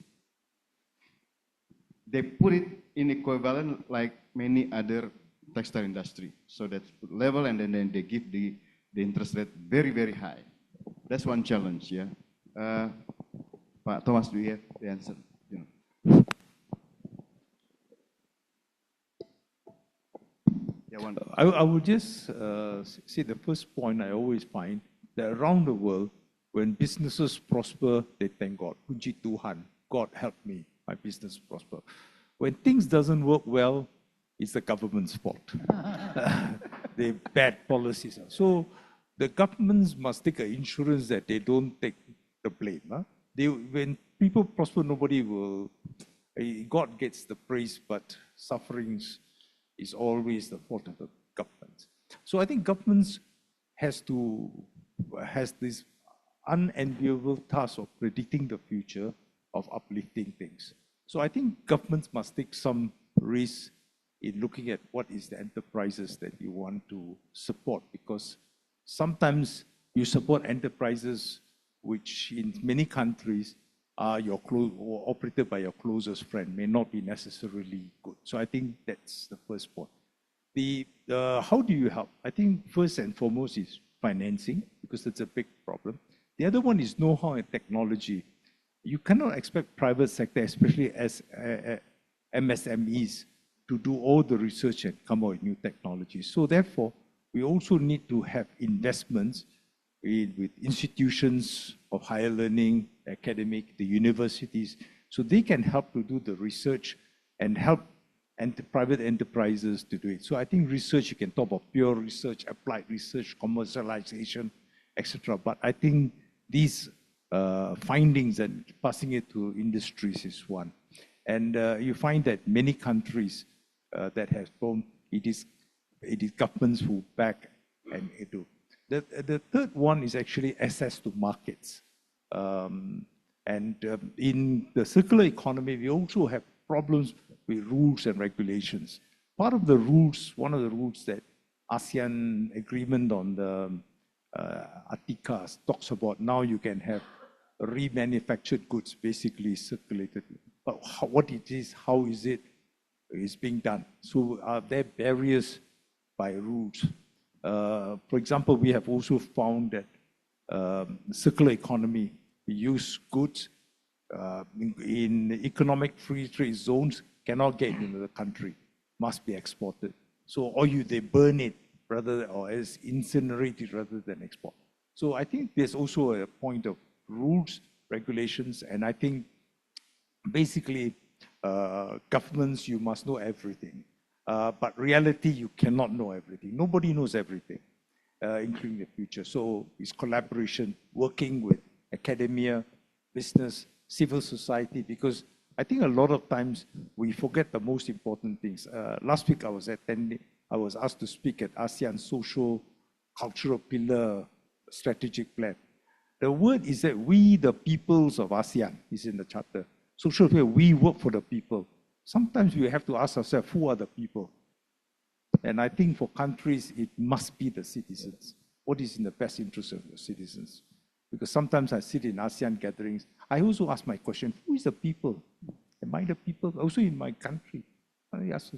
Speaker 12: they put it in equivalent like many other textile industry. So that's level and then they give the interest rate very, very high. That's one challenge, yeah. Pak Thomas, do you have the answer? You know. Yeah,
Speaker 4: I would just say the first point I always find that around the world, when businesses prosper, they thank God. Puji Tuhan, God help me, my business prosper. When things doesn't work well, it's the government's fault. The bad policies. So the governments must take an insurance that they don't take the blame. Huh? When people prosper, nobody will, God gets the praise, but sufferings is always the fault of the government. So I think governments has this unenviable task of predicting the future, of uplifting things. So I think governments must take some risk in looking at what is the enterprises that you want to support, because sometimes you support enterprises which in many countries are or operated by your closest friend, may not be necessarily good. So I think that's the first point. How do you help? I think first and foremost is financing, because that's a big problem. The other one is know-how and technology. You cannot expect private sector, especially as MSMEs, to do all the research and come out with new technologies. So therefore, we also need to have investments with institutions of higher learning, academic, the universities, so they can help to do the research and help private enterprises to do it. So I think research, you can talk about pure research, applied research, commercialization, etc. But I think these findings and passing it to industries is one. And you find that many countries that have grown, it is governments who back and do. The third one is actually access to markets. In the circular economy, we also have problems with rules and regulations. Part of the rules, one of the rules that ASEAN agreement on the ATICA talks about, now you can have remanufactured goods basically circulated. But what it is, how is it being done? So are there barriers by rules? For example, we have also found that circular economy, we use goods in economic free trade zones, cannot get into the country, must be exported. So, or they burn it or as incinerated rather than export. So I think there's also a point of rules, regulations, and I think basically governments, you must know everything. But reality, you cannot know everything. Nobody knows everything, including the future. So it's collaboration, working with academia, business, civil society, because I think a lot of times we forget the most important things. Last week I was asked to speak at ASEAN Social Cultural Pillar Strategic Plan. The word is that we, the peoples of ASEAN, is in the charter. Social pillar, we work for the people. Sometimes we have to ask ourselves, who are the people? And I think for countries, it must be the citizens. What is in the best interest of the citizens? Because sometimes I sit in ASEAN gatherings, I also ask my question, who is the people? Am I the people? Also in my country. I ask.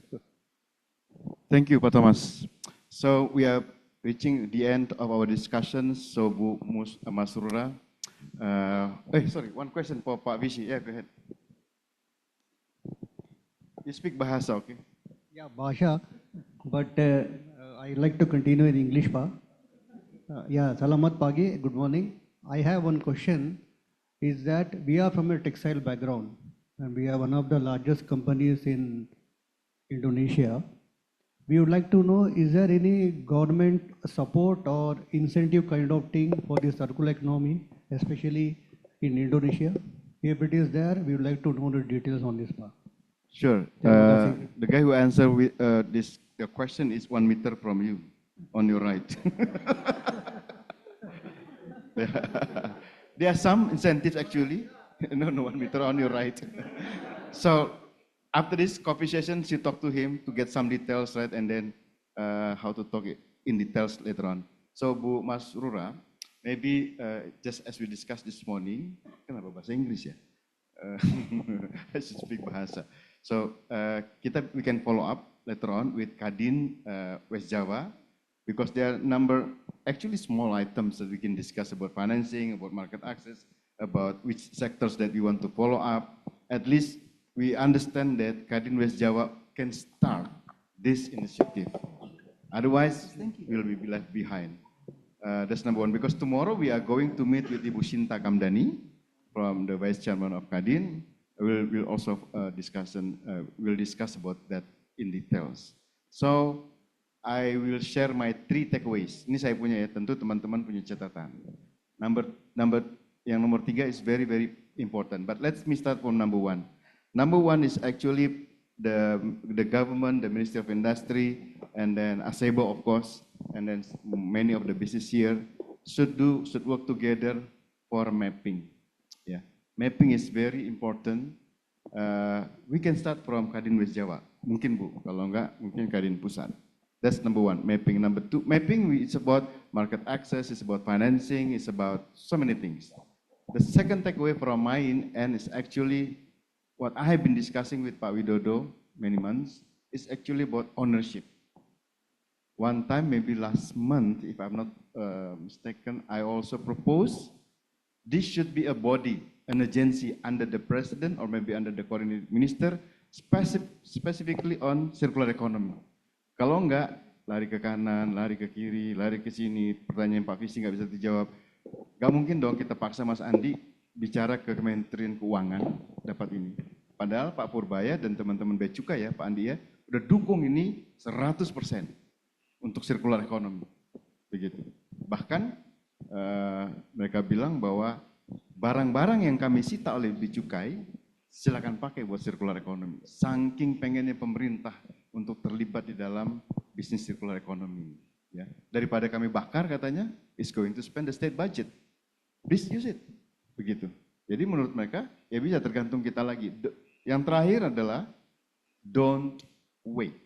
Speaker 12: Thank you, Pak Thomas. So we are reaching the end of our discussion. So Bu Masrura, sorry, one question for Pak Vishi. Yeah, go ahead. You speak Bahasa, okay?
Speaker 16: Yeah, Basha, but I like to continue in English, Pa. Yeah, Salamat Pagi, good morning. I have one question, is that we are from a textile background and we are one of the largest companies in Indonesia. We would like to know, is there any government support or incentive kind of thing for the circular economy, especially in Indonesia? If it is there, we would like to know the details on this part.
Speaker 12: Sure. The guy who answered with the question is 1 meter from you, on your right. There are some incentives actually. No, 1 meter on your right. So after this coffee session, you talk to him to get some details, right? And then how to talk in details later on. So Bu Masrura, maybe just as we discussed this morning, kenapa bahasa Inggris ya? I should speak bahasa. So we can follow up later on with Kadin West Java, because there are actually small items that we can discuss about financing, about market access, about which sectors that we want to follow up. At least we understand that Kadin West Java can start this initiative. Otherwise, we'll be left behind. That's number one, because tomorrow we are going to meet with Ibu Shinta Kamdani from the Vice Chairman of Kadin. We'll also discuss about that in details. So I will share my 3 takeaways. Ini saya punya ya, tentu teman-teman punya catatan. Yang nomor 3 is very very important. But let me start from number 1. Number 1 is actually the government, the Ministry of Industry, and then ASEBO of course, and then many of the business here should work together for mapping. Yeah, mapping is very important. We can start from Kadin West Java, mungkin Bu, kalau enggak mungkin Kadin Pusat. That's number 1, mapping. Number 2, mapping is about market access, it's about financing, it's about so many things. The second takeaway from my end is actually what I have been discussing with Pak Widodo many months, is actually about ownership. One time, maybe last month, if I'm not mistaken, I also proposed this should be a body, an agency under the president or maybe under the coordinating minister, specifically on circular economy. Kalau enggak, lari ke kanan, lari ke kiri, lari ke sini, pertanyaan Pak Visi nggak bisa dijawab. Nggak mungkin dong kita paksa Mas Andi bicara ke Kementerian Keuangan dapat ini. Padahal Pak Purbaya dan teman-teman Bea Cukai ya, Pak Andi ya, udah dukung ini 100% untuk circular economy. Begitu. Bahkan mereka bilang bahwa barang-barang yang kami sita oleh Bea Cukai silakan pakai buat circular economy. Saking pengennya pemerintah untuk terlibat di dalam bisnis circular economy. Ya. Daripada kami bakar katanya, is going to spend the state budget. Please use it. Begitu. Jadi menurut mereka, ya bisa tergantung kita lagi. Yang terakhir adalah, don't wait.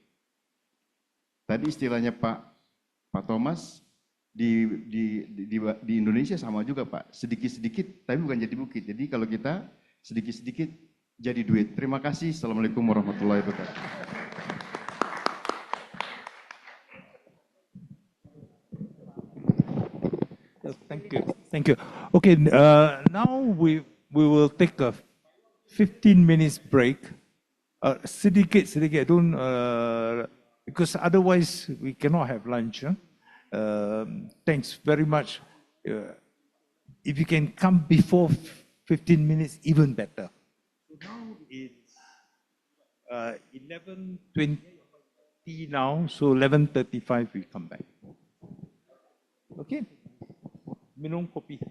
Speaker 12: Tadi istilahnya Pak Thomas, di Indonesia sama juga Pak, sedikit-sedikit tapi bukan jadi bukit. Jadi kalau kita sedikit-sedikit jadi duit. Terima kasih. Assalamualaikum warahmatullahi wabarakatuh.
Speaker 4: Thank you. Okay, now we will take a 15 minutes break. Sedikit, don't, because otherwise we cannot have lunch. Thanks very much. If you can come before 15 minutes, even better. So now it's 11:20 now, so 11:35 we come back. Okay. Minum kopi.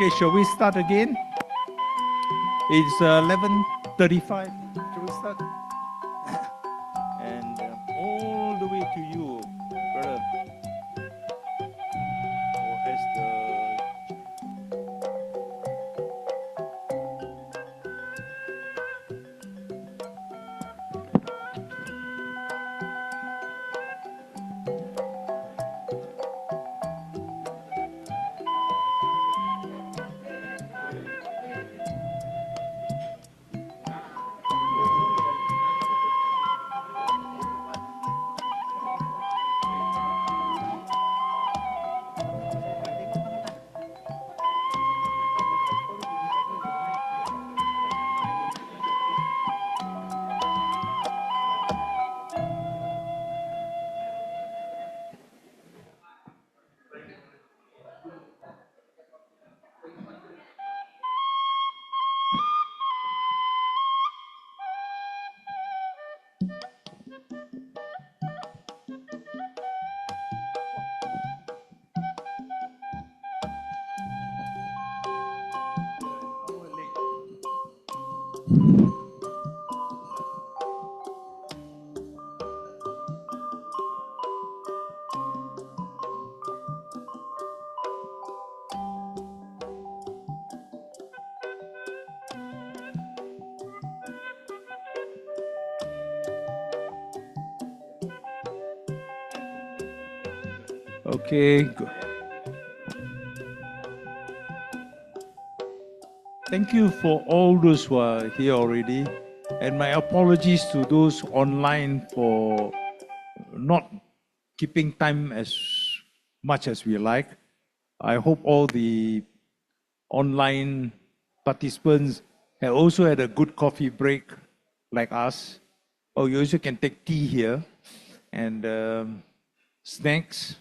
Speaker 4: Okay, shall we start again? It's 11:35. Shall we start? And all the way to you, brother. Or as the okay. Thank you for all those who are here already. And my apologies to those online for not keeping time as much as we like. I hope all the online participants have also had a good coffee break like us. Oh, you also can take tea here and snacks.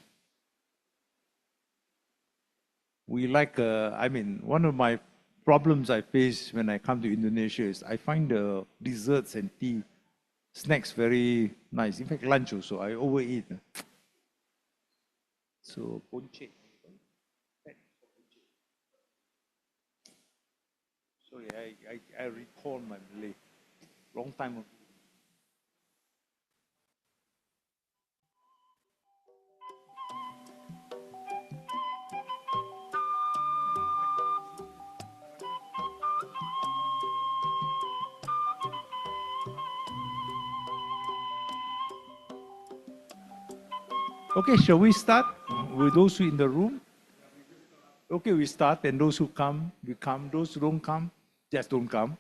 Speaker 4: We like, I mean, one of my problems I face when I come to Indonesia is I find the desserts and tea, snacks very nice. In fact, lunch also, I overeat. So, ponche. Sorry, I recall my Malay. Long time ago. Okay, shall we start with those who are in the room? Okay, we start, and those who come, we come. Those who don't come, just don't come.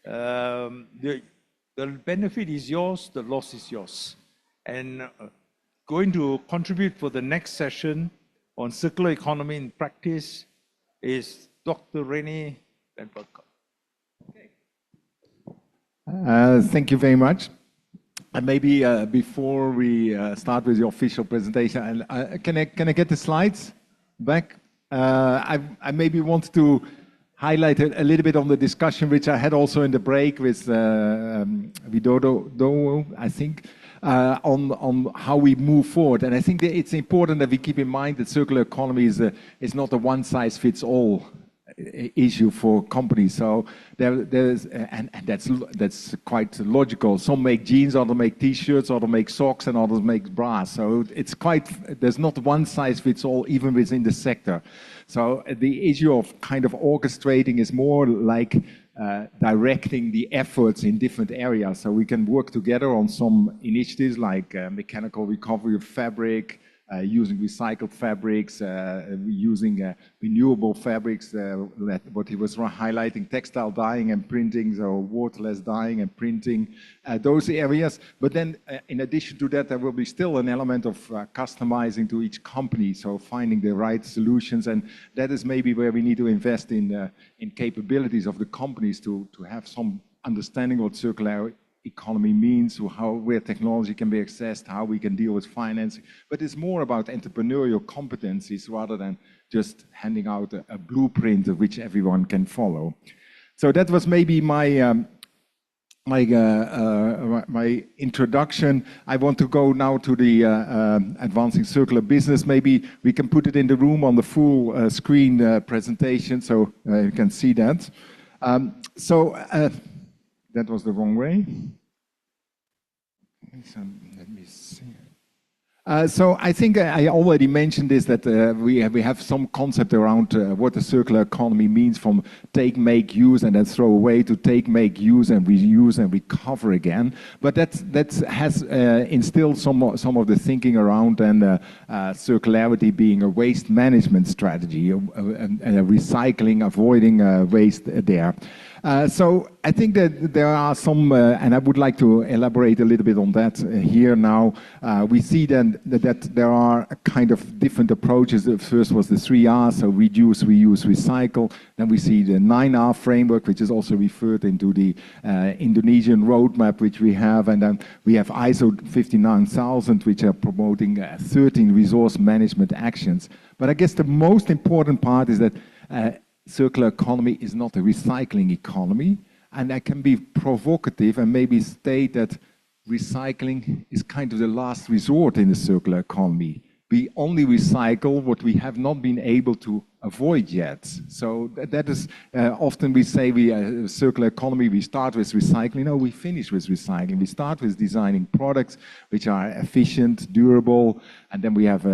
Speaker 4: The benefit is yours, the loss is yours. And going to contribute for the next session on circular economy in practice is Dr. Rene Van Berkel.
Speaker 11: Thank you very much. And maybe before we start with the official presentation, can I get the slides back? I maybe want to highlight a little bit on the discussion which I had also in the break with Widodo, I think, on how we move forward. And I think that it's important that we keep in mind that circular economy is not a one-size-fits-all issue for companies. So and that's quite logical. Some make jeans, others make T-shirts, others make socks, and others make bras. So it's there's not one size fits all even within the sector. So the issue of kind of orchestrating is more like directing the efforts in different areas. So we can work together on some initiatives like mechanical recovery of fabric, using recycled fabrics, using renewable fabrics, what he was highlighting, textile dyeing and printing, so waterless dyeing and printing, those areas. But then in addition to that, there will be still an element of customizing to each company, so finding the right solutions. And that is maybe where we need to invest in capabilities of the companies to have some understanding what circular economy means, where technology can be accessed, how we can deal with financing. But it's more about entrepreneurial competencies rather than just handing out a blueprint of which everyone can follow. So that was maybe my my introduction. I want to go now to the advancing circular business. Maybe we can put it in the room on the full screen presentation so you can see that. That was the wrong way. So let me see. So I think I already mentioned this, that we have some concept around what the circular economy means, from take, make, use, and then throw away, to take, make, use, and reuse and recover again. But that has instilled some of the thinking around circularity being a waste management strategy, and recycling, avoiding waste there. So I think that there are some, and I would like to elaborate a little bit on that here now. We see then that there are a kind of different approaches. The first was the 3R, so reduce, reuse, recycle. Then we see the 9R framework, which is also referred into the Indonesian roadmap, which we have. And then we have ISO 59000, which are promoting 13 resource management actions. But I guess the most important part is that circular economy is not a recycling economy, and I can be provocative and maybe state that recycling is kind of the last resort in the circular economy. We only recycle what we have not been able to avoid yet. So that is, often we say circular economy, we start with recycling. No, we finish with recycling. We start with designing products which are efficient, durable, and then we have,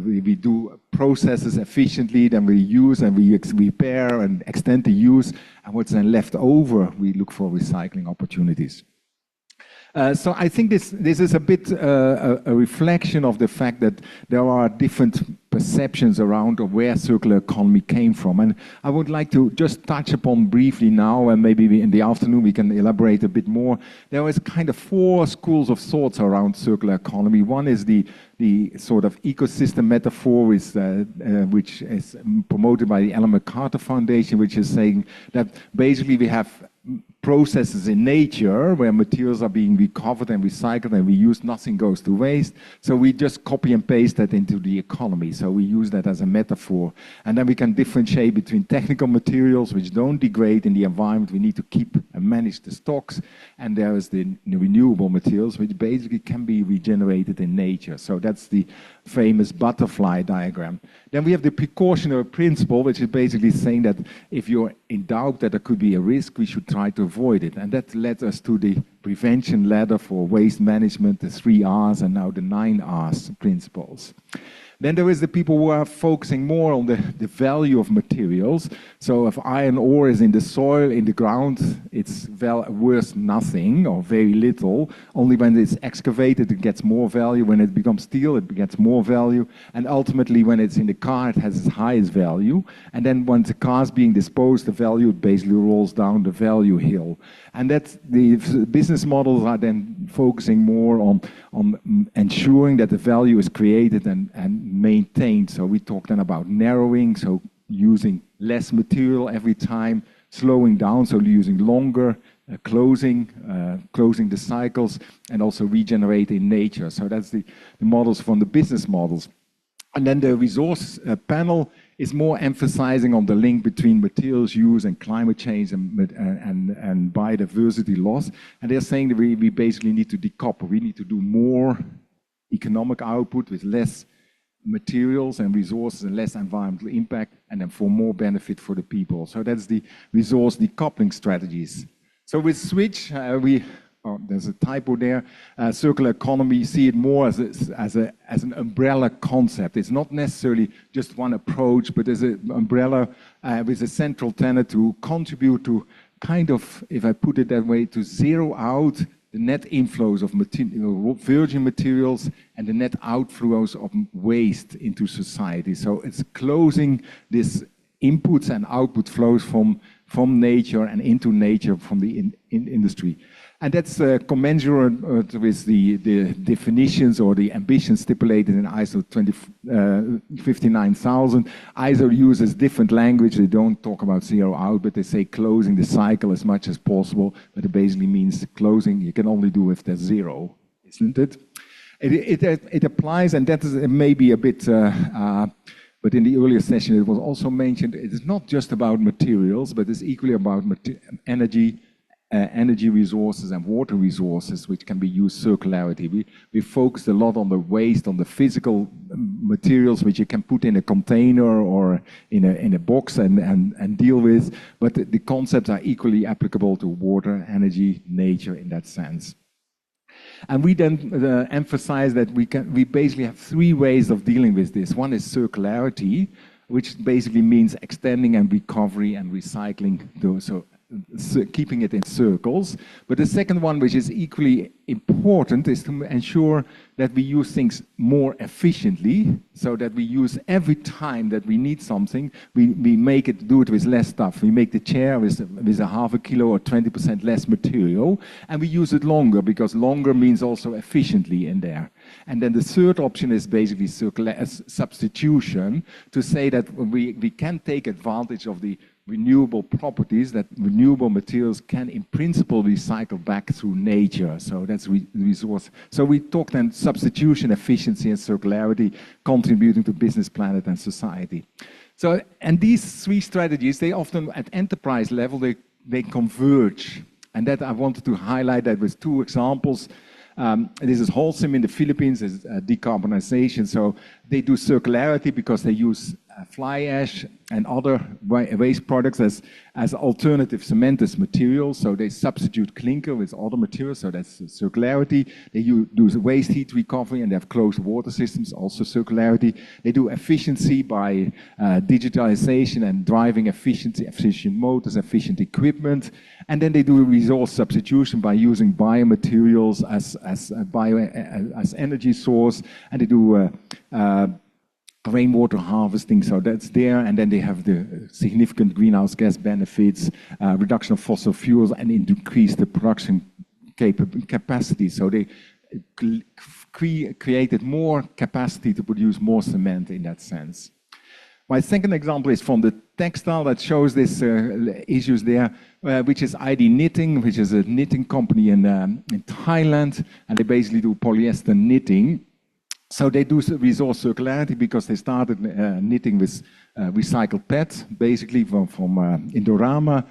Speaker 11: we do processes efficiently, then we use and we repair and extend the use, and what's then left over, we look for recycling opportunities. So I think this is a bit a reflection of the fact that there are different perceptions around of where circular economy came from. And I would like to just touch upon briefly now, and maybe in the afternoon we can elaborate a bit more. There is kind of 4 schools of thoughts around circular economy. One is the sort of ecosystem metaphor, which is promoted by the Ellen MacArthur Foundation, which is saying that basically we have processes in nature where materials are being recovered and recycled and reused, nothing goes to waste. So we just copy and paste that into the economy. So we use that as a metaphor. And then we can differentiate between technical materials which don't degrade in the environment. We need to keep and manage the stocks. And there is the renewable materials which basically can be regenerated in nature. So that's the famous butterfly diagram. Then we have the precautionary principle, which is basically saying that if you're in doubt that there could be a risk, we should try to avoid it. And that led us to the prevention ladder for waste management, the 3 Rs, and now the 9 Rs principles. Then there is the people who are focusing more on the value of materials. So if iron ore is in the soil, in the ground, it's worth nothing or very little. Only when it's excavated, it gets more value. When it becomes steel, it gets more value. And ultimately, when it's in the car, it has its highest value. And then once the car is being disposed, the value basically rolls down the value hill. And that's the business models are then focusing more on ensuring that the value is created and maintained. So we talk then about narrowing, so using less material every time, slowing down, so using longer, closing the cycles, and also regenerate in nature. So that's the models from the business models. And then the resource panel is more emphasizing on the link between materials use and climate change and biodiversity loss. And they're saying that we basically need to decouple. We need to do more economic output with less materials and resources and less environmental impact, and then for more benefit for the people. So that's the resource decoupling strategies. So with Switch, there's a typo there. Circular economy, you see it more as an umbrella concept. It's not necessarily just one approach, but there's an umbrella with a central tenet to contribute to kind of, if I put it that way, to zero out the net inflows of virgin materials and the net outflows of waste into society. So it's closing this inputs and output flows from nature and into nature from the industry. And that's commensurate with the definitions or the ambitions stipulated in ISO 59000. ISO uses different language. They don't talk about zero out, but they say closing the cycle as much as possible. But it basically means closing you can only do if there's zero, isn't it? It applies, and that is maybe a bit, but in the earlier session it was also mentioned, it is not just about materials, but it's equally about energy, energy resources and water resources which can be used circularity. We focused a lot on the waste, on the physical materials which you can put in a container or in a box and deal with, but the concepts are equally applicable to water, energy, nature in that sense. And we then emphasize that we basically have three ways of dealing with this. One is circularity, which basically means extending and recovery and recycling those, so keeping it in circles. But the second one, which is equally important, is to ensure that we use things more efficiently, so that we use every time that we need something, we do it with less stuff. We make the chair with a half a kilo or 20% less material, and we use it longer, because longer means also efficiently in there. And then the third option is basically substitution, to say that we can take advantage of the renewable properties, that renewable materials can in principle recycle back through nature. So that's resource. So we talk then substitution, efficiency and circularity, contributing to business, planet and society. So, and these three strategies, they often at enterprise level, they converge. And that I wanted to highlight that with two examples. This is Holcim in the Philippines, is decarbonization. So they do circularity because they use fly ash and other waste products as alternative cementous materials. So they substitute clinker with other materials, so that's circularity. They do waste heat recovery, and they have closed water systems, also circularity. They do efficiency by digitalization and driving efficiency, efficient motors, efficient equipment. And then they do resource substitution by using biomaterials as energy source, and they do rainwater harvesting, so that's there. And then they have the significant greenhouse gas benefits, reduction of fossil fuels, and increase the production capacity. So they created more capacity to produce more cement in that sense. My second example is from the textile that shows this issues there, which is ID Knitting, which is a knitting company in Thailand, and they basically do polyester knitting. So they do resource circularity because they started knitting with recycled PET, basically from Indorama,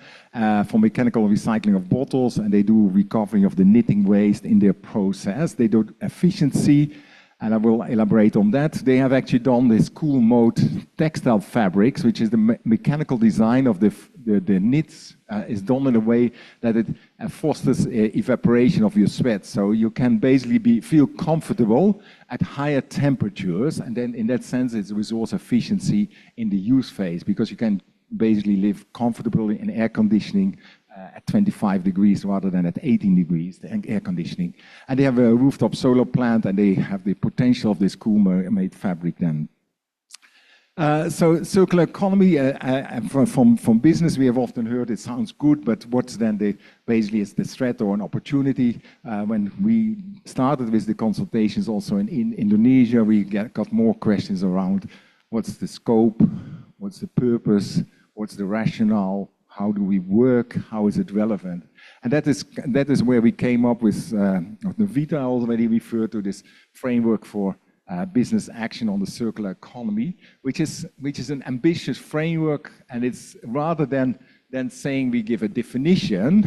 Speaker 11: for mechanical recycling of bottles, and they do recovery of the knitting waste in their process. They do efficiency, and I will elaborate on that. They have actually done this cool mode textile fabrics, which is the mechanical design of the knits is done in a way that it fosters evaporation of your sweat. So you can basically feel comfortable at higher temperatures, and then in that sense it's resource efficiency in the use phase, because you can basically live comfortably in air conditioning at 25 degrees rather than at 18 degrees, the air conditioning. And they have a rooftop solar plant, and they have the potential of this cool-made fabric then. So circular economy, from business, we have often heard it sounds good, but what's then basically is the threat or an opportunity? When we started with the consultations also in Indonesia, we got more questions around what's the scope, what's the purpose, what's the rationale, how do we work, how is it relevant? And that is where we came up with, Vita already referred to this framework for business action on the circular economy, which is an ambitious framework, and it's rather than saying we give a definition,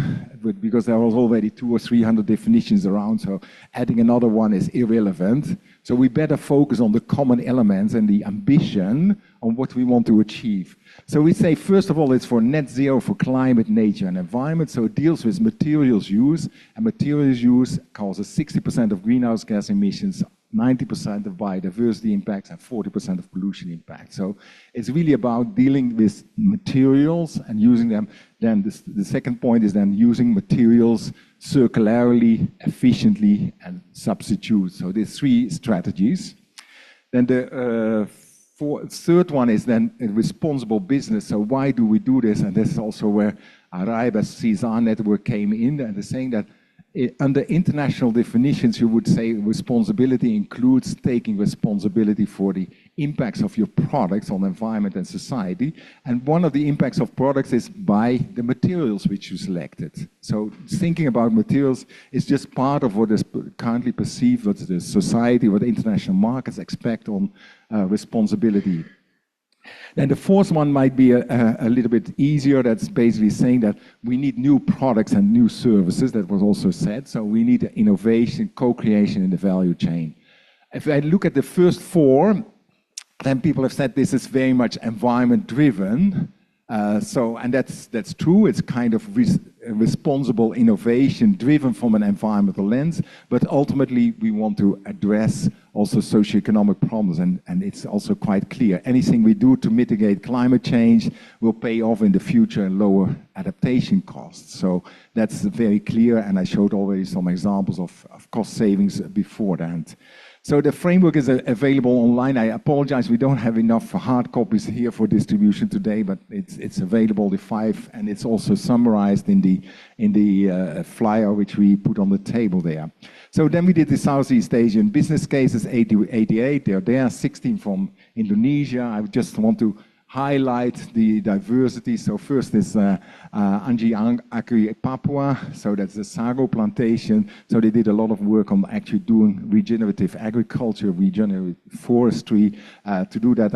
Speaker 11: because there was already 200 or 300 definitions around, so adding another one is irrelevant. So we better focus on the common elements and the ambition on what we want to achieve. So we say, first of all, it's for net zero for climate, nature, and environment. So it deals with materials use, and materials use causes 60% of greenhouse gas emissions, 90% of biodiversity impacts, and 40% of pollution impacts. So it's really about dealing with materials and using them. Then the second point is then using materials circularly, efficiently, and substitute. So there's three strategies. Then the third one is then a responsible business. So why do we do this? And this is also where Araiba's CSR network came in, and they're saying that under international definitions, you would say responsibility includes taking responsibility for the impacts of your products on the environment and society. And one of the impacts of products is by the materials which you selected. So thinking about materials is just part of what is currently perceived, what the society, what the international markets expect on responsibility. Then the fourth one might be a little bit easier. That's basically saying that we need new products and new services. That was also said. So we need innovation, co-creation in the value chain. If I look at the first four, then people have said this is very much environment-driven. And that's true. It's kind of responsible innovation driven from an environmental lens, but ultimately we want to address also socioeconomic problems, and it's also quite clear. Anything we do to mitigate climate change will pay off in the future and lower adaptation costs. So that's very clear, and I showed already some examples of cost savings before that. So the framework is available online. I apologize, we don't have enough hard copies here for distribution today, but it's available, the 5, and it's also summarized in the flyer which we put on the table there. So then we did the Southeast Asian business cases, 88, they're there, 16 from Indonesia. I just want to highlight the diversity. So first is Anji Agri Papua, so that's the sago plantation. So they did a lot of work on actually doing regenerative agriculture, regenerative forestry to do that,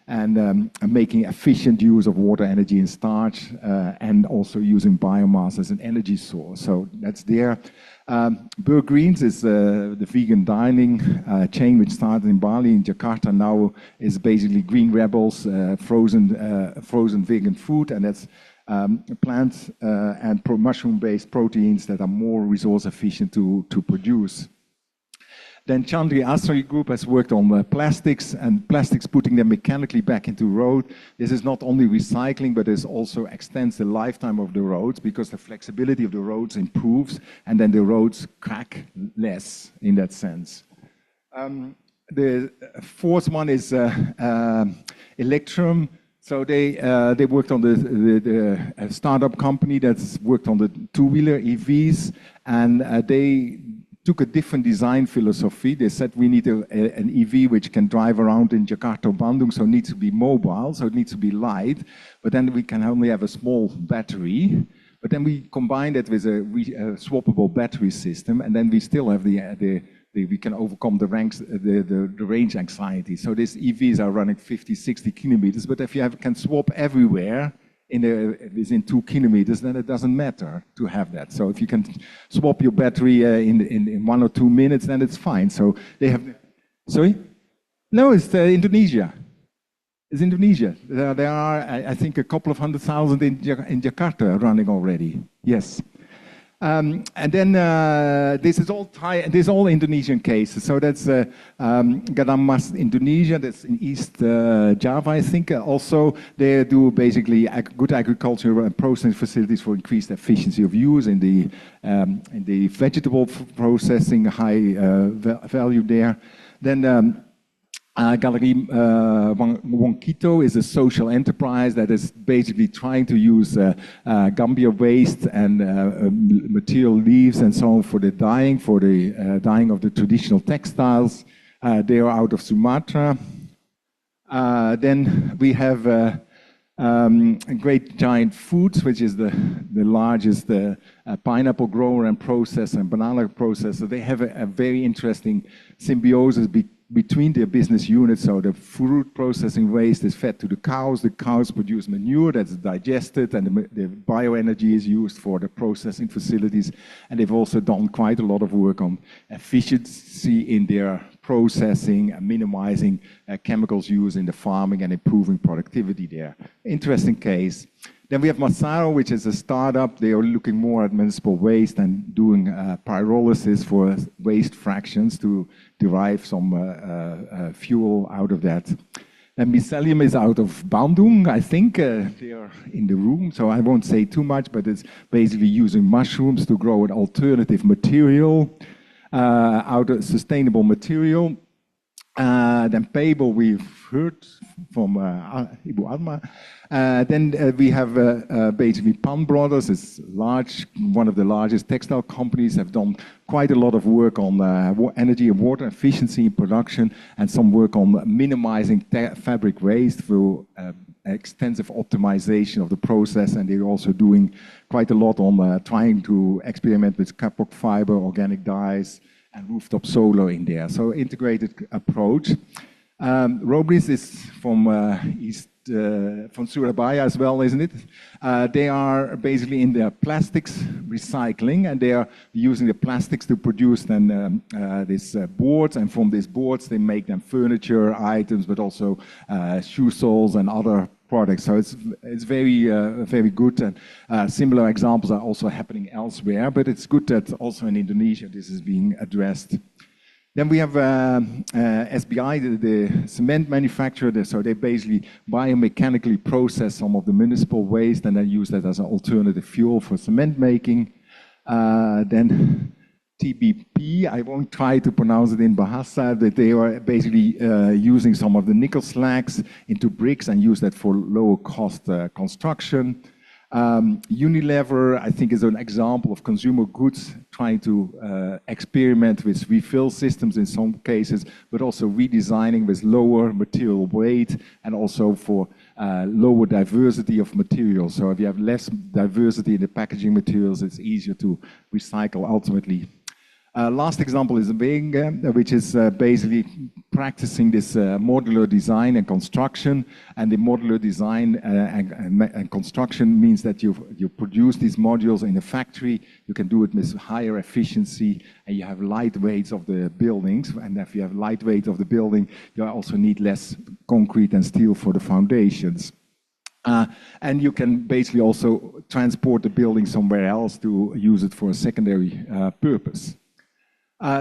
Speaker 11: and making efficient use of water, energy, and starch, and also using biomass as an energy source. So that's there. Burg Greens is the vegan dining chain which started in Bali. In Jakarta now is basically Green Rebels, frozen vegan food, and that's plant and mushroom-based proteins that are more resource efficient to produce. Then Chandri Asri Group has worked on plastics, and plastics putting them mechanically back into road. This is not only recycling, but it also extends the lifetime of the roads because the flexibility of the roads improves, and then the roads crack less in that sense. The fourth one is Electrum. So they worked on the startup company that's worked on the two-wheeler EVs, and they took a different design philosophy. They said we need an EV which can drive around in Jakarta or Bandung, so it needs to be mobile, so it needs to be light, but then we can only have a small battery. But then we combine that with a swappable battery system, and then we still have we can overcome the range anxiety. So these EVs are running 50, 60 kilometers, but if you can swap everywhere, within 2 kilometers, then it doesn't matter to have that. So if you can swap your battery in 1 or 2 minutes, then it's fine. So they have, sorry? No, it's Indonesia. It's Indonesia. There are, I think, a couple of 100,000 in Jakarta running already. Yes. And then this is all Indonesian cases. So that's Gadang Mas, Indonesia. That's in East Java, I think. Also, they do basically good agricultural and processing facilities for increased efficiency of use in the vegetable processing, high value there. Then Galerie Wongkito is a social enterprise that is basically trying to use Gambia waste and material leaves and so on for the dyeing of the traditional textiles. They are out of Sumatra. Then we have Great Giant Foods, which is the largest pineapple grower and processor and banana processor. They have a very interesting symbiosis between their business units. So the fruit processing waste is fed to the cows produce manure that's digested, and the bioenergy is used for the processing facilities. And they've also done quite a lot of work on efficiency in their processing and minimizing chemicals used in the farming and improving productivity there. Interesting case. Then we have Masaro, which is a startup. They are looking more at municipal waste and doing pyrolysis for waste fractions to derive some fuel out of that. And Mycelium is out of Bandung, I think. They are in the room, so I won't say too much, but it's basically using mushrooms to grow an alternative material out of sustainable material. Then Pable, we've heard from Ibu Alma. Then we have basically Pan Brothers. It's one of the largest textile companies, have done quite a lot of work on energy and water efficiency in production, and some work on minimizing fabric waste through extensive optimization of the process. And they're also doing quite a lot on trying to experiment with kapok fiber, organic dyes, and rooftop solar in there. So integrated approach. Robris is from East from Surabaya as well, isn't it? They are basically in their plastics recycling, and they are using the plastics to produce then these boards, and from these boards they make them furniture items, but also shoe soles and other products. So it's very good, and similar examples are also happening elsewhere, but it's good that also in Indonesia this is being addressed. Then we have SBI, the cement manufacturer. So they basically biomechanically process some of the municipal waste and then use that as an alternative fuel for cement making. Then TBP, I won't try to pronounce it in Bahasa, that they are basically using some of the nickel slags into bricks and use that for lower cost construction. Unilever, I think, is an example of consumer goods trying to experiment with refill systems in some cases, but also redesigning with lower material weight and also for lower diversity of materials. So if you have less diversity in the packaging materials, it's easier to recycle ultimately. Last example is Bing, which is basically practicing this modular design and construction. And the modular design and construction means that you produce these modules in a factory. You can do it with higher efficiency, and you have light weights of the buildings. And if you have light weight of the building, you also need less concrete and steel for the foundations. And you can basically also transport the building somewhere else to use it for a secondary purpose.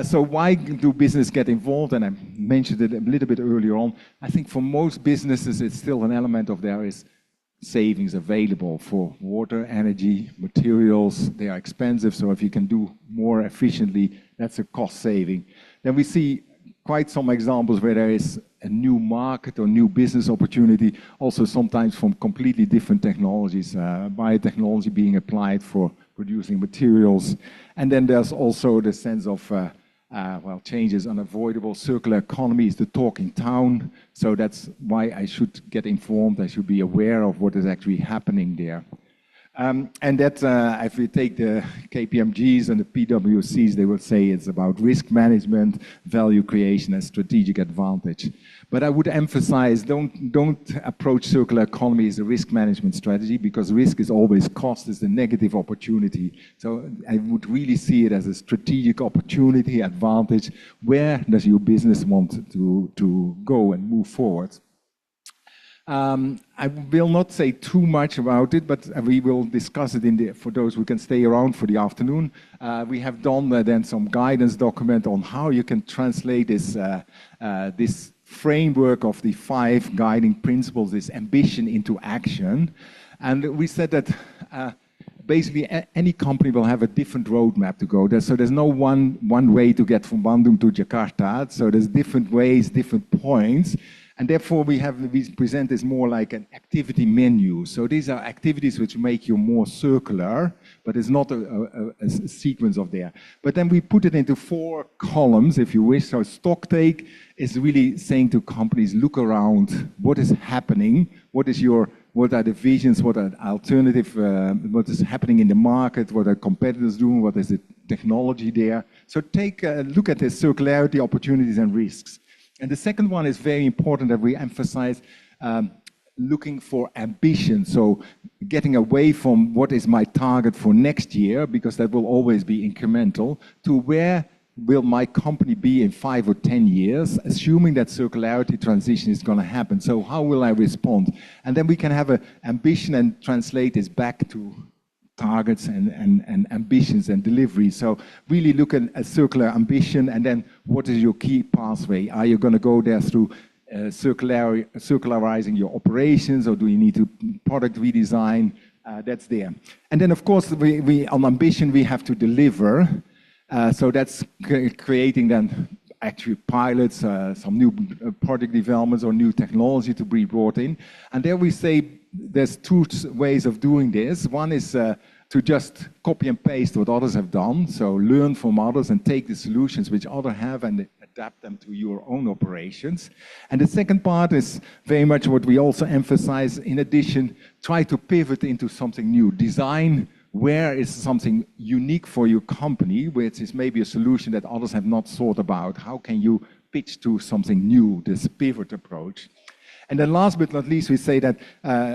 Speaker 11: So why do business get involved? And I mentioned it a little bit earlier on. I think for most businesses, it's still an element of there is savings available for water, energy, materials. They are expensive, so if you can do more efficiently, that's a cost saving. Then we see quite some examples where there is a new market or new business opportunity, also sometimes from completely different technologies, biotechnology being applied for producing materials. And then there's also the sense of, well, change is unavoidable. Circular economy is the talk in town. So that's why I should get informed. I should be aware of what is actually happening there. And that, if we take the KPMGs and the PwCs, they will say it's about risk management, value creation, and strategic advantage. But I would emphasize, don't approach circular economy as a risk management strategy, because risk is always cost, is the negative opportunity. So I would really see it as a strategic opportunity, advantage. Where does your business want to go and move forward? I will not say too much about it, but we will discuss it for those who can stay around for the afternoon. We have done then some guidance document on how you can translate this framework of the 5 guiding principles, this ambition, into action. And we said that basically any company will have a different roadmap to go. So there's no one way to get from Bandung to Jakarta. So there's different ways, different points. And therefore, we present this more like an activity menu. So these are activities which make you more circular, but it's not a sequence of there. But then we put it into 4 columns, if you wish. So stock take is really saying to companies, look around, what is happening, what are the visions, what are alternative, what is happening in the market, what are competitors doing, what is the technology there. So take a look at the circularity, opportunities, and risks. And the second one is very important that we emphasize looking for ambition. So getting away from what is my target for next year, because that will always be incremental, to where will my company be in 5 or 10 years, assuming that circularity transition is going to happen. So how will I respond? And then we can have an ambition and translate this back to targets and ambitions and delivery. So really look at a circular ambition, and then what is your key pathway? Are you going to go there through circularizing your operations, or do you need to product redesign? That's there. And then, of course, we on ambition, we have to deliver. So that's creating then actually pilots, some new product developments or new technology to be brought in. And there we say there's 2 ways of doing this. One is to just copy and paste what others have done. So learn from others and take the solutions which others have and adapt them to your own operations. And the second part is very much what we also emphasize. In addition, try to pivot into something new. Design where is something unique for your company, which is maybe a solution that others have not thought about. How can you pitch to something new, this pivot approach? And then last but not least, we say that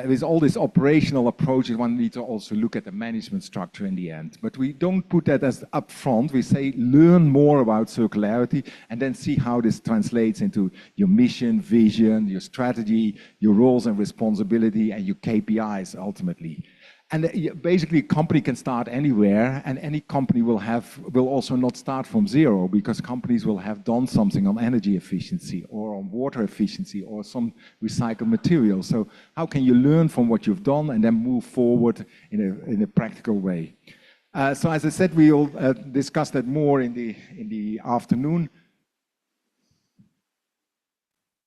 Speaker 11: with all this operational approaches, one needs to also look at the management structure in the end. But we don't put that as upfront. We say learn more about circularity and then see how this translates into your mission, vision, your strategy, your roles and responsibility, and your KPIs ultimately. And basically, a company can start anywhere, and any company will also not start from zero, because companies will have done something on energy efficiency or on water efficiency or some recycled material. So how can you learn from what you've done and then move forward in a practical way? So as I said, we will discuss that more in the afternoon.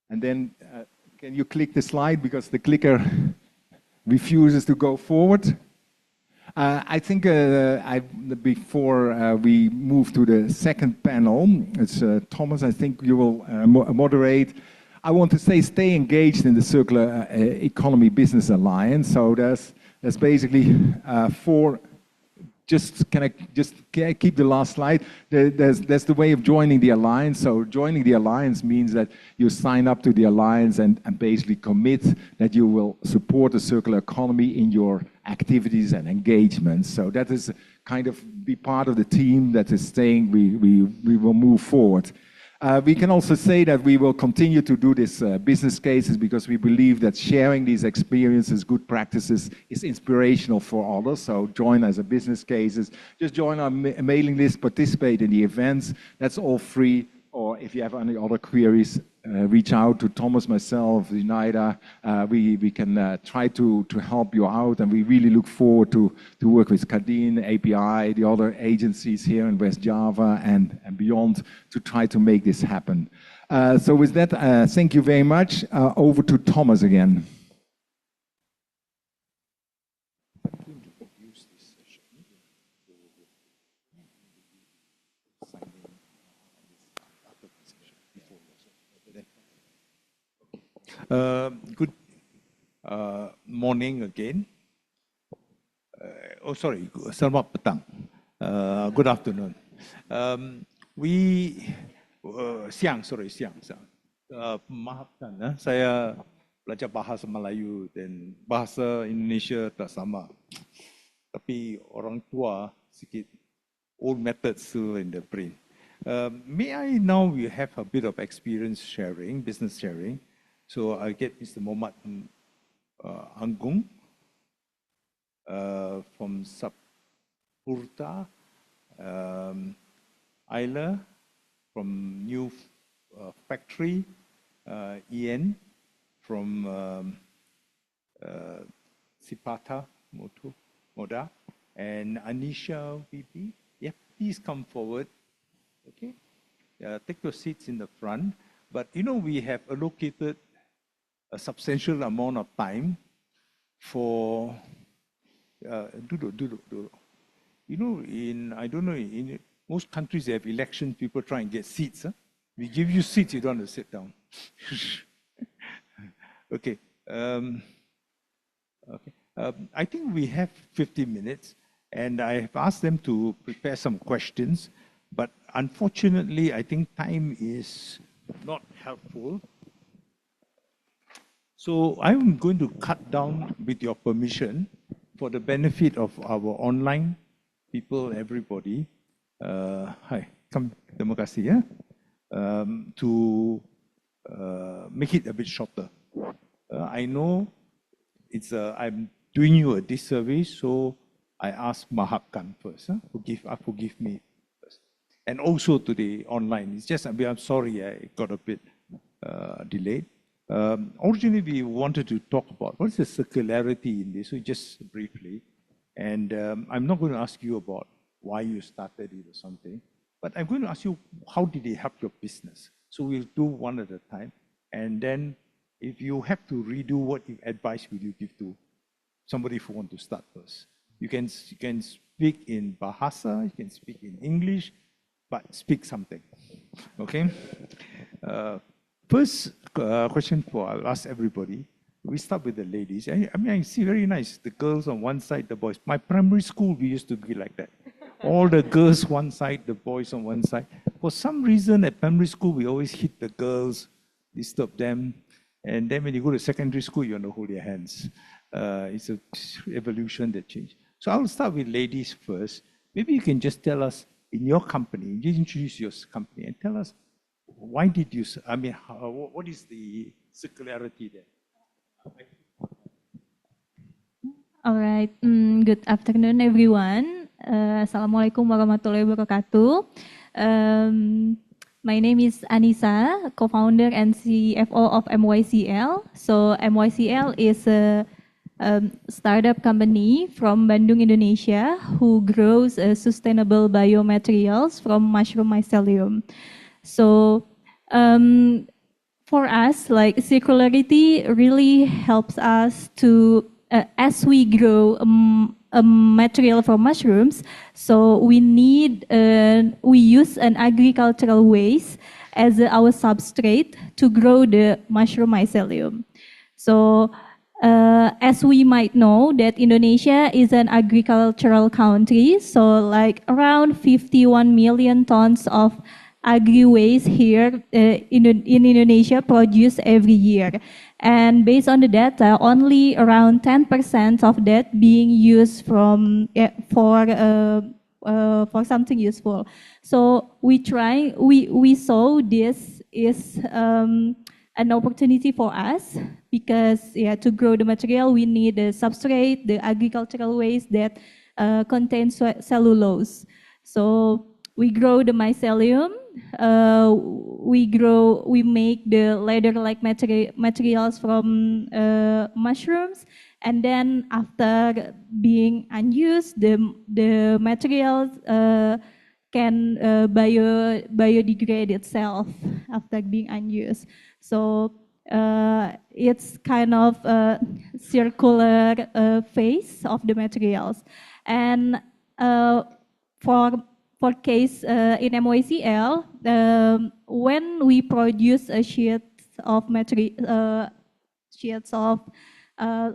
Speaker 11: And then can you click the slide, because the clicker refuses to go forward. I think before we move to the second panel, it's Thomas, I think you will moderate. I want to say stay engaged in the Circular Economy Business Alliance. So there's basically four. Can I keep the last slide? There's the way of joining the alliance. So joining the alliance means that you sign up to the alliance and basically commit that you will support the circular economy in your activities and engagements. So that is kind of be part of the team that is saying we will move forward. We can also say that we will continue to do these business cases, because we believe that sharing these experiences, good practices, is inspirational for others. So join as a business cases, just join our mailing list, participate in the events. That's all free. Or if you have any other queries, reach out to Thomas, myself, Zinaida. We can try to help you out, and we really look forward to work with Kadin, API, the other agencies here in West Java and beyond to try to make this happen. So with that, thank you very much. Over to Thomas again.
Speaker 4: Good morning again. Selamat petang. Good afternoon. Siang. Maafkan, saya belajar bahasa Melayu dan bahasa Indonesia tak sama. Tapi orang tua sikit old methods still in the brain. May I now we have a bit of experience sharing, business sharing. So I get Mr. Muhammad Anggung from Sapurta, Ayla from New Factory, Ian from Sipata Moda, and Anisha VP. Yeah, please come forward. Okay, take your seats in the front. But you know, we have allocated a substantial amount of time for duduk. You know, in most countries they have elections, people try and get seats. Huh? We give you seats, you don't want to sit down. Okay. I think we have 50 minutes, and I have asked them to prepare some questions, but unfortunately, I think time is not helpful. So I'm going to cut down, with your permission, for the benefit of our online people, everybody. Hi, come, terima kasih ya. To make it a bit shorter. I know I'm doing you a disservice, so I ask Mahapkan first. Forgive me first. And also to the online. It's just, I'm sorry I got a bit delayed. Originally, we wanted to talk about what is the circularity in this, so just briefly. And I'm not going to ask you about why you started it or something, but I'm going to ask you, how did it help your business? So we'll do one at a time. And then if you have to redo, what advice would you give to somebody who wants to start first? You can speak in Bahasa, you can speak in English, but speak something, okay? First question I'll ask everybody. We start with the ladies. I mean, I see very nice. The girls on one side, the boys. My primary school, we used to be like that. All the girls one side, the boys on one side. For some reason, at primary school, we always hit the girls, disturb them. And then when you go to secondary school, you want to hold your hands. It's an evolution that changed. So I'll start with ladies first. Maybe you can just tell us, in your company, you introduce your company and tell us, why did you, what is the circularity there?
Speaker 17: All right. Good afternoon, everyone. Assalamualaikum warahmatullahi wabarakatuh. My name is Anissa, co-founder and CFO of MYCL. So MYCL is a startup company from Bandung, Indonesia, who grows sustainable biomaterials from mushroom mycelium. So for us, like circularity really helps us to as we grow a material from mushrooms, so we use an agricultural waste as our substrate to grow the mushroom mycelium. So as we might know that Indonesia is an agricultural country, so like around 51 million tons of agri-waste here in Indonesia produced every year. And based on the data, only around 10% of that being used for something useful. So we saw this is an opportunity for us because to grow the material we need the substrate, the agricultural waste that contains cellulose. So we grow the mycelium. We make the leather-like materials from mushrooms, and then after being unused, the materials can biodegrade itself after being unused. So it's kind of a circular phase of the materials, and for case in MYCL, when we produce a sheet of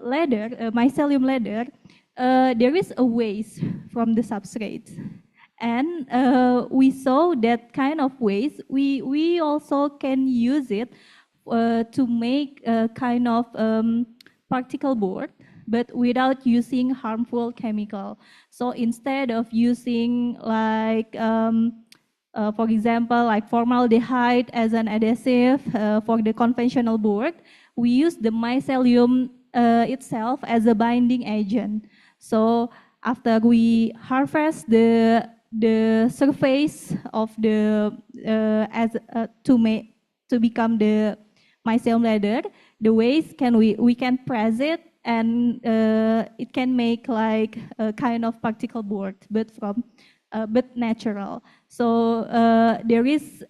Speaker 17: leather, mycelium leather, there is a waste from the substrate, and we saw that kind of waste. We also can use it to make a kind of particle board, but without using harmful chemical. So instead of using like, for example, like formaldehyde as an adhesive for the conventional board, we use the mycelium itself as a binding agent. So after we harvest the surface of the to become the mycelium leather, the waste we can press it, and it can make like a kind of particle board, but natural. So there is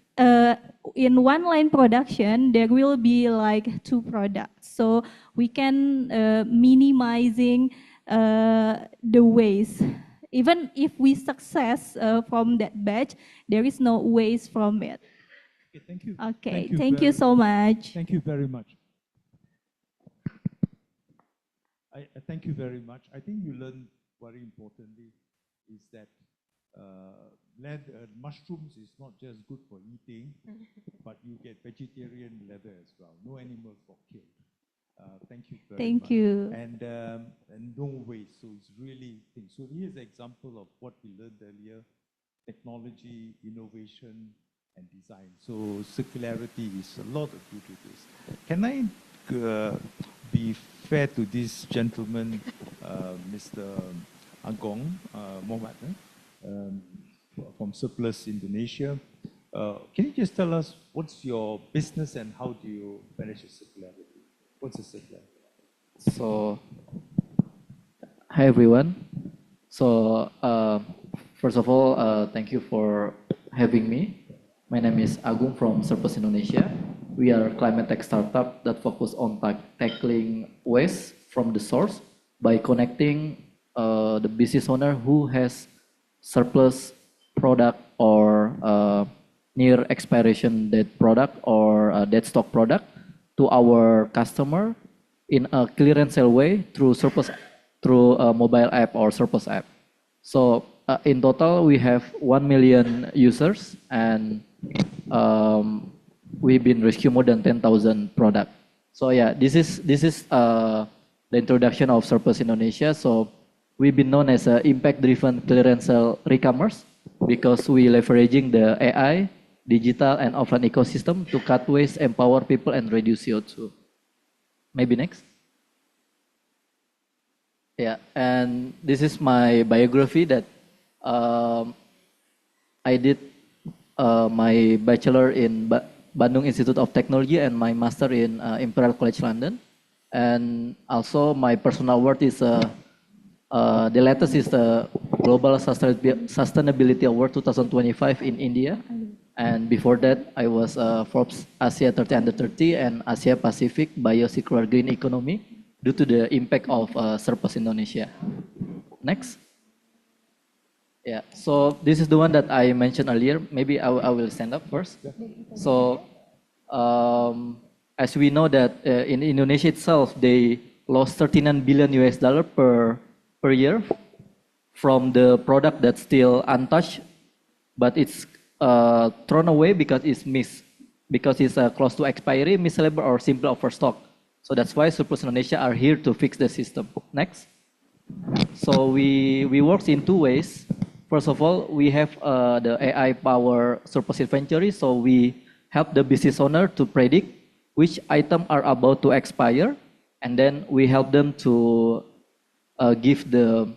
Speaker 17: in one line production there will be like 2 products. So we can minimizing the waste. Even if we success from that batch, there is no waste from it.
Speaker 4: Okay, thank you.
Speaker 17: Okay, thank you so much.
Speaker 4: Thank you very much. Thank you very much. I think you learned very importantly is that mushrooms is not just good for eating, but you get vegetarian leather as well. No animals were killed. Thank you very much.
Speaker 17: Thank you.
Speaker 4: And no waste, so it's really things. So here's an example of what we learned earlier: technology, innovation, and design. So circularity is a lot of due to this. Can I be fair to this gentleman, Mr. Agong Mohamad, from Surplus Indonesia? Can you just tell us what's your business and how do you manage the circularity? What's the circularity?
Speaker 18: So, hi everyone. So, first of all, thank you for having me. My name is Agung from Surplus Indonesia. We are a climate tech startup that focus on tackling waste from the source by connecting the business owner who has surplus product or near expiration date product or dead stock product to our customer in a clearance sale way through a mobile app or Surplus app. So in total we have 1 million users, and we've been rescue more than 10,000 products So yeah, this is the introduction of Surplus Indonesia. So we've been known as an impact-driven clearance sale e-commerce because we leveraging the AI, digital, and offline ecosystem to cut waste, empower people, and reduce CO2. Maybe next. Yeah, and this is my biography that I did my bachelor in Bandung Institute of Technology and my master in Imperial College London. And also my personal award is the latest is the Global Sustainability Award 2025 in India. And before that, I was Forbes Asia 30 Under 30 and Asia Pacific Biocircular Green Economy due to the impact of Surplus Indonesia. Next. Yeah, so this is the one that I mentioned earlier. Maybe I will stand up first. So as we know that in Indonesia itself, they lost 39 billion US dollar per year from the product that's still untouched, but it's thrown away because it's because it's close to expiry, mislabeled, or simply overstock. So that's why Surplus Indonesia are here to fix the system. Next. So we work in two ways. First of all, we have the AI power surplus inventory. So we help the business owner to predict which items are about to expire, and then we help them to give the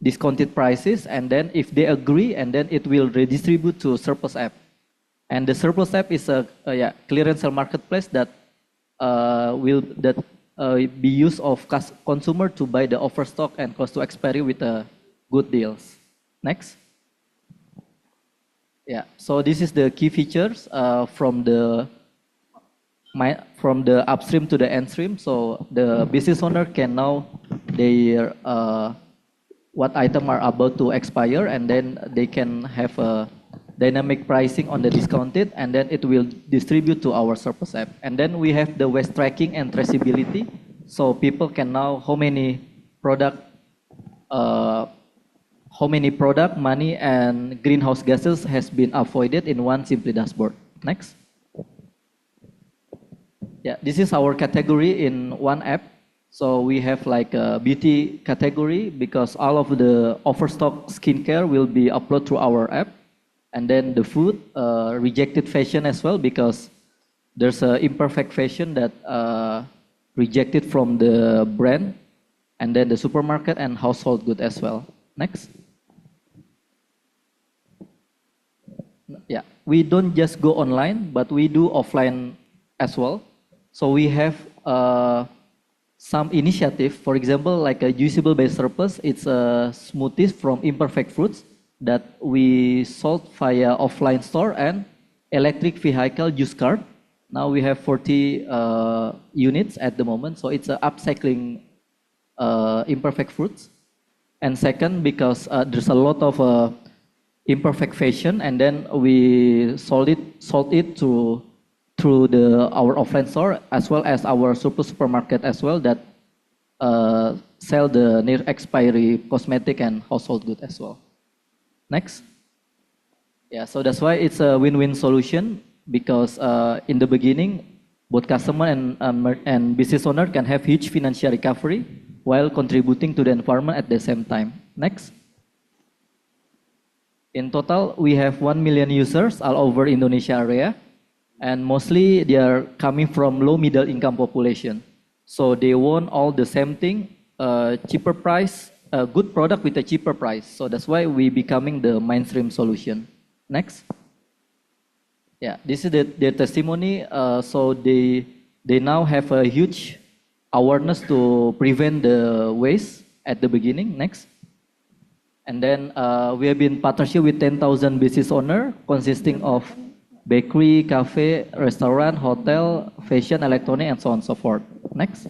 Speaker 18: discounted prices, and then if they agree, and then it will redistribute to surplus app. And the surplus app is a clearance sale marketplace that will be used of consumer to buy the overstock and close to expiry with good deals. Next. Yeah, so this is the key features from the upstream to the endstream. So the business owner can know their what item are about to expire, and then they can have a dynamic pricing on the discounted, and then it will distribute to our surplus app. And then we have the waste tracking and traceability, so people can know how many product, money, and greenhouse gases has been avoided in one simple dashboard. Next. Yeah, this is our category in one app. So we have like a beauty category because all of the overstock skincare will be uploaded through our app. And then the food, rejected fashion as well, because there's a imperfect fashion that rejected from the brand, and then the supermarket and household good as well. Next. Yeah, we don't just go online, but we do offline as well. So we have some initiative, for example, like a usable base surplus. It's a smoothies from imperfect fruits that we sold via offline store and electric vehicle juice cart. Now we have 40 units at the moment. So it's upcycling imperfect fruits. And second, because there's a lot of imperfect fashion, and then we sold it through our offline store as well as our surplus supermarket as well that sell the near expiry cosmetic and household good as well. Next. Yeah, so that's why it's a win-win solution, because in the beginning, both customer and business owner can have huge financial recovery while contributing to the environment at the same time. Next. In total, we have 1 million users all over Indonesia area, and mostly they are coming from low middle income population. So they want all the same thing, cheaper price, a good product with a cheaper price. So that's why we becoming the mainstream solution. Next. Yeah, this is their testimony. So they now have a huge awareness to prevent the waste at the beginning. Next. And then we have been partnership with 10,000 business owner consisting of bakery, cafe, restaurant, hotel, fashion, electronic, and so on and so forth. Next.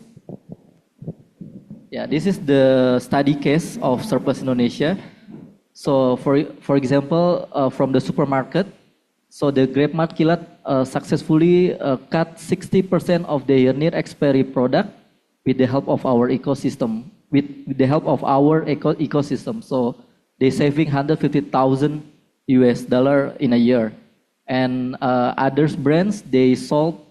Speaker 18: Yeah, this is the study case of Surplus Indonesia. So for example, from the supermarket, so the GrabMart Kilat successfully cut 60% of their near expiry product with the help of our ecosystem. With the help of our ecosystem. So they saving 150,000 US dollar in a year. And others brands, they sold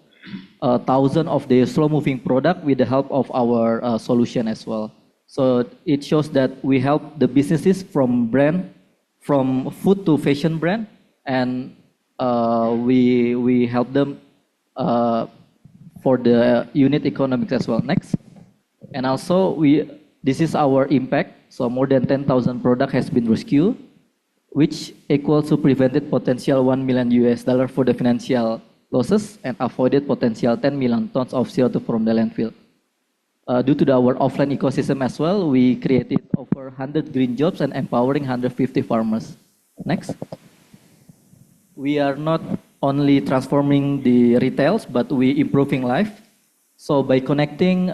Speaker 18: thousands of the slow-moving product with the help of our solution as well. So it shows that we help the businesses from food to fashion brand, and we help them for the unit economics as well. Next. And also this is our impact. So more than 10,000 product has been rescued, which equals to prevented potential $1 million for the financial losses and avoided potential 10 million tons of CO2 from the landfill. Due to our offline ecosystem as well, we created over 100 green jobs and empowering 150 farmers. Next. We are not only transforming the retails, but we improving life. So by connecting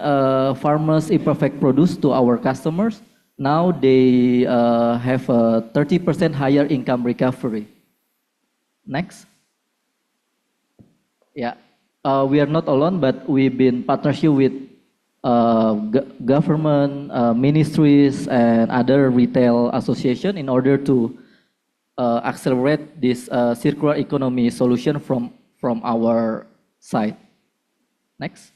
Speaker 18: farmers' imperfect produce to our customers, now they have a 30% higher income recovery. Next. Yeah, we are not alone, but we've been partnership with government, ministries, and other retail association in order to accelerate this circular economy solution from our side. Next.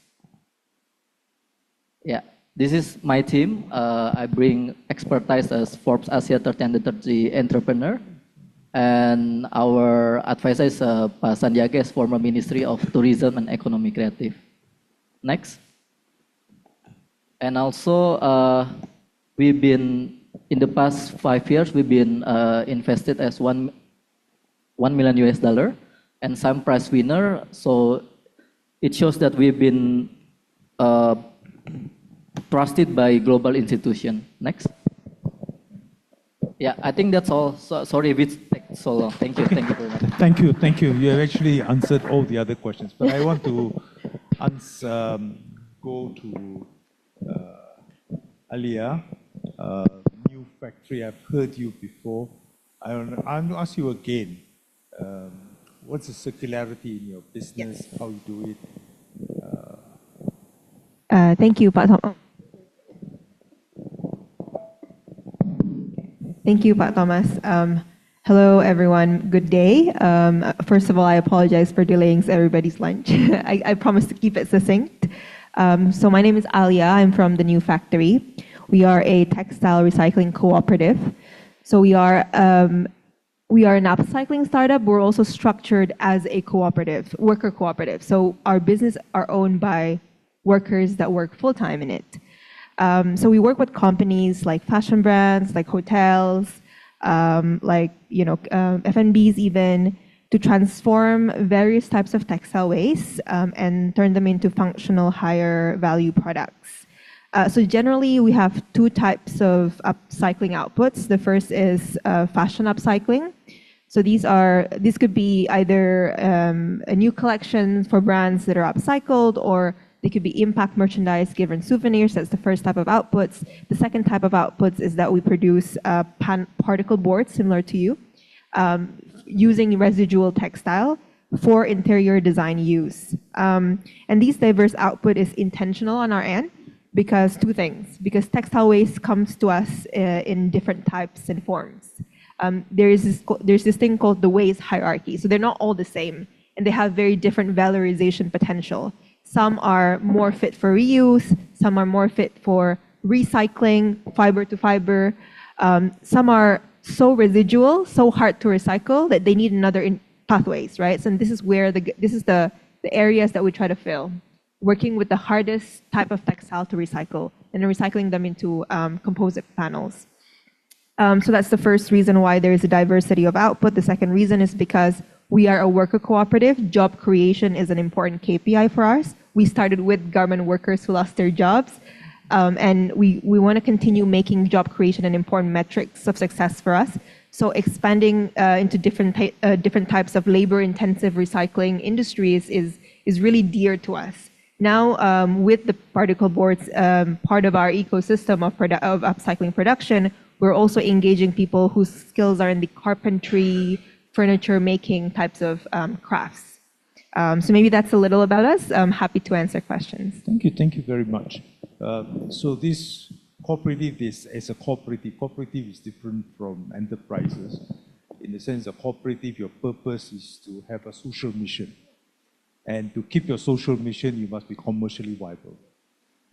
Speaker 18: Yeah, this is my team. I bring expertise as Forbes Asia 30 Under 30 entrepreneur. And our advisor is Pak Sandiaga, as former Ministry of Tourism and Economy Creative. Next. And also, we've been, in the past 5 years, we've been invested as $1 million and some prize winner. So it shows that we've been trusted by global institution. Next. Yeah, I think that's all. Sorry if it takes so long. Thank you very much.
Speaker 4: Thank you. You have actually answered all the other questions, but I want to go to Alia, new factory. I've heard you before. I'm going to ask you again. What's the circularity in your business? Yes. How you do it?
Speaker 19: Thank you, Pak Thomas. Thank you, Pak Thomas. Hello, everyone. Good day. First of all, I apologize for delaying everybody's lunch. I promise to keep it succinct. So my name is Alia. I'm from the New Factory. We are a textile recycling cooperative. So we are an upcycling startup. We're also structured as a cooperative, worker cooperative. So our business are owned by workers that work full-time in it. So we work with companies like fashion brands, like hotels, F&Bs even, to transform various types of textile waste and turn them into functional, higher value products. So generally, we have two types of upcycling outputs. The first is fashion upcycling. So these could be either a new collection for brands that are upcycled, or they could be impact merchandise, given souvenirs. That's the first type of outputs. The second type of outputs is that we produce particle boards similar to you, using residual textile for interior design use. And these diverse output is intentional on our end because two things. Because textile waste comes to us in different types and forms. There's this thing called the waste hierarchy. So they're not all the same, and they have very different valorization potential. Some are more fit for reuse, some are more fit for recycling, fiber to fiber. Some are so residual, so hard to recycle that they need another pathways, right? So this is where this is the areas that we try to fill, working with the hardest type of textile to recycle and then recycling them into composite panels. So that's the first reason why there is a diversity of output. The second reason is because we are a worker cooperative. Job creation is an important KPI for us. We started with government workers who lost their jobs, and we want to continue making job creation an important metrics of success for us. So expanding into different types of labor-intensive recycling industries is really dear to us. Now, with the particle boards, part of our ecosystem of upcycling production, we're also engaging people whose skills are in the carpentry, furniture making types of crafts. So maybe that's a little about us. I'm happy to answer questions.
Speaker 4: Thank you very much. So this cooperative as a cooperative is different from enterprises. In the sense of cooperative, your purpose is to have a social mission. And to keep your social mission, you must be commercially viable.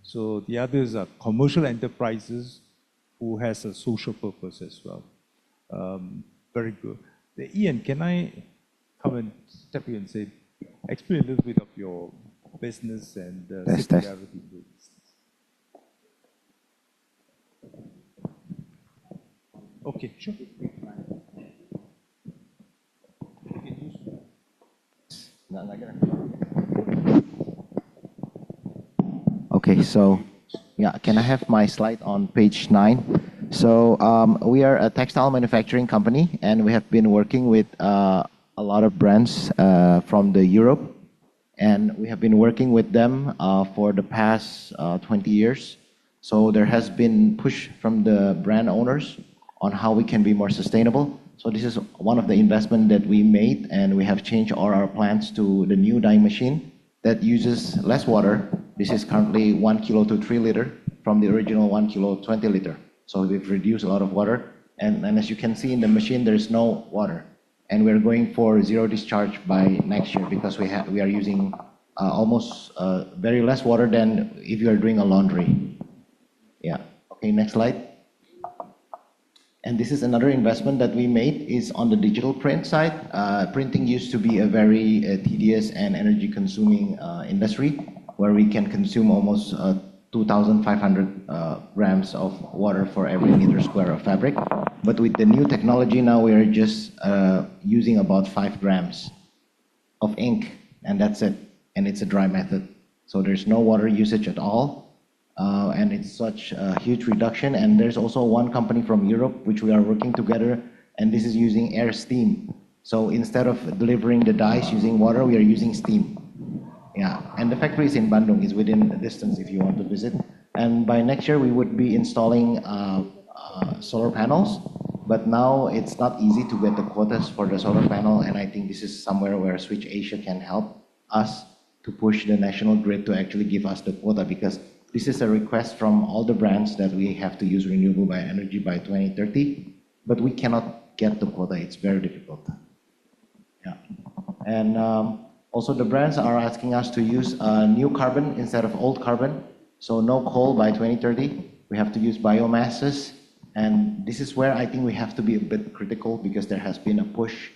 Speaker 4: So the others are commercial enterprises who has a social purpose as well. Very good. Ian, can I come and step in and say, explain a little bit of your business and circularity? Okay, sure.
Speaker 8: Okay, so yeah, can I have my slide on page 9? So we are a textile manufacturing company, and we have been working with a lot of brands from the Europe, and we have been working with them for the past 20 years. So there has been push from the brand owners on how we can be more sustainable. So this is one of the investment that we made, and we have changed all our plants to the new dye machine that uses less water. This is currently 1 kilo to 3 liter from the original 1 kilo 20 liter. So we've reduced a lot of water. And as you can see in the machine, there's no water. And we're going for zero discharge by next year because we are using almost very less water than if you are doing a laundry. Yeah. Okay, next slide. And this is another investment that we made is on the digital print side. Printing used to be a very tedious and energy consuming industry where we can consume almost 2,500 grams of water for every meter square of fabric. But with the new technology now, we are just using about 5 grams of ink, and that's it. And it's a dry method. So there's no water usage at all. And it's such a huge reduction. And there's also one company from Europe, which we are working together, and this is using air steam. So instead of delivering the dyes using water, we are using steam. Yeah, and the factory is in Bandung, is within a distance if you want to visit. And by next year, we would be installing solar panels. But now it's not easy to get the quotas for the solar panel, and I think this is somewhere where Switch Asia can help us to push the national grid to actually give us the quota, because this is a request from all the brands that we have to use renewable energy by 2030, but we cannot get the quota. It's very difficult. Yeah. And also the brands are asking us to use new carbon instead of old carbon. So no coal by 2030. We have to use biomasses. And this is where I think we have to be a bit critical, because there has been a push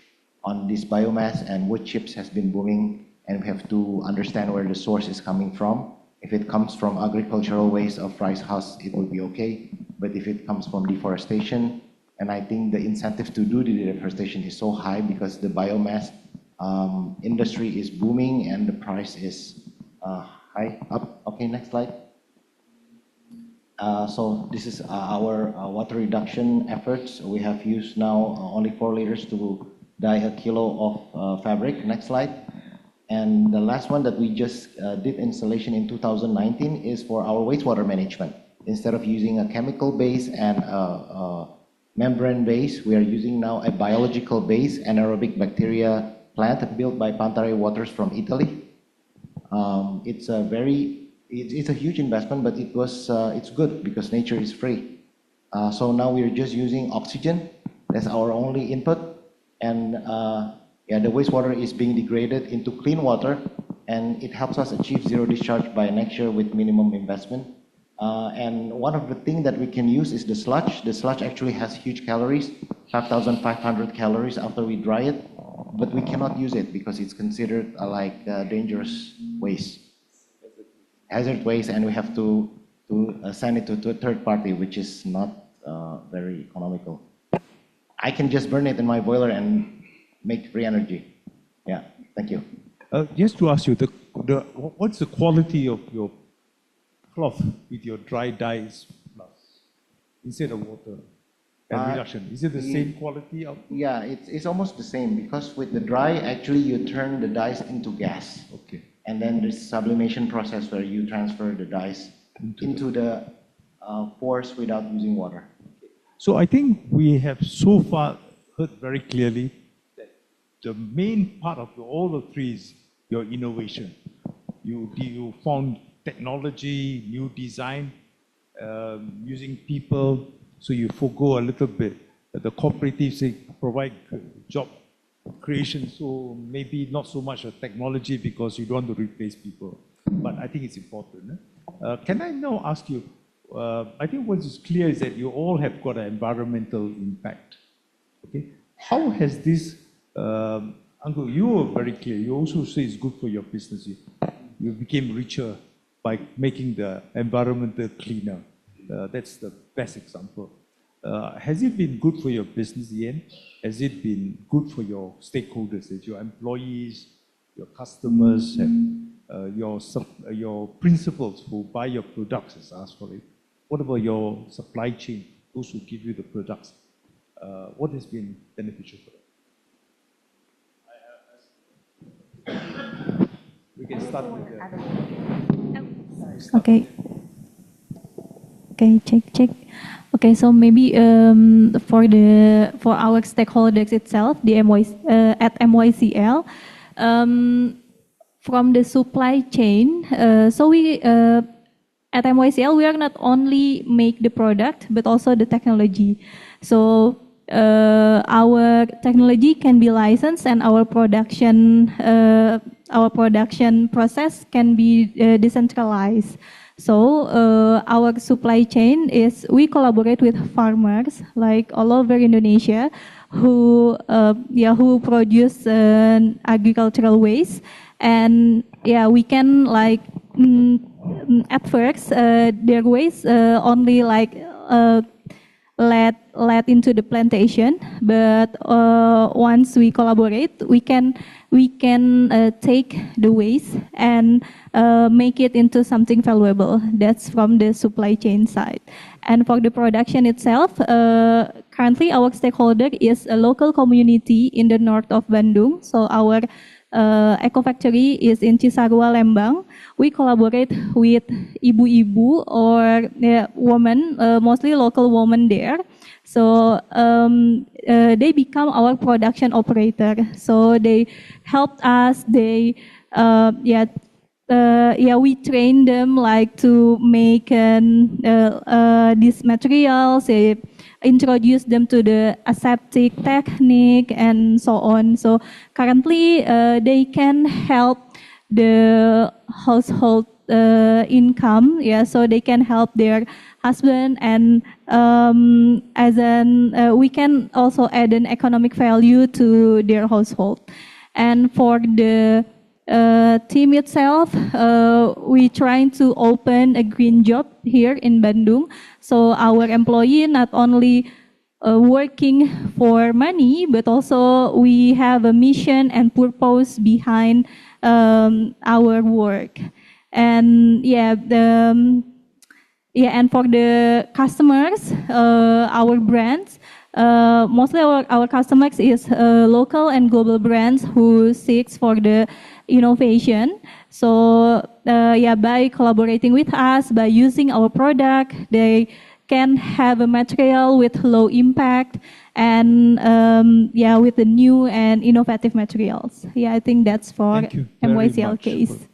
Speaker 8: on this biomass, and wood chips has been booming, and we have to understand where the source is coming from. If it comes from agricultural waste of rice husks, it will be okay. But if it comes from deforestation, and I think the incentive to do the deforestation is so high because the biomass industry is booming and the price is high up. Okay, next slide. So this is our water reduction efforts. We have used now only 4 liters to dye a kilo of fabric. Next slide. And the last one that we just did installation in 2019 is for our wastewater management. Instead of using a chemical base and a membrane base, we are using now a biological base anaerobic bacteria plant built by Pantare Waters from Italy. It's a huge investment, but it's good because nature is free. So now we are just using oxygen. That's our only input. And yeah, the wastewater is being degraded into clean water, and it helps us achieve zero discharge by next year with minimum investment. And one of the things that we can use is the sludge. The sludge actually has huge calories, 5,500 calories after we dry it, but we cannot use it because it's considered like dangerous waste, hazard waste, and we have to send it to a third party, which is not very economical. I can just burn it in my boiler and make free energy. Yeah, thank you.
Speaker 4: Just to ask you, what's the quality of your cloth with your dry dyes plus instead of water and reduction? Is it the same quality?
Speaker 8: Yeah, it's almost the same, because with the dry, actually you turn the dyes into gas.
Speaker 4: Okay.
Speaker 8: And then there's sublimation process where you transfer the dyes into the pores without using water.
Speaker 4: So I think we have so far heard very clearly that the main part of all the three is your innovation. You found technology, new design, using people, so you forgo a little bit. The cooperatives provide job creation, so maybe not so much a technology because you don't want to replace people, but I think it's important. Can I now ask you, I think what is clear is that you all have got an environmental impact. Okay, how has this, Uncle, you were very clear. You also say it's good for your business. You became richer by making the environmental cleaner. That's the best example. Has it been good for your business, Ian? Has it been good for your stakeholders, your employees, your customers, and your principals who buy your products, as asked for it? What about your supply chain, those who give you the products? What has been beneficial for them? We can start with
Speaker 17: Okay. Okay, check. Okay, so maybe for our stakeholders itself, the at MYCL, from the supply chain. So we at MYCL we are not only make the product but also the technology. So our technology can be licensed and our production process can be decentralized. So our supply chain is we collaborate with farmers like all over Indonesia who produce agricultural waste, and we can like at first their waste only like let into the plantation, but once we collaborate, we can take the waste and make it into something valuable. That's from the supply chain side. And for the production itself, currently our stakeholder is a local community in the north of Bandung. So our eco factory is in Cisarua, Lembang. We collaborate with ibu-ibu or women, mostly local women there. So they become our production operator. So they helped us. We train them like to make these materials. They introduce them to the aseptic technique and so on. So currently they can help the household income. So they can help their husband, and we can also add an economic value to their household. And for the team itself, we trying to open a green job here in Bandung. So our employee not only working for money, but also we have a mission and purpose behind our work. And and for the customers, our brands, mostly our customers is local and global brands who seeks for the innovation. So by collaborating with us, by using our product, they can have a material with low impact and with the new and innovative materials. I think that's for MYCL case.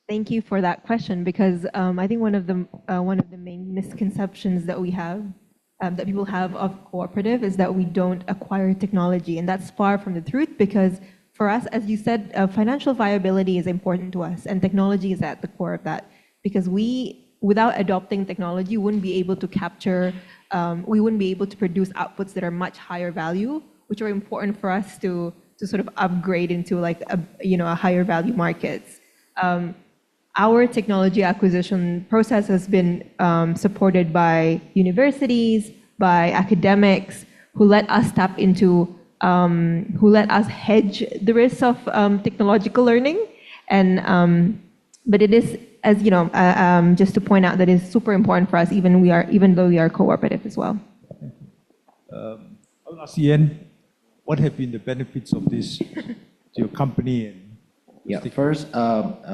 Speaker 19: Thank you for that question, because I think one of the main misconceptions that we have, that people have of cooperative, is that we don't acquire technology, and that's far from the truth. Because for us, as you said, financial viability is important to us, and technology is at the core of that. Because without adopting technology, wouldn't be able to capture, we wouldn't be able to produce outputs that are much higher value, which are important for us to sort of upgrade into like a higher value markets. Our technology acquisition process has been supported by universities, by academics, who let us tap into, who let us hedge the risks of technological learning. And but it is, as you know, just to point out that it's super important for us, even though we are cooperative as well.
Speaker 4: I'll ask Ian, what have been the benefits of this to your company? And
Speaker 8: first,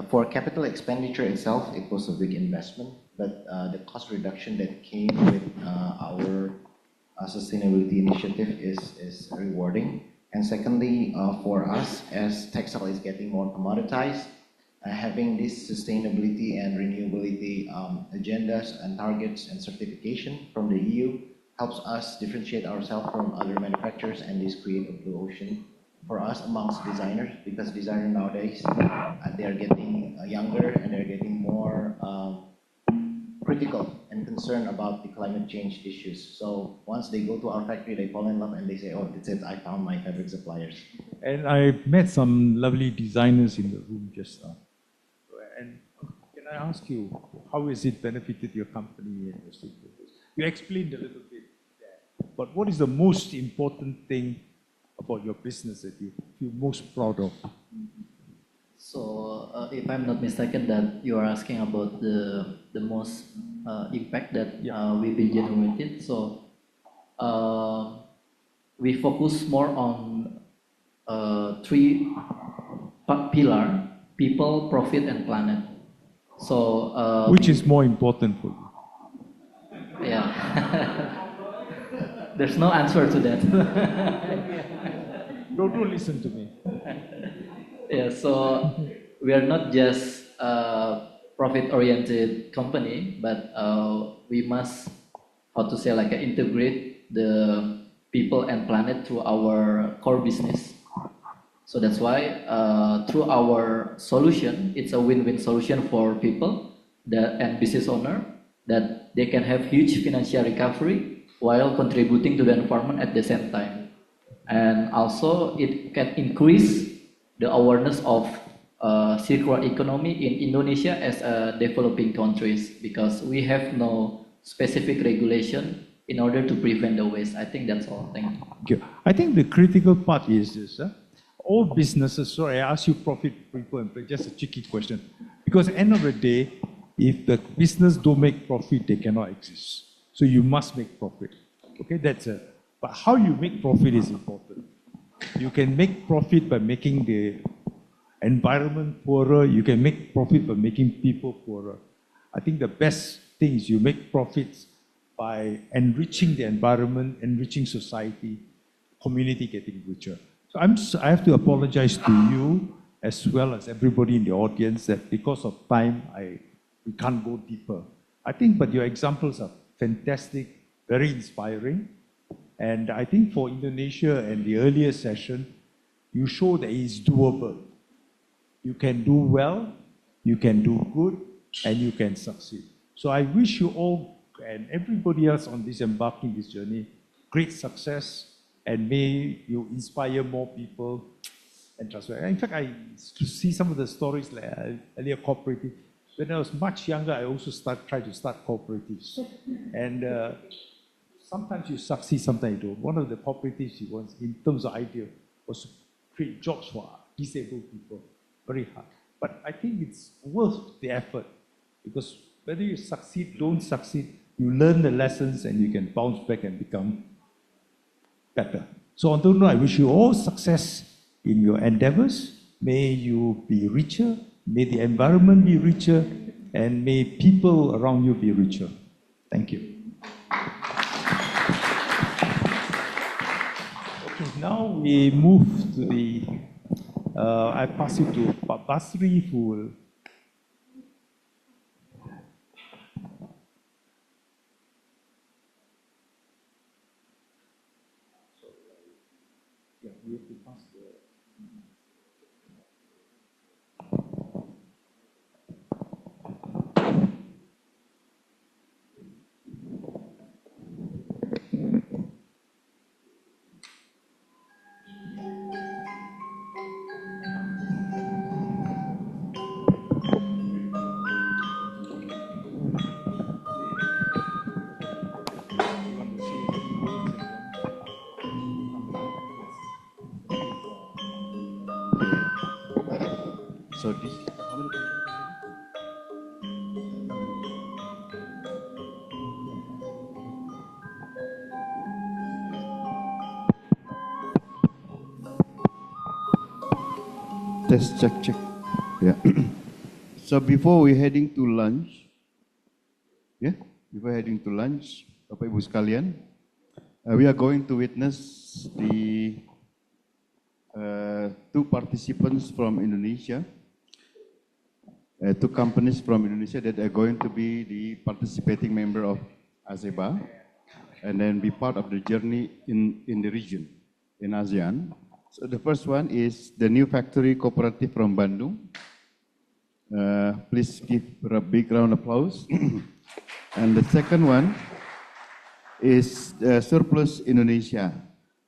Speaker 8: for capital expenditure itself, it was a big investment, but the cost reduction that came with our sustainability initiative is rewarding. And secondly, for us, as textile is getting more commoditized, having this sustainability and renewability agendas and targets and certification from the EU helps us differentiate ourselves from other manufacturers, and this create a blue ocean for us amongst designers, because designers nowadays, they are getting younger and they're getting more critical and concerned about the climate change issues. So once they go to our factory, they fall in love and they say, oh, that's it, I found my fabric suppliers.
Speaker 4: And I met some lovely designers in the room just now. And can I ask you, how has it benefited your company and your stakeholders? You explained a little bit there, but what is the most important thing about your business that you feel most proud of?
Speaker 18: So, if I'm not mistaken, that you are asking about the most impact that we've been generating. So, we focus more on three pillars: people, profit, and planet. So,
Speaker 4: which is more important for you?
Speaker 18: Yeah, there's no answer to that.
Speaker 4: Don't listen to me.
Speaker 18: Yeah, so we are not just a profit-oriented company, but we must, how to say, like integrate the people and planet through our core business. So that's why through our solution, it's a win-win solution for people and business owner, that they can have huge financial recovery while contributing to the environment at the same time. And also it can increase the awareness of circular economy in Indonesia as a developing countries, because we have no specific regulation in order to prevent the waste. I think that's all. Thank you.
Speaker 4: I think the critical part is this. All businesses, sorry, I ask you profit people, and just a cheeky question. Because at the end of the day, if the business don't make profit, they cannot exist. So you must make profit. Okay, that's it. But how you make profit is important. You can make profit by making the environment poorer. You can make profit by making people poorer. I think the best thing is you make profits by enriching the environment, enriching society, community getting richer. So I have to apologize to you as well as everybody in the audience that because of time, we can't go deeper. I think, but your examples are fantastic, very inspiring. And I think for Indonesia and the earlier session, you show that it's doable. You can do well, you can do good, and you can succeed. So I wish you all and everybody else on this embarking this journey great success, and may you inspire more people and transfer. In fact, I see some of the stories like earlier cooperative. When I was much younger, I also tried to start cooperatives. And sometimes you succeed, sometimes you don't. One of the cooperatives he wants, in terms of idea, was to create jobs for disabled people. Very hard. But I think it's worth the effort, because whether you succeed, don't succeed, you learn the lessons and you can bounce back and become better. So on that note, I wish you all success in your endeavors. May you be richer, may the environment be richer, and may people around you be richer. Thank you. Okay, now we move to the, I pass it to Basri, who will we have to pass the
Speaker 12: So this, how many Test, check. Yeah. So before we're heading to lunch, Bapak Ibu sekalian, we are going to witness the two participants from Indonesia, two companies from Indonesia that are going to be the participating member of ASEBA. and then be part of the journey in the region, in ASEAN. So the first one is the new factory cooperative from Bandung. Please give a big round of applause. And the second one is Surplus Indonesia.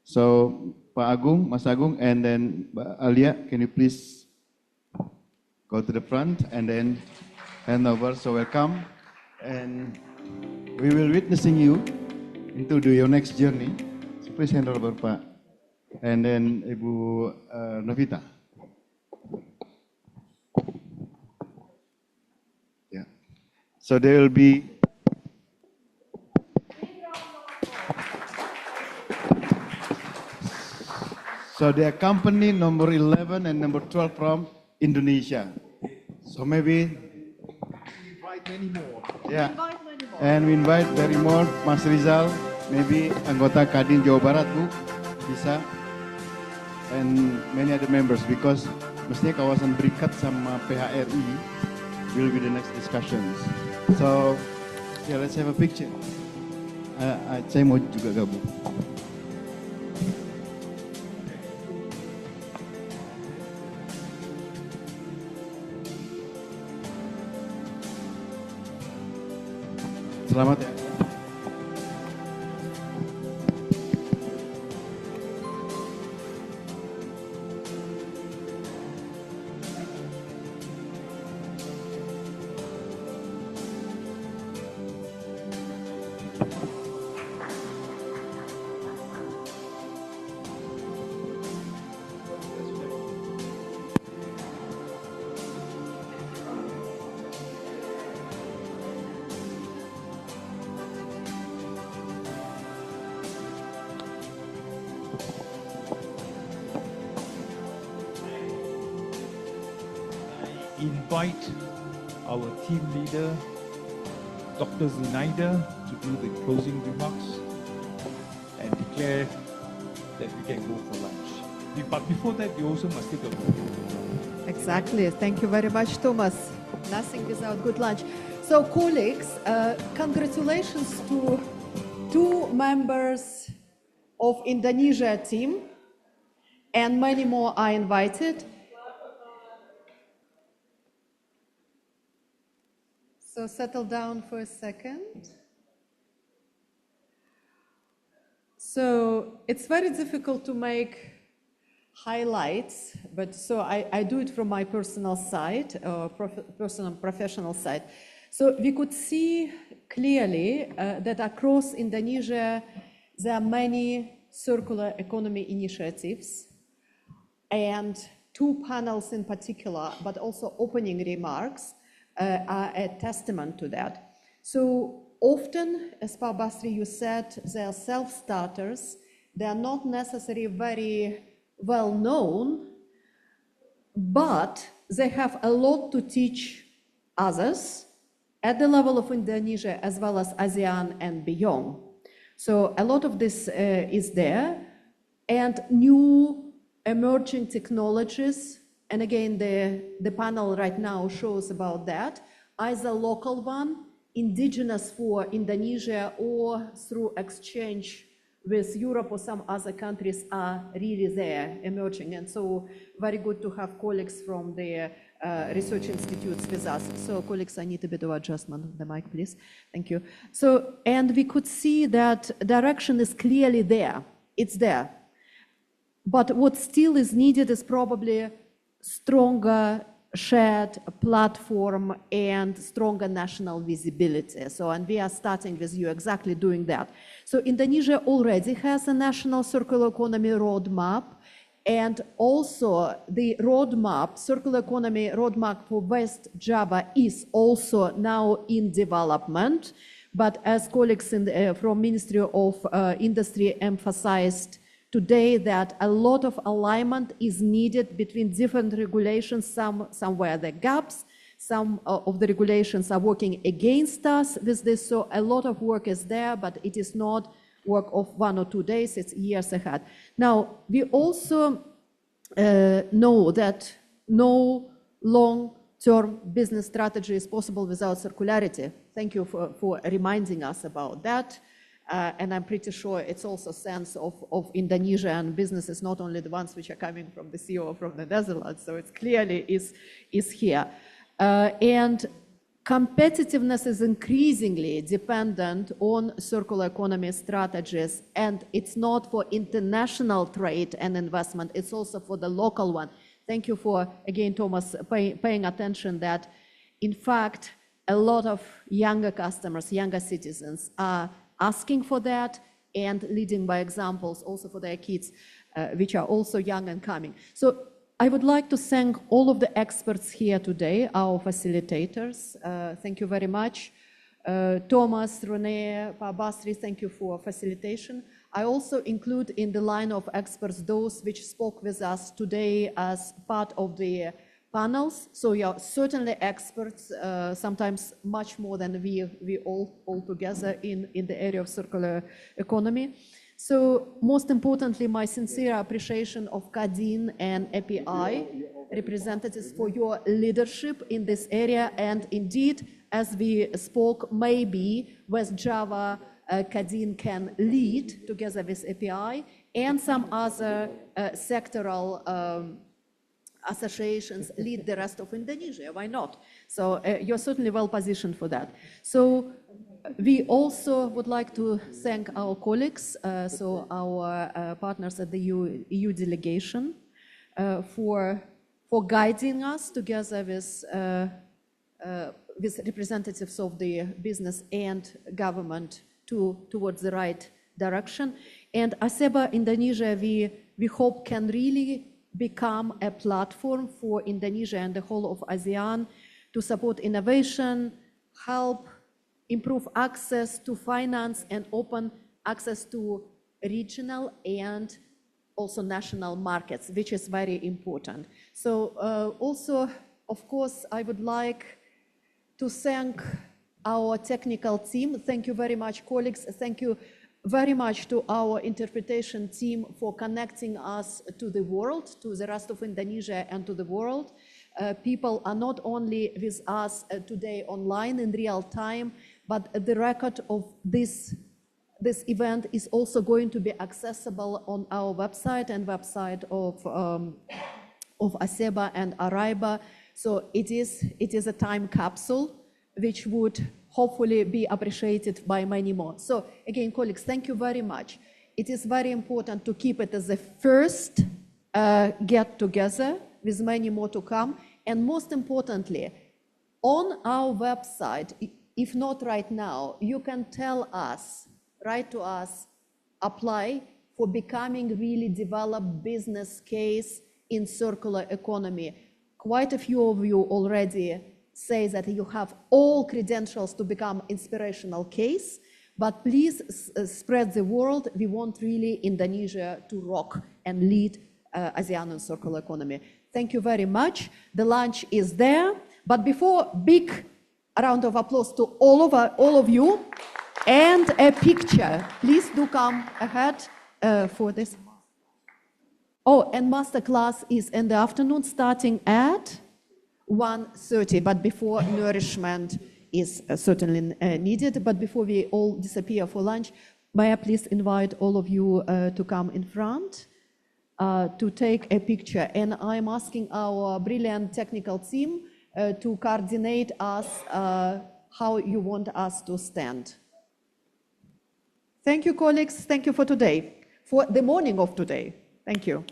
Speaker 12: So Pak Agung, Mas Agung, and then Mbak Alia, can you please go to the front and then hand over. So welcome, and we will witnessing you into your next journey. So please hand over, Pak, and then Ibu Novita. Yeah. So there will be. So they are company number 11 and number 12 from Indonesia. So maybe
Speaker 11: Invite many more.
Speaker 12: yeah, and we invite very more Mas Rizal, maybe anggota Kadin Jawa Barat Bu, bisa, and many other members because mestinya kawasan berikat sama PHRI will be the next discussions. So yeah, let's have a picture. Saya mau juga gabung. Selamat ya.
Speaker 4: Invite our team leader, Dr. Zinaida, to do the closing remarks and declare that we can go for lunch. But before that, we also must take a vote.
Speaker 3: Exactly. Thank you very much, Thomas. Nothing without good lunch. So, colleagues, congratulations to 2 members of Indonesia team, and many more are invited. So settle down for a second. So it's very difficult to make highlights, but so I do it from my personal side, professional side. So we could see clearly that across Indonesia, there are many circular economy initiatives, and 2 panels in particular, but also opening remarks, are a testament to that. So often, as Pak Basri, you said, they are self-starters. They are not necessarily very well known, but they have a lot to teach others at the level of Indonesia as well as ASEAN and beyond. So a lot of this is there, and new emerging technologies. And again, the panel right now shows about that, either local one, indigenous for Indonesia, or through exchange with Europe or some other countries are really there, emerging. And so very good to have colleagues from the research institutes with us. So colleagues, I need a bit of adjustment of the mic, please. Thank you. So, and we could see that direction is clearly there. It's there. But what still is needed is probably stronger shared platform and stronger national visibility. So, and we are starting with you exactly doing that. So Indonesia already has a national circular economy roadmap, and also the roadmap, circular economy roadmap for West Java is also now in development. But as colleagues from Ministry of Industry emphasized today, that a lot of alignment is needed between different regulations. Somewhere there are gaps, some of the regulations are working against us with this, so a lot of work is there, but it is not work of 1 or 2 days, it's years ahead. Now, we also know that no long-term business strategy is possible without circularity. Thank you for reminding us about that. And I'm pretty sure it's also a sense of Indonesian businesses, not only the ones which are coming from the sea or from the Netherlands. So it clearly is here. And competitiveness is increasingly dependent on circular economy strategies, and it's not for international trade and investment, it's also for the local one. Thank you for, again, Thomas, paying attention that, in fact, a lot of younger customers, younger citizens are asking for that and leading by examples also for their kids, which are also young and coming. So I would like to thank all of the experts here today, our facilitators. Thank you very much. Thomas, Renee, Basri, thank you for facilitation. I also include in the line of experts those which spoke with us today as part of the panels. So you are certainly experts, sometimes much more than we all together in the area of circular economy. So most importantly, my sincere appreciation of Kadin and API representatives for your leadership in this area. And indeed, as we spoke, maybe West Java, Kadin can lead together with API and some other sectoral associations lead the rest of Indonesia. Why not? So you're certainly well positioned for that. So we also would like to thank our colleagues, so our partners at the EU delegation, for guiding us together with representatives of the business and government towards the right direction. And ASEBA Indonesia, we hope, can really become a platform for Indonesia and the whole of ASEAN to support innovation, help improve access to finance and open access to regional and also national markets, which is very important. So also, of course, I would like to thank our technical team. Thank you very much, colleagues. Thank you very much to our interpretation team for connecting us to the world, to the rest of Indonesia and to the world. People are not only with us today online in real time, but the record of this event is also going to be accessible on our website and website of ASEBA and ARAIBA. So it is a time capsule which would hopefully be appreciated by many more. So again, colleagues, thank you very much. It is very important to keep it as a first get together with many more to come. And most importantly, on our website, if not right now, you can tell us, write to us, apply for becoming really developed business case in circular economy. Quite a few of you already say that you have all credentials to become inspirational case, but please spread the word. We want really Indonesia to rock and lead ASEAN and circular economy. Thank you very much. The lunch is there, but before, big round of applause to all of you and a picture. Please do come ahead for this. Oh, and masterclass is in the afternoon starting at 1:30, but before nourishment is certainly needed. But before we all disappear for lunch, may I please invite all of you to come in front to take a picture. And I'm asking our brilliant technical team to coordinate us how you want us to stand. Thank you, colleagues. Thank you for today, for the morning of today. Thank you.